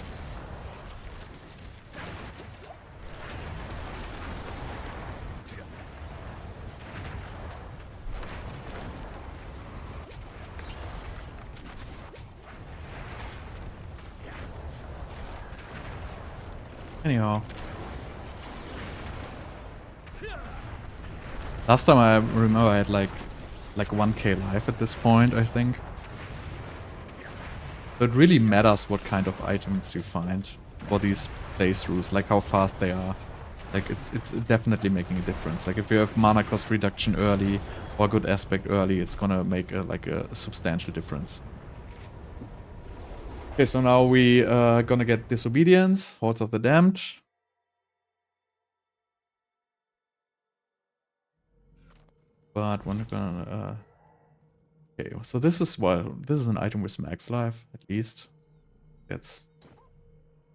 [SPEAKER 1] Anyhow. Last time I remember I had like 1k life at this point, I think. So it really matters what kind of items you find for these playthroughs, like how fast they are. Like it's definitely making a difference. Like if you have mana cost reduction early or good aspect early, it's gonna make a substantial difference. Okay, so now we gonna get Disobedience, Hordes of the Damned. But we're not gonna okay, so this is this is an item with max life, at least. That's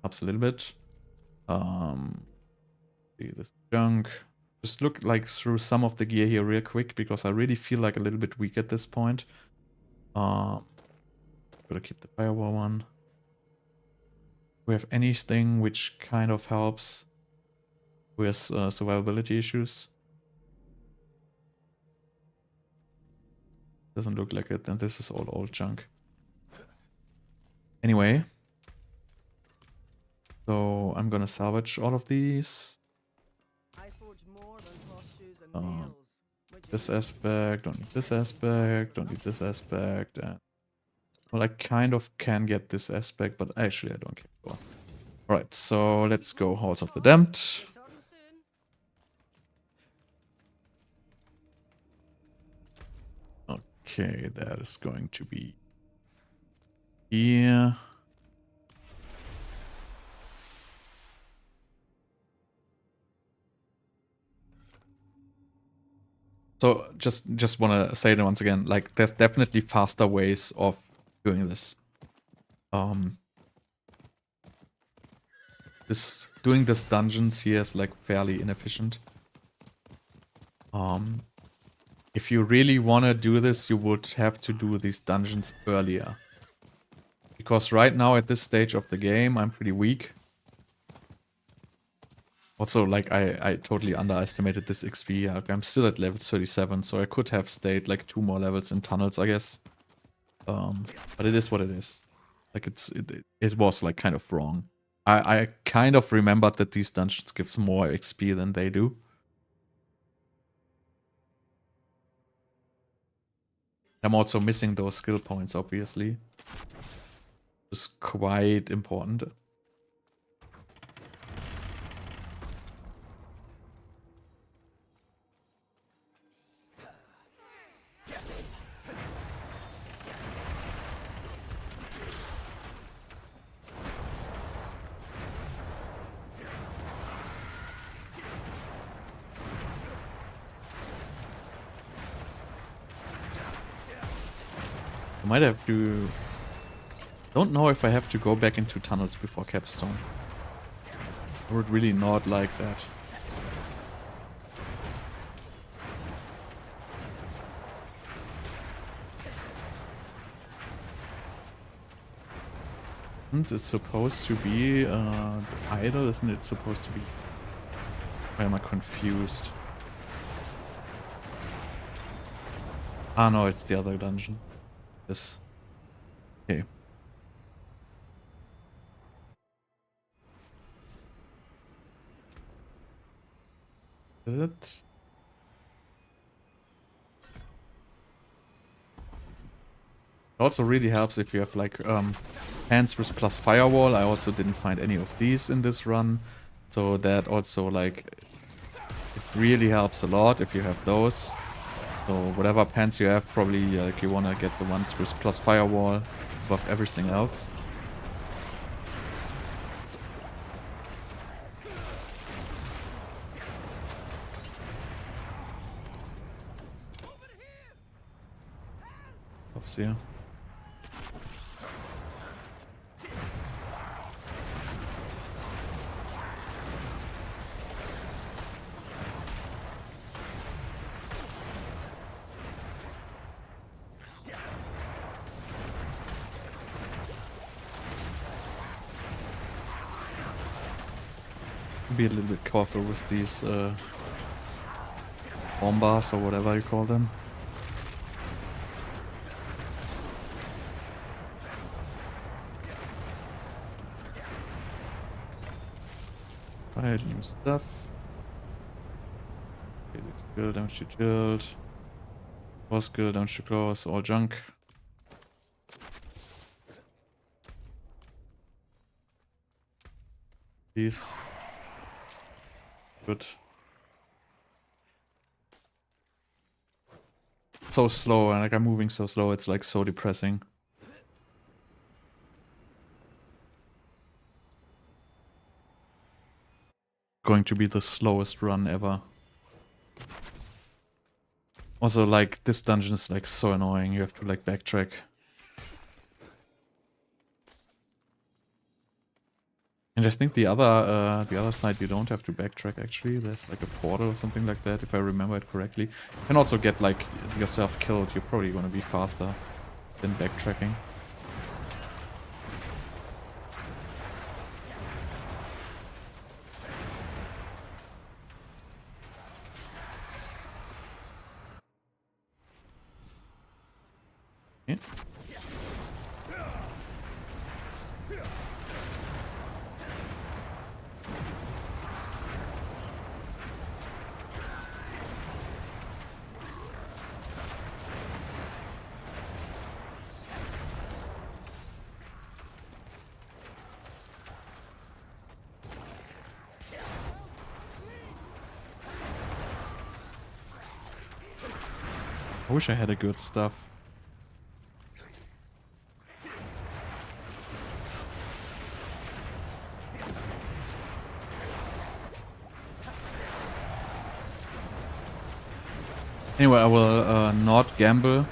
[SPEAKER 1] helps a little bit. See this junk. Just look like through some of the gear here real quick because I really feel like a little bit weak at this point. Gotta keep the firewall one. Do we have anything which kind of helps with survivability issues? Doesn't look like it, and this is all old junk. Anyway. So I'm gonna salvage all of these. This aspect, don't need this aspect, don't need this aspect, and well, I kind of can get this aspect, but actually I don't care. Alright, so let's go Hordes of the Damned. Okay, that is going to be here. So just want to say it once again, like there's definitely faster ways of doing this. Doing this dungeons here is like fairly inefficient. If you really want to do this, you would have to do these dungeons earlier. Because right now at this stage of the game, I'm pretty weak. Also, like, I totally underestimated this XP. Like, I'm still at level 37, so I could have stayed like 2 more levels in tunnels, I guess. But it is what it is. Like, it was like kind of wrong. I kind of remembered that these dungeons give more XP than they do. I'm also missing those skill points, obviously. It's quite important. I might have to... Don't know if I have to go back into tunnels before Capstone. I would really not like that. And it's supposed to be the idol, isn't it supposed to be? Why am I confused? Ah no, it's the other dungeon. This. Okay. It also really helps if you have like hands with plus firewall. I also didn't find any of these in this run, so that also like it really helps a lot if you have those. So whatever pants you have, probably like you wanna get the ones with plus firewall above everything else. Aufseher. Be a little bit careful with these bombers or whatever you call them. Alright, new stuff. Basic skill, damage to shield. Core skill, damage to claws, all junk. These. Good. So slow, and like I'm moving so slow, it's like so depressing. Going to be the slowest run ever. Also, like, this dungeon is like so annoying, you have to like backtrack. And I think the other side you don't have to backtrack actually. There's like a portal or something like that, if I remember it correctly. You can also get like yourself killed. You're probably gonna be faster than backtracking. Yeah. I wish I had a good stuff. Anyway, I will not gamble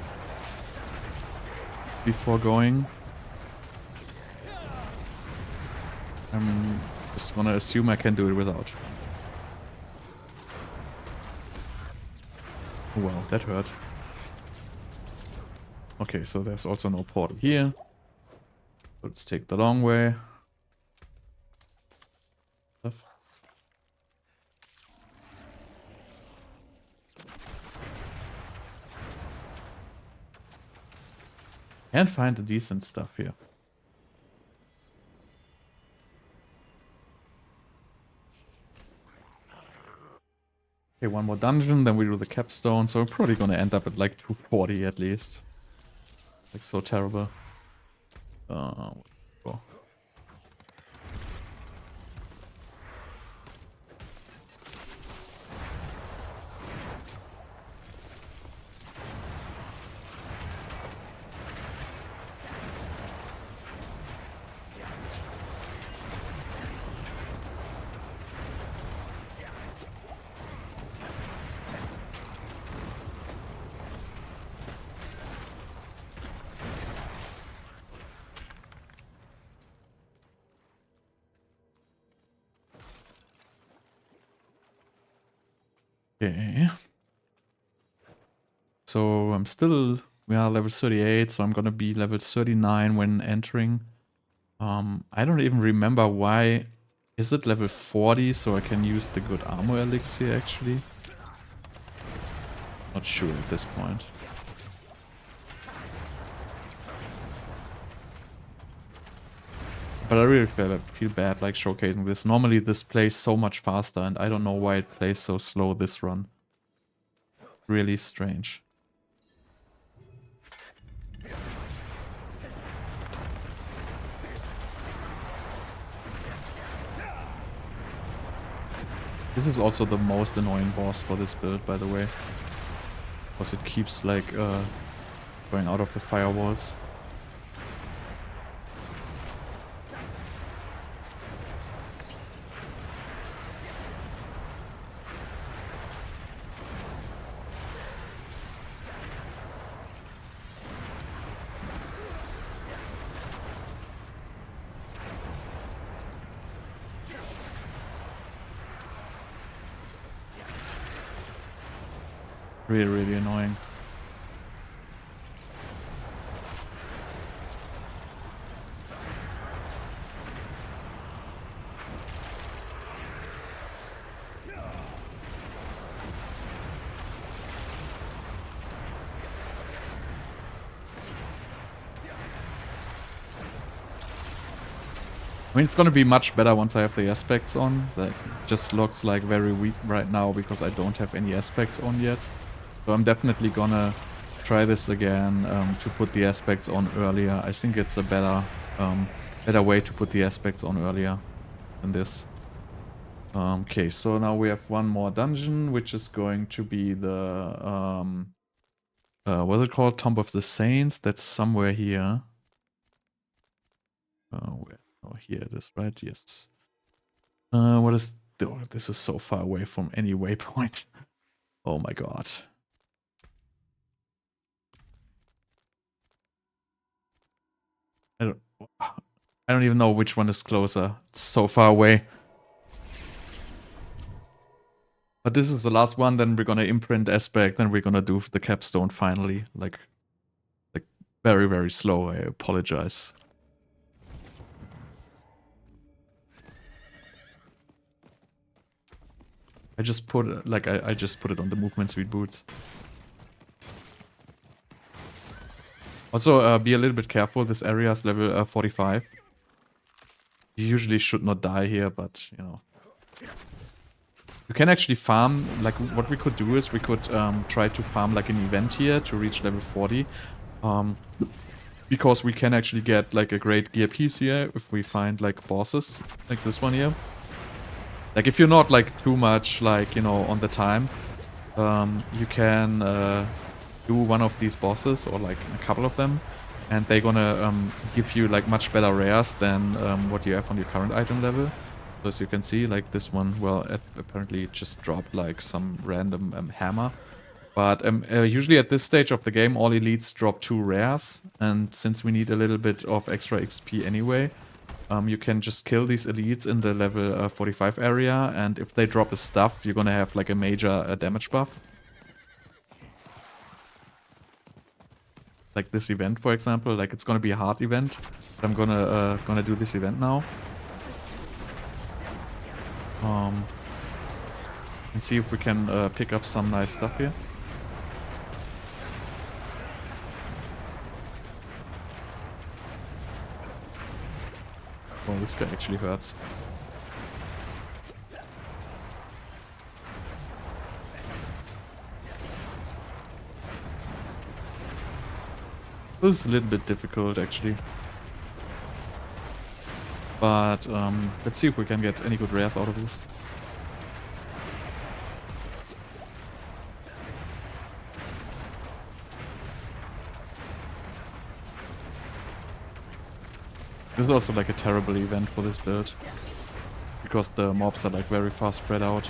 [SPEAKER 1] before going. I'm just gonna assume I can do it without. Oh, wow, that hurt. Okay, so there's also no portal here. Let's take the long way. Stuff. And find the decent stuff here. Okay, one more dungeon, then we do the capstone, so we're probably gonna end up at like 240 at least. Like so terrible. Oh. Okay. So we are level 38, so I'm gonna be level 39 when entering. I don't even remember why. Is it level 40 so I can use the good armor elixir actually? Not sure at this point. But I really feel bad like showcasing this. Normally this plays so much faster and I don't know why it plays so slow this run. Really strange. This is also the most annoying boss for this build, by the way. Because it keeps like going out of the firewalls. Really, really annoying. I mean, it's gonna be much better once I have the aspects on. That just looks like very weak right now because I don't have any aspects on yet. So I'm definitely gonna try this again to put the aspects on earlier. I think it's a better way to put the aspects on earlier than this. Okay, so now we have one more dungeon, which is going to be the what's it called? Tomb of the Saints. That's somewhere here. Oh, here it is, right? Yes. What is... Oh, this is so far away from any waypoint. Oh my god. I don't even know which one is closer. It's so far away. But this is the last one, then we're gonna imprint aspect, then we're gonna do the capstone finally. Like very, very slow, I apologize. I just put I just put it on the movement speed boots. Also, be a little bit careful. This area is level 45. You usually should not die here, but you know. You can actually farm. Like what we could do is we could try to farm like an event here to reach level 40. Because we can actually get like a great gear piece here if we find like bosses like this one here. Like if you're not like too much like, you know, on the time, you can do one of these bosses or like a couple of them, and they're gonna give you like much better rares than what you have on your current item level. So as you can see, like this one, well, apparently it just dropped like some random hammer. But usually at this stage of the game, all elites drop 2 rares, and since we need a little bit of extra XP anyway, you can just kill these elites in the level 45 area, and if they drop a stuff, you're gonna have like a major damage buff. Like this event, for example, like it's gonna be a hard event, but I'm gonna do this event now. And see if we can pick up some nice stuff here. Oh, this guy actually hurts. This is a little bit difficult, actually. But let's see if we can get any good rares out of this. This is also like a terrible event for this build, because the mobs are like very fast spread out.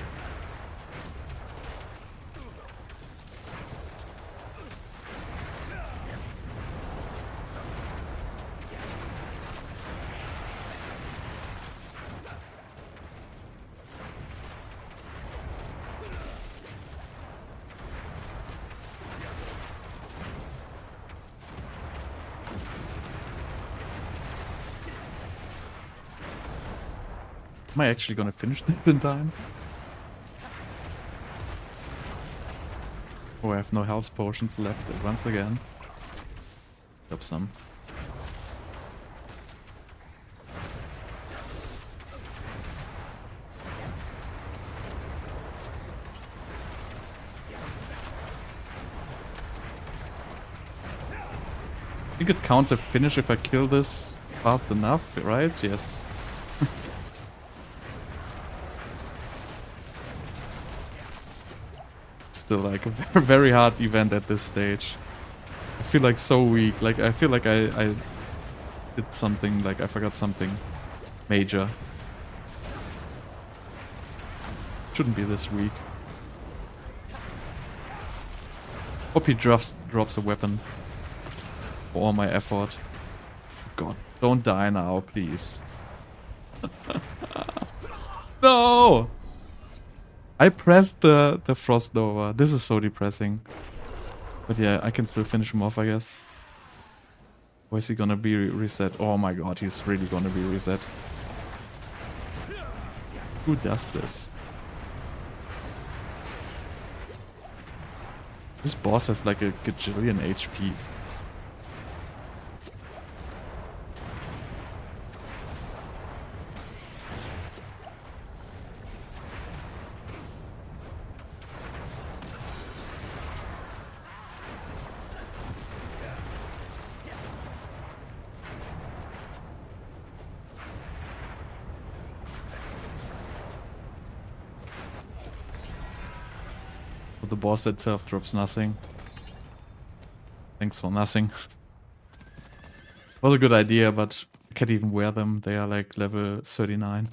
[SPEAKER 1] Am I actually gonna finish this in time? Oh, I have no health potions left once again. Grab some. I think it counts a finish if I kill this fast enough, right? Yes. Still like a very hard event at this stage. I feel like so weak. Like I feel like I did something, like I forgot something major. Shouldn't be this weak. Hope he drops a weapon for all my effort. God, don't die now, please. No! I pressed the Frost Nova. This is so depressing. But yeah, I can still finish him off, I guess. Or is he gonna be reset? Oh my god, he's really gonna be reset. Who does this? This boss has like a gajillion HP. the boss itself drops nothing. Thanks for nothing. Was a good idea, but I can't even wear them. They are like level 39.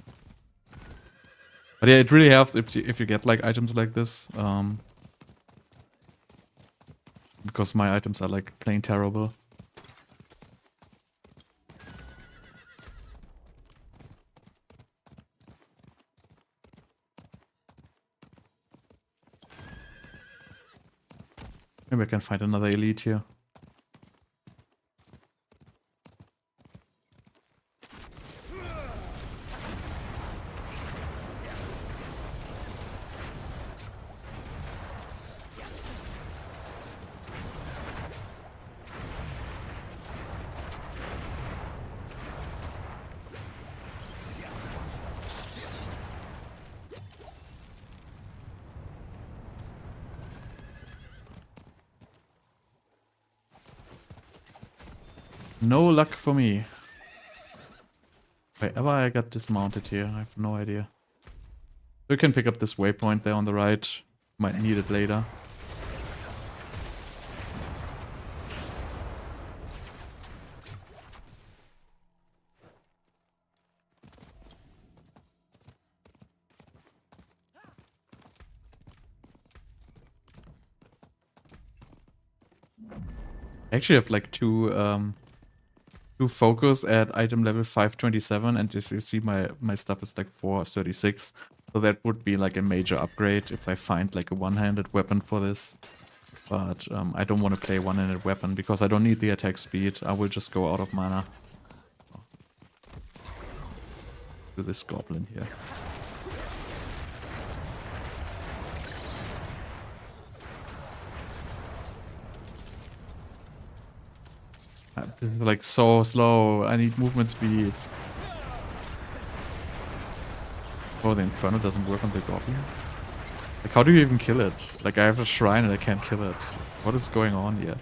[SPEAKER 1] But yeah, it really helps if you get like items like this. Because my items are like plain terrible. Maybe I can find another elite here. No luck for me. Wherever I got dismounted here, I have no idea. So you can pick up this waypoint there on the right. Might need it later. I actually have like two focus at item level 527, and as you see, my stuff is like 436. So that would be like a major upgrade if I find like a one-handed weapon for this. But I don't want to play one-handed weapon because I don't need the attack speed. I will just go out of mana. To this goblin here. This is like so slow. I need movement speed. Oh, the Inferno doesn't work on the goblin. Like, how do you even kill it? Like, I have a shrine and I can't kill it. What is going on here?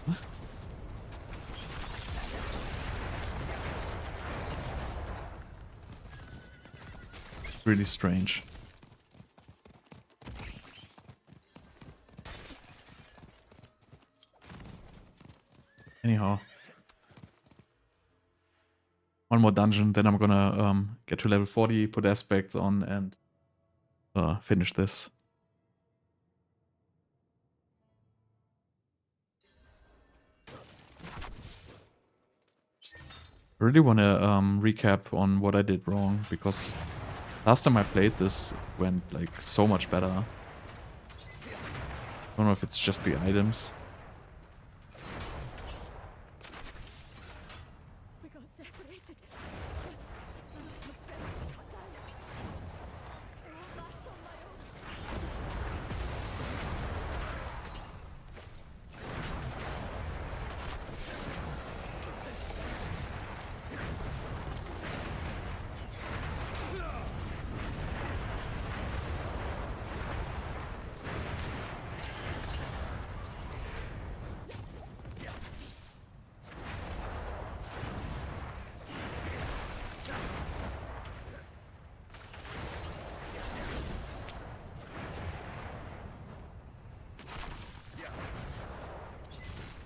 [SPEAKER 1] Really strange. Anyhow. One more dungeon, then I'm gonna get to level 40, put aspects on, and finish this. I really want to recap on what I did wrong, because last time I played this went like so much better. I don't know if it's just the items.
[SPEAKER 3] We got separated.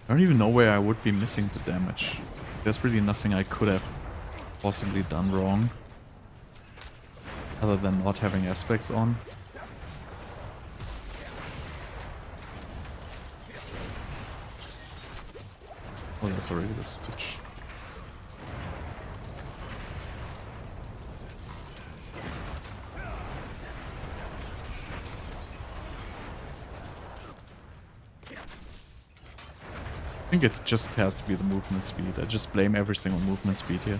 [SPEAKER 1] I don't even know where I would be missing the damage. There's really nothing I could have possibly done wrong. Other than not having aspects on. Oh, that's already the switch. I think it just has to be the movement speed. I just blame everything on movement speed here.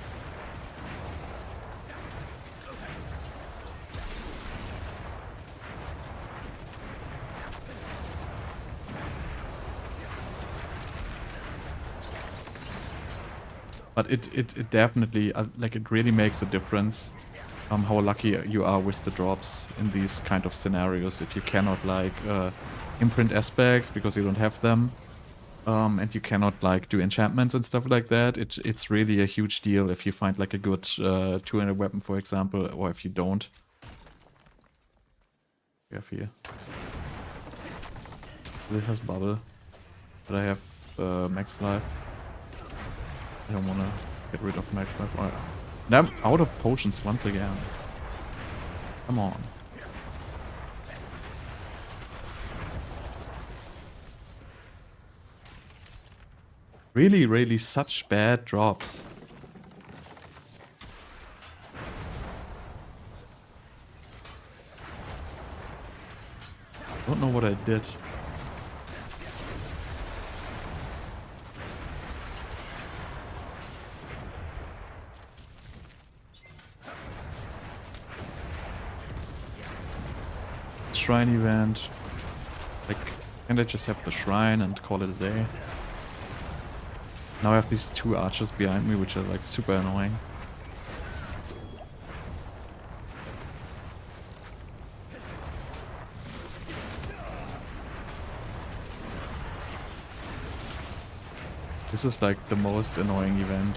[SPEAKER 1] But it definitely, like, it really makes a difference how lucky you are with the drops in these kind of scenarios. If you cannot, like, imprint aspects because you don't have them, and you cannot, like, do enchantments and stuff like that, it's really a huge deal if you find, like, a good two-handed weapon, for example, or if you don't. We have here. It has bubble. But I have max life. I don't wanna get rid of max life. Alright. Now I'm out of potions once again. Come on. Really, really such bad drops. Don't know what I did. Shrine event. Like, can't I just have the shrine and call it a day? Now I have these two archers behind me, which are like super annoying. This is like the most annoying event.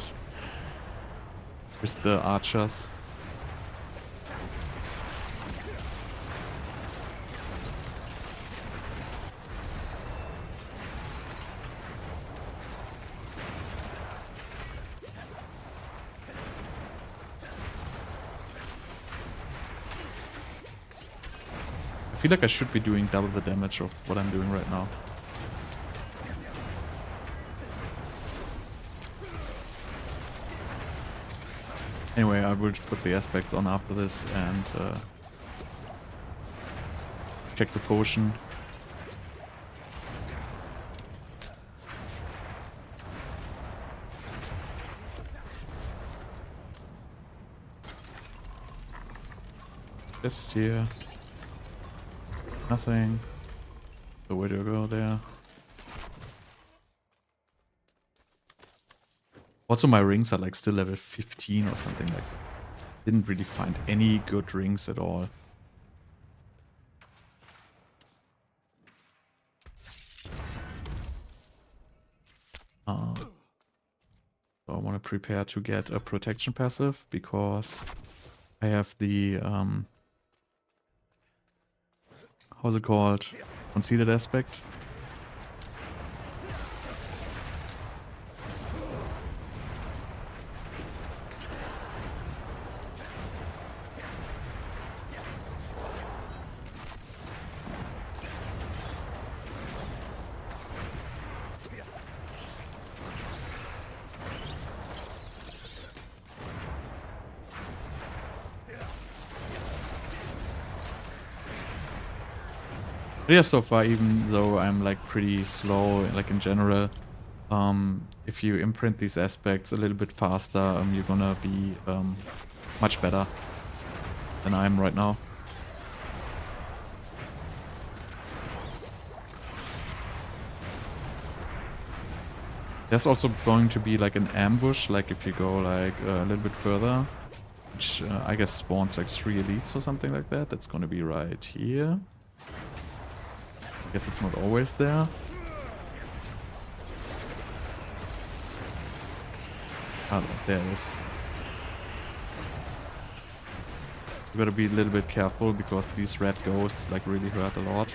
[SPEAKER 1] With the archers. I feel like I should be doing double the damage of what I'm doing right now. Anyway, I will put the aspects on after this and check the potion. Just here. Nothing. So where do I go there? Also my rings are like still level 15 or something like that. Didn't really find any good rings at all. So I want to prepare to get a protection passive because I have the how's it called? Concealed aspect. Yeah, so far, even though I'm like pretty slow, like in general, if you imprint these aspects a little bit faster, you're gonna be much better than I am right now. There's also going to be like an ambush, like if you go like a little bit further, which I guess spawns like 3 elites or something like that. That's gonna be right here. Guess it's not always there. Oh, there it is. You gotta be a little bit careful because these red ghosts like really hurt a lot.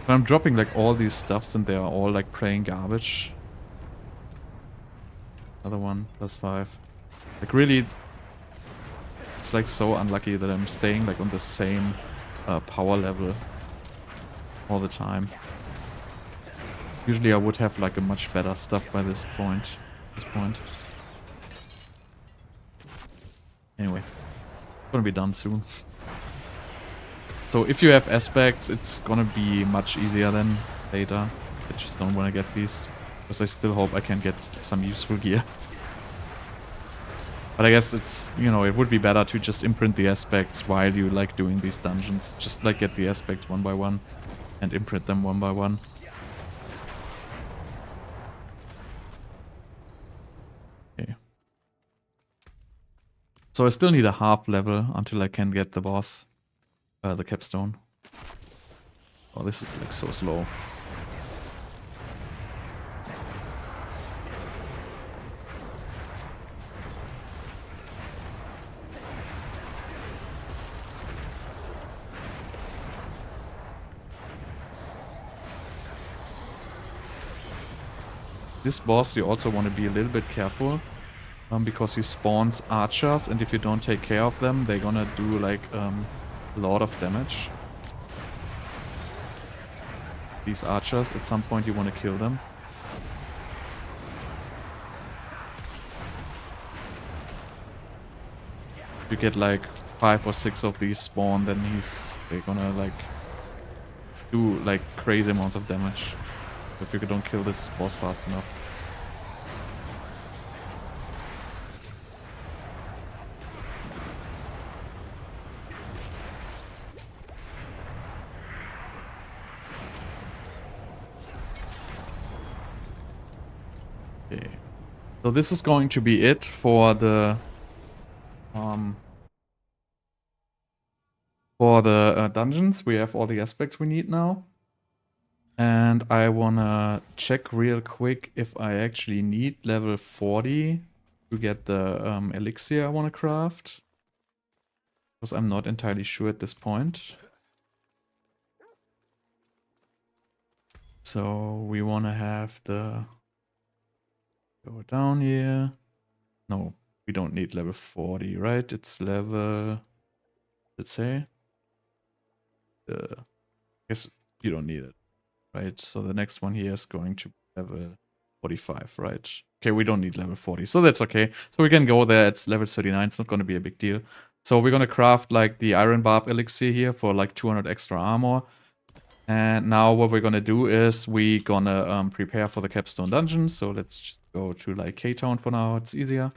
[SPEAKER 1] But I'm dropping like all these stuffs and they are all like praying garbage. Another one, +5. Like really, it's like so unlucky that I'm staying like on the same power level all the time. Usually I would have like a much better stuff by this point. Anyway, gonna be done soon. So if you have aspects, it's gonna be much easier than later. I just don't want to get these, because I still hope I can get some useful gear. But I guess it's, you know, it would be better to just imprint the aspects while you like doing these dungeons. Just like get the aspects one by one and imprint them one by one. Okay. So I still need a half level until I can get the boss. The capstone. Oh, this is like so slow. this boss you also want to be a little bit careful. Because he spawns archers, and if you don't take care of them, they're gonna do like a lot of damage. These archers, at some point you want to kill them. If you get like 5 or 6 of these spawn, then they're gonna like do like crazy amounts of damage if you don't kill this boss fast enough. Okay. So this is going to be it for the dungeons. We have all the aspects we need now. And I wanna check real quick if I actually need level 40 to get the elixir I wanna craft. Because I'm not entirely sure at this point. So we wanna have the... Go down here. No, we don't need level 40, right? It's level... Let's say... I guess you don't need it. Right, so the next one here is going to be level 45, right? Okay, we don't need level 40, so that's okay. So we can go there, it's level 39, it's not going to be a big deal. So we're going to craft like the Iron Barb elixir here for like 200 extra armor. And now what we're going to do is we're going to prepare for the Capstone dungeon. So let's just go to like K-Town for now, it's easier.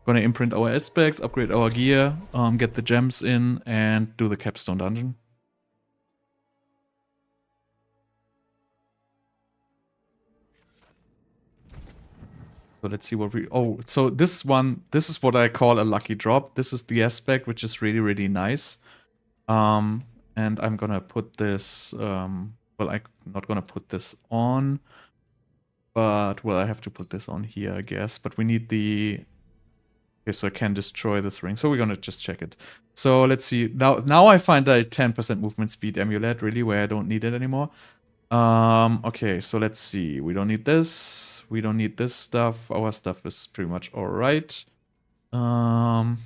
[SPEAKER 1] We're going to imprint our aspects, upgrade our gear, get the gems in, and do the Capstone dungeon. So let's see what we... Oh, so this one, this is what I call a lucky drop. This is the aspect, which is really, really nice. And I'm gonna put this... well, I'm not gonna put this on. But, well, I have to put this on here, I guess. But we need the... Okay, so I can destroy this ring. So we're gonna just check it. So let's see. Now I find that 10% movement speed amulet, really, where I don't need it anymore. Okay, so let's see. We don't need this. We don't need this stuff. Our stuff is pretty much alright. Junk.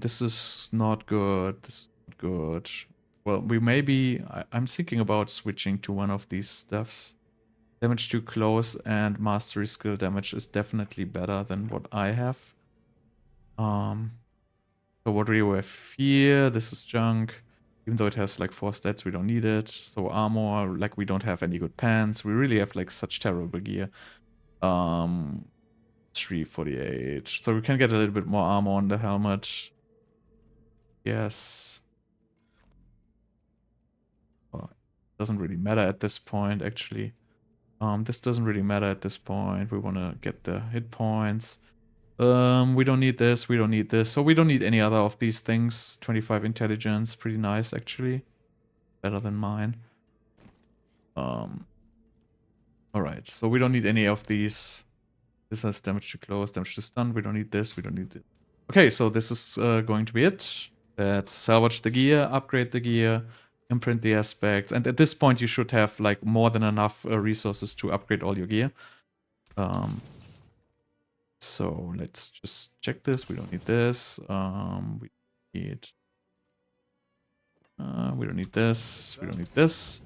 [SPEAKER 1] This is not good. This is not good. Well, we maybe... I'm thinking about switching to one of these stuffs. Damage too close and mastery skill damage is definitely better than what I have. So what do we have here? This is junk. Even though it has like 4 stats, we don't need it. So armor, like we don't have any good pants. We really have like such terrible gear. 348. So we can get a little bit more armor on the helmet. Yes. Well, doesn't really matter at this point, actually. This doesn't really matter at this point. We want to get the hit points. We don't need this, we don't need this. So we don't need any other of these things. 25 intelligence, pretty nice actually. Better than mine. Alright, so we don't need any of these. This has damage to close, damage to stun. We don't need this, we don't need it. Okay, so this is going to be it. Let's salvage the gear, upgrade the gear, imprint the aspects. And at this point you should have like more than enough resources to upgrade all your gear. So let's just check this. We don't need this. We don't need this. We don't need this.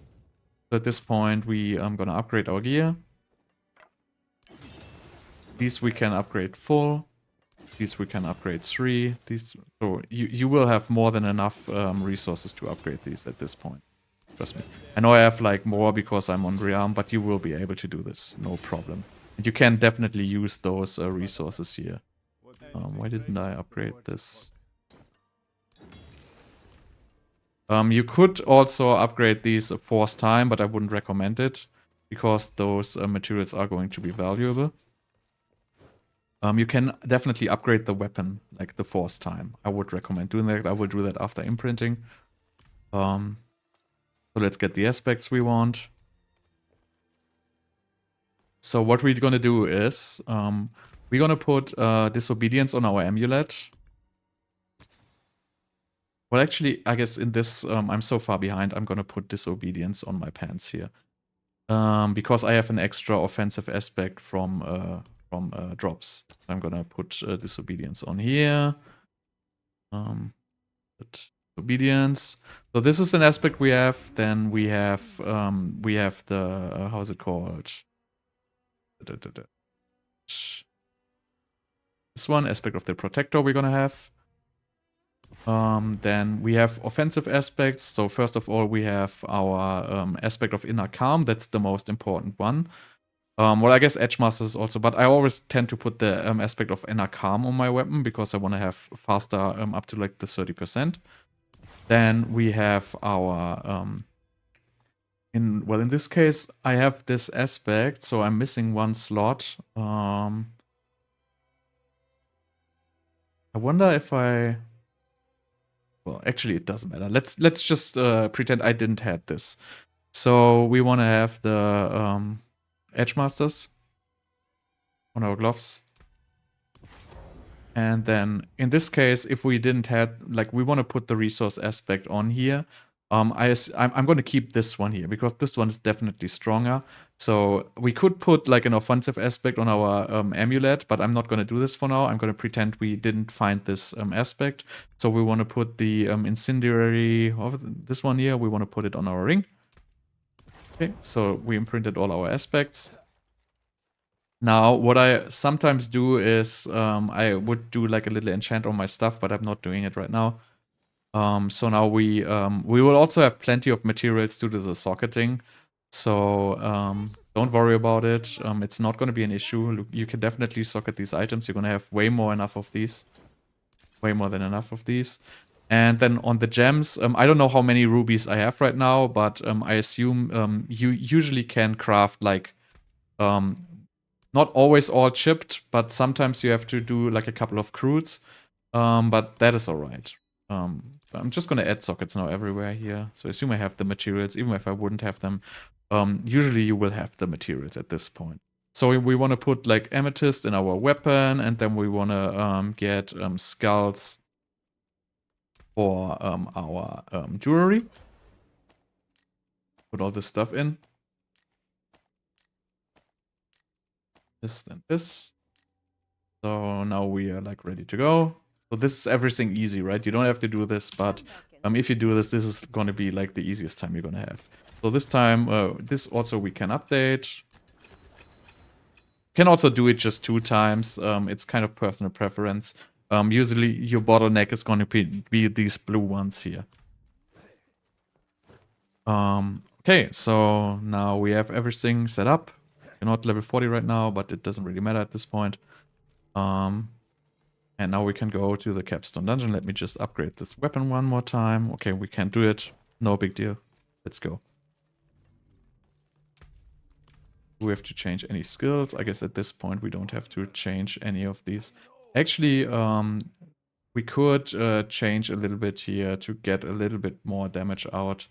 [SPEAKER 1] So at this point, we are gonna upgrade our gear. These we can upgrade full. These we can upgrade 3. These, so you will have more than enough resources to upgrade these at this point. Trust me. I know I have like more because I'm on Realm, but you will be able to do this, no problem. And you can definitely use those resources here. Why didn't I upgrade this? You could also upgrade these a 4th time, but I wouldn't recommend it because those materials are going to be valuable. You can definitely upgrade the weapon like the 4th time. I would recommend doing that. I will do that after imprinting. So let's get the aspects we want. So what we're gonna do is we're gonna put Disobedience on our amulet. Well, actually, I guess in this I'm so far behind. I'm gonna put Disobedience on my pants here. because I have an extra offensive aspect from drops. I'm gonna put Disobedience on here. Disobedience. So this is an aspect we have. Then we have the how's it called? This one aspect of the protector we're gonna have. Then we have offensive aspects. So first of all, we have our aspect of inner calm. That's the most important one. Well, I guess Edgemasters also, but I always tend to put the aspect of inner calm on my weapon because I want to have faster up to like the 30%. Then we have our in this case I have this aspect, so I'm missing one slot. I wonder if well, actually it doesn't matter. Let's just pretend I didn't have this. So we want to have the Edgemasters on our gloves. And then in this case, if we didn't have, like, we want to put the resource aspect on here. I'm going to keep this one here because this one is definitely stronger. So we could put like an offensive aspect on our amulet, but I'm not going to do this for now. I'm going to pretend we didn't find this aspect. So we want to put the Incendiary, this one here, we want to put it on our ring. Okay, so we imprinted all our aspects. Now, what I sometimes do is I would do like a little enchant on my stuff, but I'm not doing it right now. So now we will also have plenty of materials due to the socketing. So don't worry about it. It's not going to be an issue. You can definitely socket these items. You're going to have way more enough of these. Way more than enough of these. And then on the gems, I don't know how many rubies I have right now, but I assume you usually can craft like not always all chipped, but sometimes you have to do like a couple of crudes. But that is alright. I'm just gonna add sockets now everywhere here. So I assume I have the materials, even if I wouldn't have them. Usually you will have the materials at this point. So we want to put like amethyst in our weapon, and then we want to get skulls for our jewelry. Put all this stuff in. This and this. So now we are like ready to go. So this is everything easy, right? You don't have to do this, but if you do this, this is going to be like the easiest time you're going to have. So this time, this also we can update. Can also do it just 2 times. It's kind of personal preference. Usually your bottleneck is going to be these blue ones here. Okay, so now we have everything set up. We're not level 40 right now, but it doesn't really matter at this point. And now we can go to the Capstone dungeon. Let me just upgrade this weapon one more time. Okay, we can do it. No big deal. Let's go. Do we have to change any skills? I guess at this point we don't have to change any of these. Actually, we could change a little bit here to get a little bit more damage out.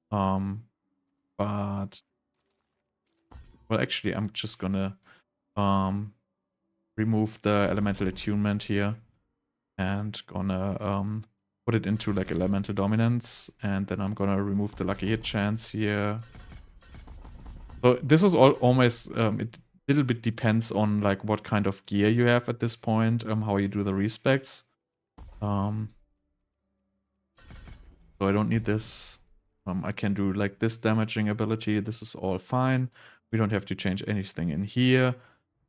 [SPEAKER 1] But well, actually, I'm just gonna remove the elemental attunement here and gonna put it into like elemental dominance, and then I'm gonna remove the lucky hit chance here. So this is all almost it a little bit depends on like what kind of gear you have at this point, how you do the respecs. So I don't need this. I can do like this damaging ability. This is all fine. We don't have to change anything in here.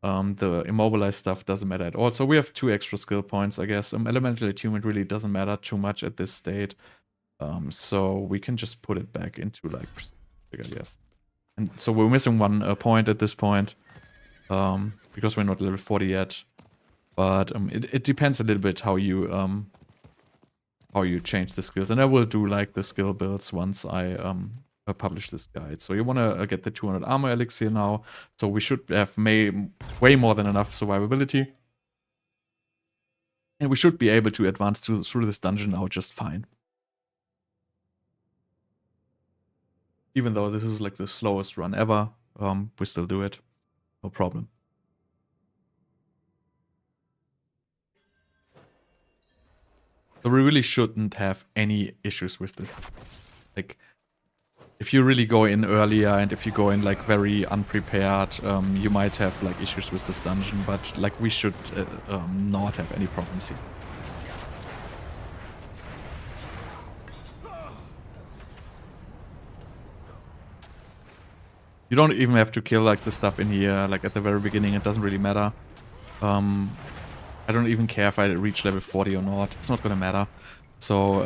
[SPEAKER 1] The immobilized stuff doesn't matter at all. So we have 2 extra skill points, I guess. Elemental attunement really doesn't matter too much at this state. So we can just put it back into like, I guess. And so we're missing 1 point at this point. Because we're not level 40 yet. But it depends a little bit how you change the skills. And I will do like the skill builds once I publish this guide. So you want to get the 200 armor elixir now. So we should have way more than enough survivability. And we should be able to advance through this dungeon now just fine. Even though this is like the slowest run ever, we still do it. No problem. So we really shouldn't have any issues with this. Like, if you really go in earlier and if you go in like very unprepared, you might have like issues with this dungeon, but like we should not have any problems here. You don't even have to kill like the stuff in here, like at the very beginning, it doesn't really matter. I don't even care if I reach level 40 or not, it's not gonna matter. So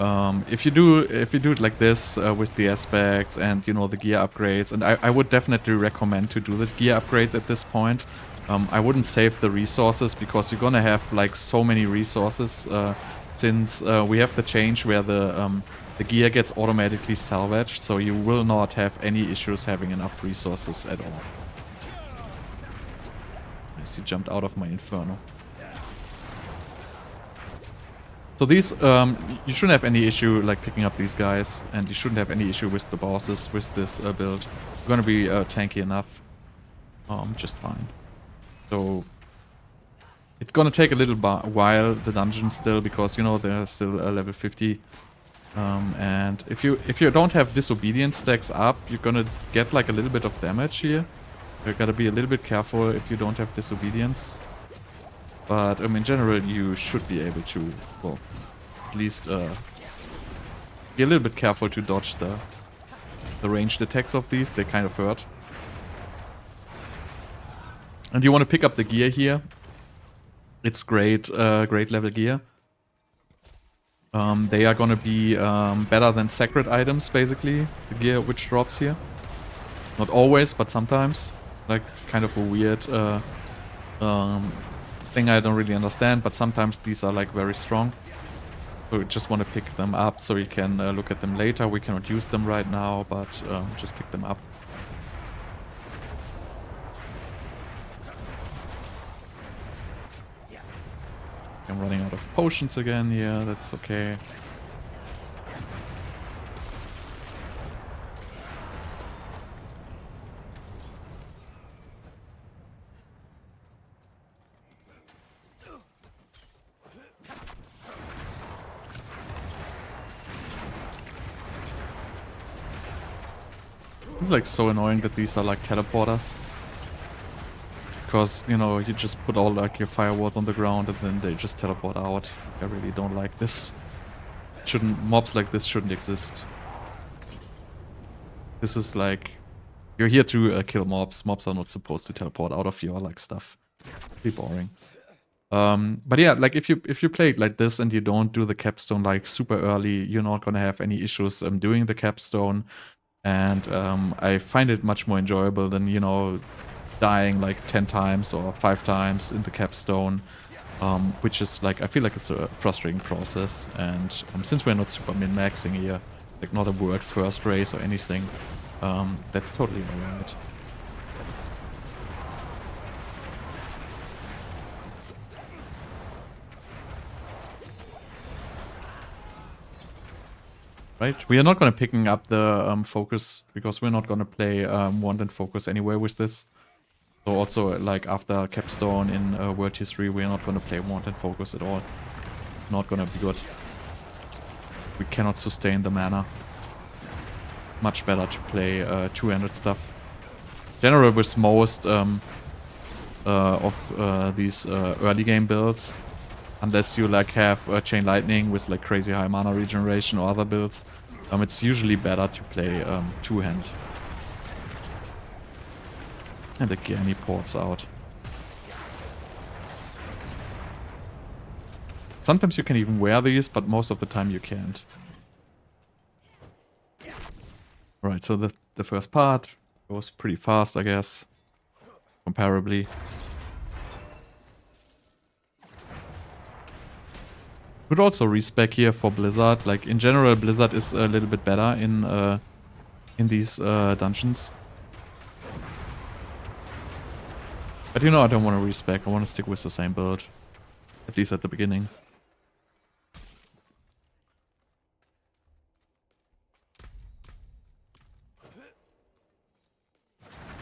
[SPEAKER 1] if you do it like this with the aspects and you know the gear upgrades, and I would definitely recommend to do the gear upgrades at this point. I wouldn't save the resources because you're gonna have like so many resources since we have the change where the gear gets automatically salvaged, so you will not have any issues having enough resources at all. Nice, he jumped out of my inferno. So these, you shouldn't have any issue like picking up these guys, and you shouldn't have any issue with the bosses with this build. You're gonna be tanky enough, just fine. So it's gonna take a little while, the dungeon still, because you know they're still level 50. And if you don't have Disobedience stacks up, you're gonna get like a little bit of damage here. You gotta be a little bit careful if you don't have Disobedience. But in general, you should be able to, well, at least be a little bit careful to dodge the ranged attacks of these. They kind of hurt. And you want to pick up the gear here. It's great, great level gear. They are going to be better than sacred items, basically, the gear which drops here. Not always, but sometimes. Like, kind of a weird thing I don't really understand, but sometimes these are, like, very strong. So you just want to pick them up so you can look at them later. We cannot use them right now, but just pick them up. I'm running out of potions again. Yeah, that's okay. It's like so annoying that these are like teleporters. Because, you know, you just put all like your firewalls on the ground and then they just teleport out. I really don't like this. Mobs like this shouldn't exist. This is like, you're here to kill mobs. Mobs are not supposed to teleport out of your like stuff. Pretty boring. But yeah, like if you play it like this and you don't do the capstone like super early, you're not gonna have any issues doing the capstone. And I find it much more enjoyable than, you know, dying like 10 times or 5 times in the capstone, which is like, I feel like it's a frustrating process. And since we're not super min-maxing here, like not a word first race or anything, that's totally alright. Right, we are not going to picking up the focus because we're not going to play Wand and Focus anyway with this. So also, like after Capstone in WT3, we're not going to play Wand and Focus at all. Not going to be good. We cannot sustain the mana. Much better to play two-handed stuff. Generally, with most of these early game builds, unless you like have Chain Lightning with like crazy high mana regeneration or other builds, it's usually better to play two-hand. And again he ports out. Sometimes you can even wear these, but most of the time you can't. Alright, so the first part goes pretty fast, I guess. Comparably. Could also respec here for Blizzard. Like in general, Blizzard is a little bit better in these dungeons. But you know, I don't want to respec. I want to stick with the same build, at least at the beginning.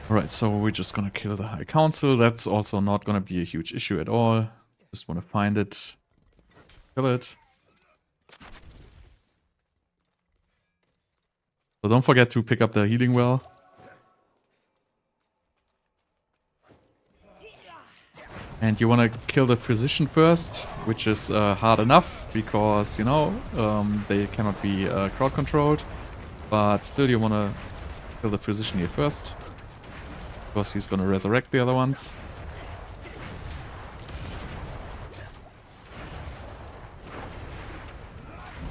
[SPEAKER 1] Alright, so we're just gonna kill the High Council. That's also not gonna be a huge issue at all. Just want to find it. Kill it. So don't forget to pick up the healing well. And you want to kill the physician first, which is hard enough because, you know, they cannot be crowd controlled. But still you want to kill the physician here first, because he's going to resurrect the other ones.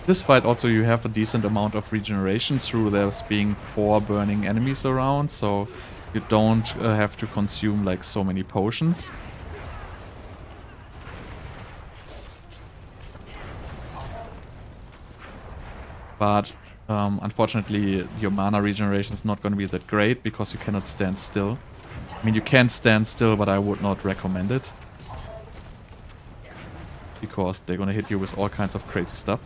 [SPEAKER 1] This fight also you have a decent amount of regeneration through there's being 4 burning enemies around, so you don't have to consume like so many potions. But unfortunately your mana regeneration is not going to be that great because you cannot stand still. I mean, you can stand still, but I would not recommend it, because they're going to hit you with all kinds of crazy stuff.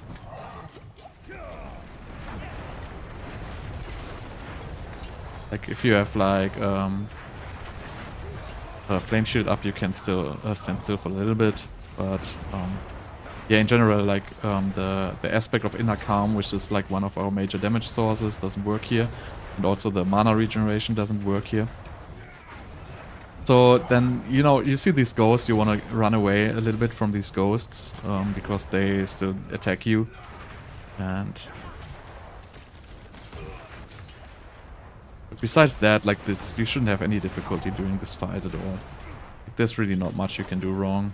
[SPEAKER 1] Like if you have like a flame shield up, you can still stand still for a little bit, but yeah, in general, like the aspect of inner calm, which is like one of our major damage sources, doesn't work here, and also the mana regeneration doesn't work here. So then, you know, you see these ghosts, you want to run away a little bit from these ghosts because they still attack you, and besides that, like this, you shouldn't have any difficulty doing this fight at all. Like, there's really not much you can do wrong.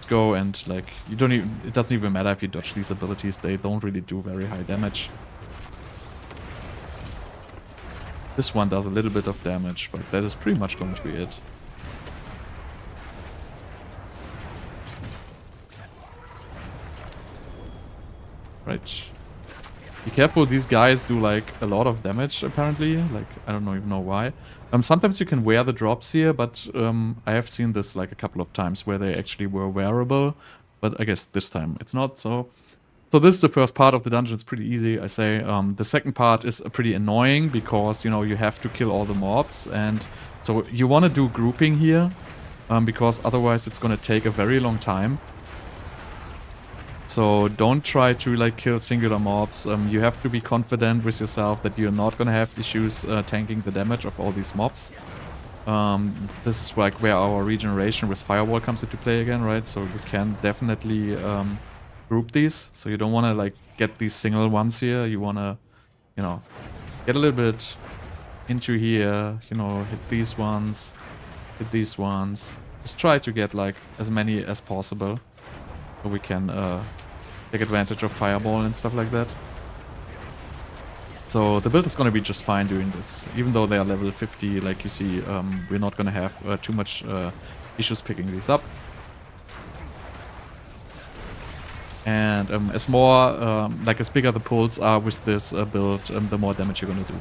[SPEAKER 1] Go and like, you don't even, it doesn't even matter if you dodge these abilities, they don't really do very high damage. This one does a little bit of damage, but that is pretty much going to be it. Right. Be careful, these guys do like a lot of damage apparently, like I don't even know why. Sometimes you can wear the drops here, but I have seen this like a couple of times where they actually were wearable, but I guess this time it's not. So this is the first part of the dungeon. It's pretty easy, I say. The second part is pretty annoying because, you know, you have to kill all the mobs, and so you want to do grouping here because otherwise it's going to take a very long time. So don't try to like kill singular mobs. You have to be confident with yourself that you're not gonna have issues tanking the damage of all these mobs. This is like where our regeneration with Firewall comes into play again, right? So you can definitely group these. So you don't want to like get these single ones here. You want to, you know, get a little bit into here, you know, hit these ones, hit these ones. Just try to get like as many as possible, so we can take advantage of Fireball and stuff like that. So the build is going to be just fine doing this. Even though they are level 50, like you see, we're not going to have too much issues picking these up. And as more, like as bigger the pulls are with this build, the more damage you're going to do.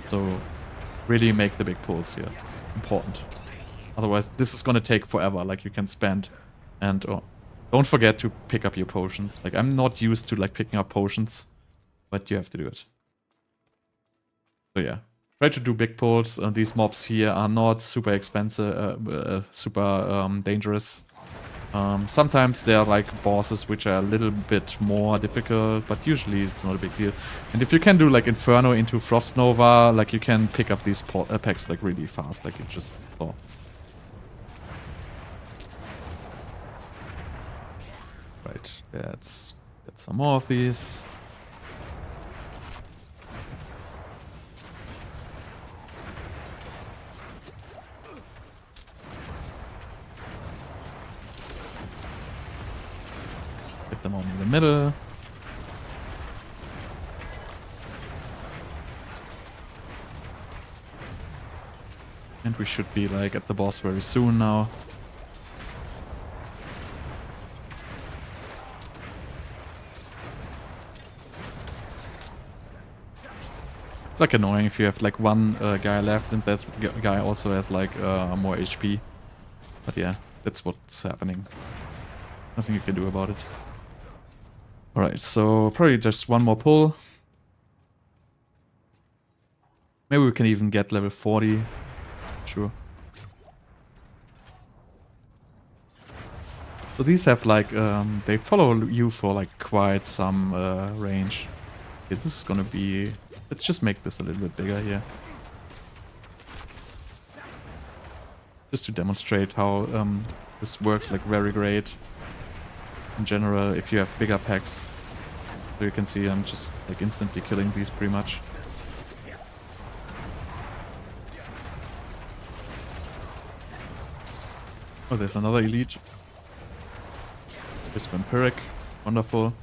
[SPEAKER 1] So really make the big pulls here. Important. Otherwise this is going to take forever, like you can spend. And don't forget to pick up your potions. Like, I'm not used to like picking up potions, but you have to do it. So yeah, try to do big pulls. These mobs here are not super expensive, super dangerous. Sometimes they are like bosses which are a little bit more difficult, but usually it's not a big deal. And if you can do like Inferno into Frost Nova, like you can pick up these packs like really fast, like you just saw. Right, let's get some more of these. Get them all in the middle. And we should be like at the boss very soon now. It's like annoying if you have like one guy left and that guy also has like more HP. But yeah, that's what's happening. Nothing you can do about it. Alright, so probably just one more pull. Maybe we can even get level 40. Sure. So these have like, they follow you for like quite some range. Okay, this is gonna be... Let's just make this a little bit bigger here. Just to demonstrate how this works like very great. In general, if you have bigger packs. So you can see I'm just like instantly killing these pretty much. Oh, there's another elite. This vampiric. Wonderful.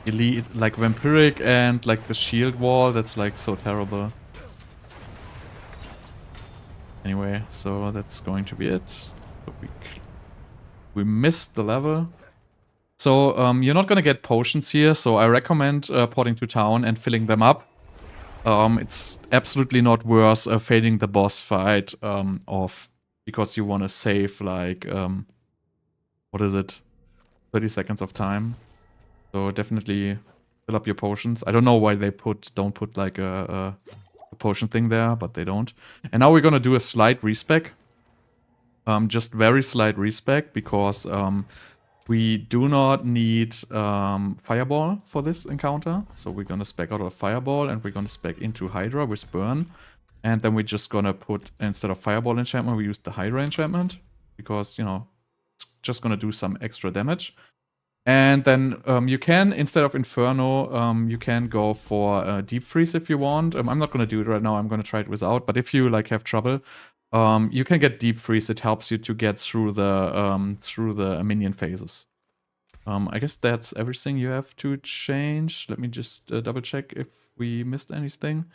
[SPEAKER 1] Elite, like vampiric and like the shield wall, that's like so terrible. Anyway, so that's going to be it. We missed the level. So you're not gonna get potions here, so I recommend porting to town and filling them up. It's absolutely not worth fading the boss fight off, because you want to save like what is it, 30 seconds of time. So definitely fill up your potions. I don't know why they don't put like a potion thing there, but they don't. And now we're gonna do a slight respec. Just very slight respec, because we do not need Fireball for this encounter. So we're gonna spec out of Fireball and we're gonna spec into Hydra with Burn. And then we're just gonna put, instead of Fireball enchantment, we use the Hydra enchantment. Because, you know, it's just gonna do some extra damage. And then you can, instead of Inferno, you can go for Deep Freeze if you want. I'm not going to do it right now, I'm going to try it without. But if you like have trouble, you can get Deep Freeze. It helps you to get through the minion phases. I guess that's everything you have to change. Let me just double check if we missed anything.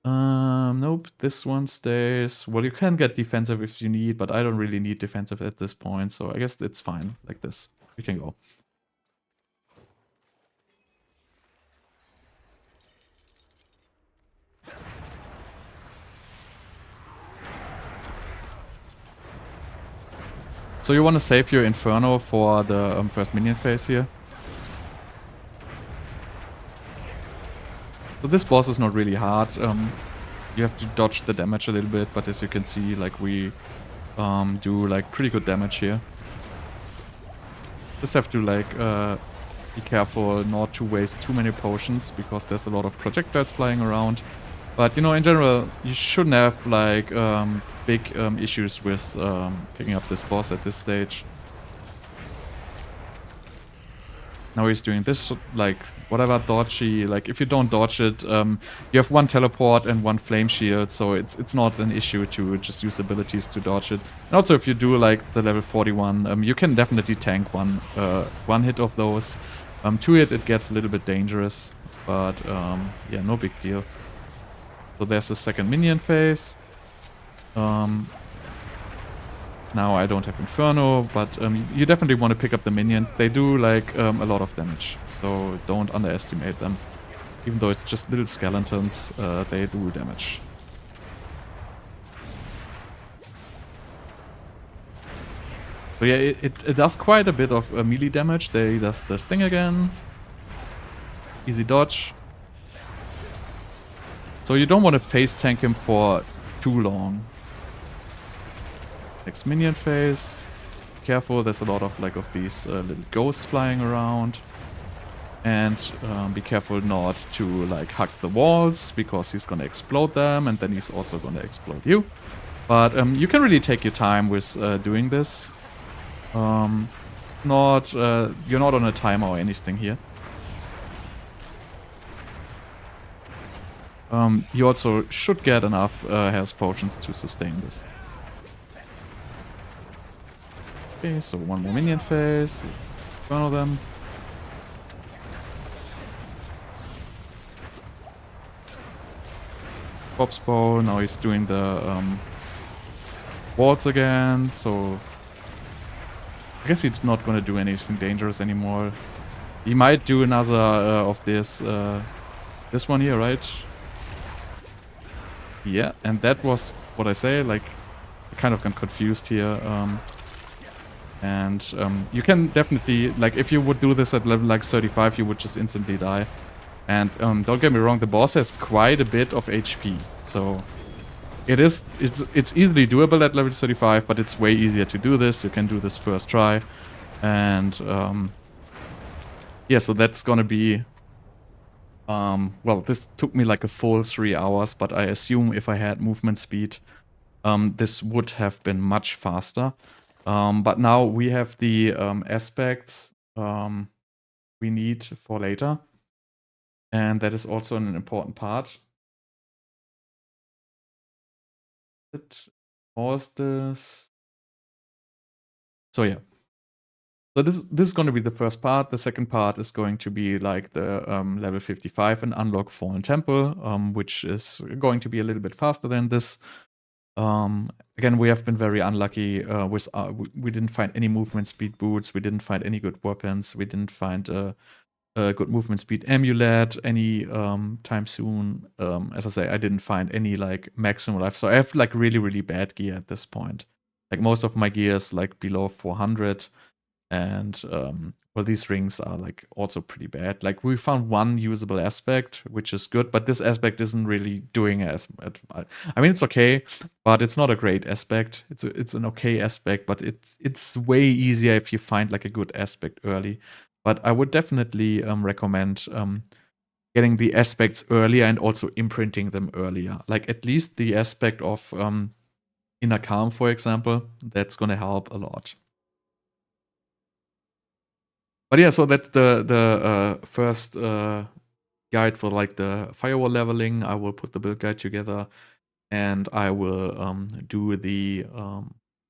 [SPEAKER 1] Nope, this one stays. Well, you can get defensive if you need, but I don't really need defensive at this point. So I guess it's fine like this. We can go. So you want to save your Inferno for the first minion phase here. So this boss is not really hard. You have to dodge the damage a little bit, but as you can see, like we do like pretty good damage here. Just have to like be careful not to waste too many potions, because there's a lot of projectiles flying around. But you know, in general, you shouldn't have like big issues with picking up this boss at this stage. Now he's doing this, like, whatever dodgy, like, if you don't dodge it, you have one teleport and one flame shield, so it's not an issue to just use abilities to dodge it. And also, if you do, like, the level 41, you can definitely tank one hit of those. 2 hit, it gets a little bit dangerous, but, yeah, no big deal. So there's the second minion phase. Now I don't have Inferno, but you definitely want to pick up the minions. They do like a lot of damage, so don't underestimate them. Even though it's just little skeletons, they do damage. So yeah, it does quite a bit of melee damage. They does this thing again. Easy dodge. So you don't want to face tank him for too long. Next minion phase. Careful, there's a lot of like of these little ghosts flying around. And be careful not to like hug the walls, because he's gonna explode them, and then he's also gonna explode you. But you can really take your time with doing this. You're not on a timer or anything here. You also should get enough health potions to sustain this. Okay, so one more minion phase. One of them. Corpse bow. Now he's doing the walls again. So I guess he's not gonna do anything dangerous anymore. He might do another of this one here, right? Yeah, and that was what I say. Like, I kind of got confused here. And you can definitely, like, if you would do this at level like 35, you would just instantly die. And don't get me wrong, the boss has quite a bit of HP, so it's easily doable at level 35, but it's way easier to do this. You can do this first try, and yeah, so that's gonna be well, this took me like a full 3 hours, but I assume if I had movement speed, this would have been much faster. But now we have the aspects we need for later. And that is also an important part. Pause this. So yeah. So this is going to be the first part. The second part is going to be like the level 55 and unlock Fallen Temple, which is going to be a little bit faster than this. Again, we have been very unlucky with we didn't find any movement speed boots. We didn't find any good weapons. We didn't find a good movement speed amulet any time soon. As I say, I didn't find any like maximum life. So I have like really, really bad gear at this point. Like most of my gear is like below 400. And well, these rings are like also pretty bad. Like we found one usable aspect, which is good, but this aspect isn't really doing as much. I mean, it's okay, but it's not a great aspect. It's an okay aspect, but it's way easier if you find like a good aspect early. But I would definitely recommend getting the aspects earlier and also imprinting them earlier. Like at least the aspect of Inner Calm, for example, that's gonna help a lot. But yeah, so that's the first guide for like the firewall leveling. I will put the build guide together, and I will do the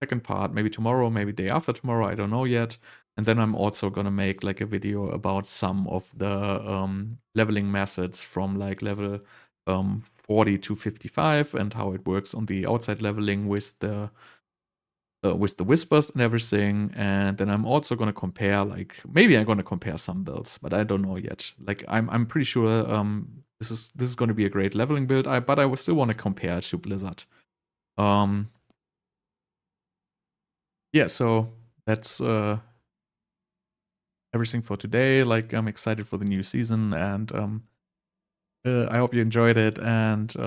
[SPEAKER 1] second part maybe tomorrow, maybe day after tomorrow. I don't know yet. And then I'm also gonna make like a video about some of the leveling methods from like level 40 to 55 and how it works on the outside leveling with the whispers and everything. And then I'm also gonna compare, like maybe I'm gonna compare some builds, but I don't know yet. Like I'm pretty sure this is gonna be a great leveling build. But I would still want to compare it to Blizzard. Yeah, so that's everything for today. Like I'm excited for the new season, and I hope you enjoyed it. And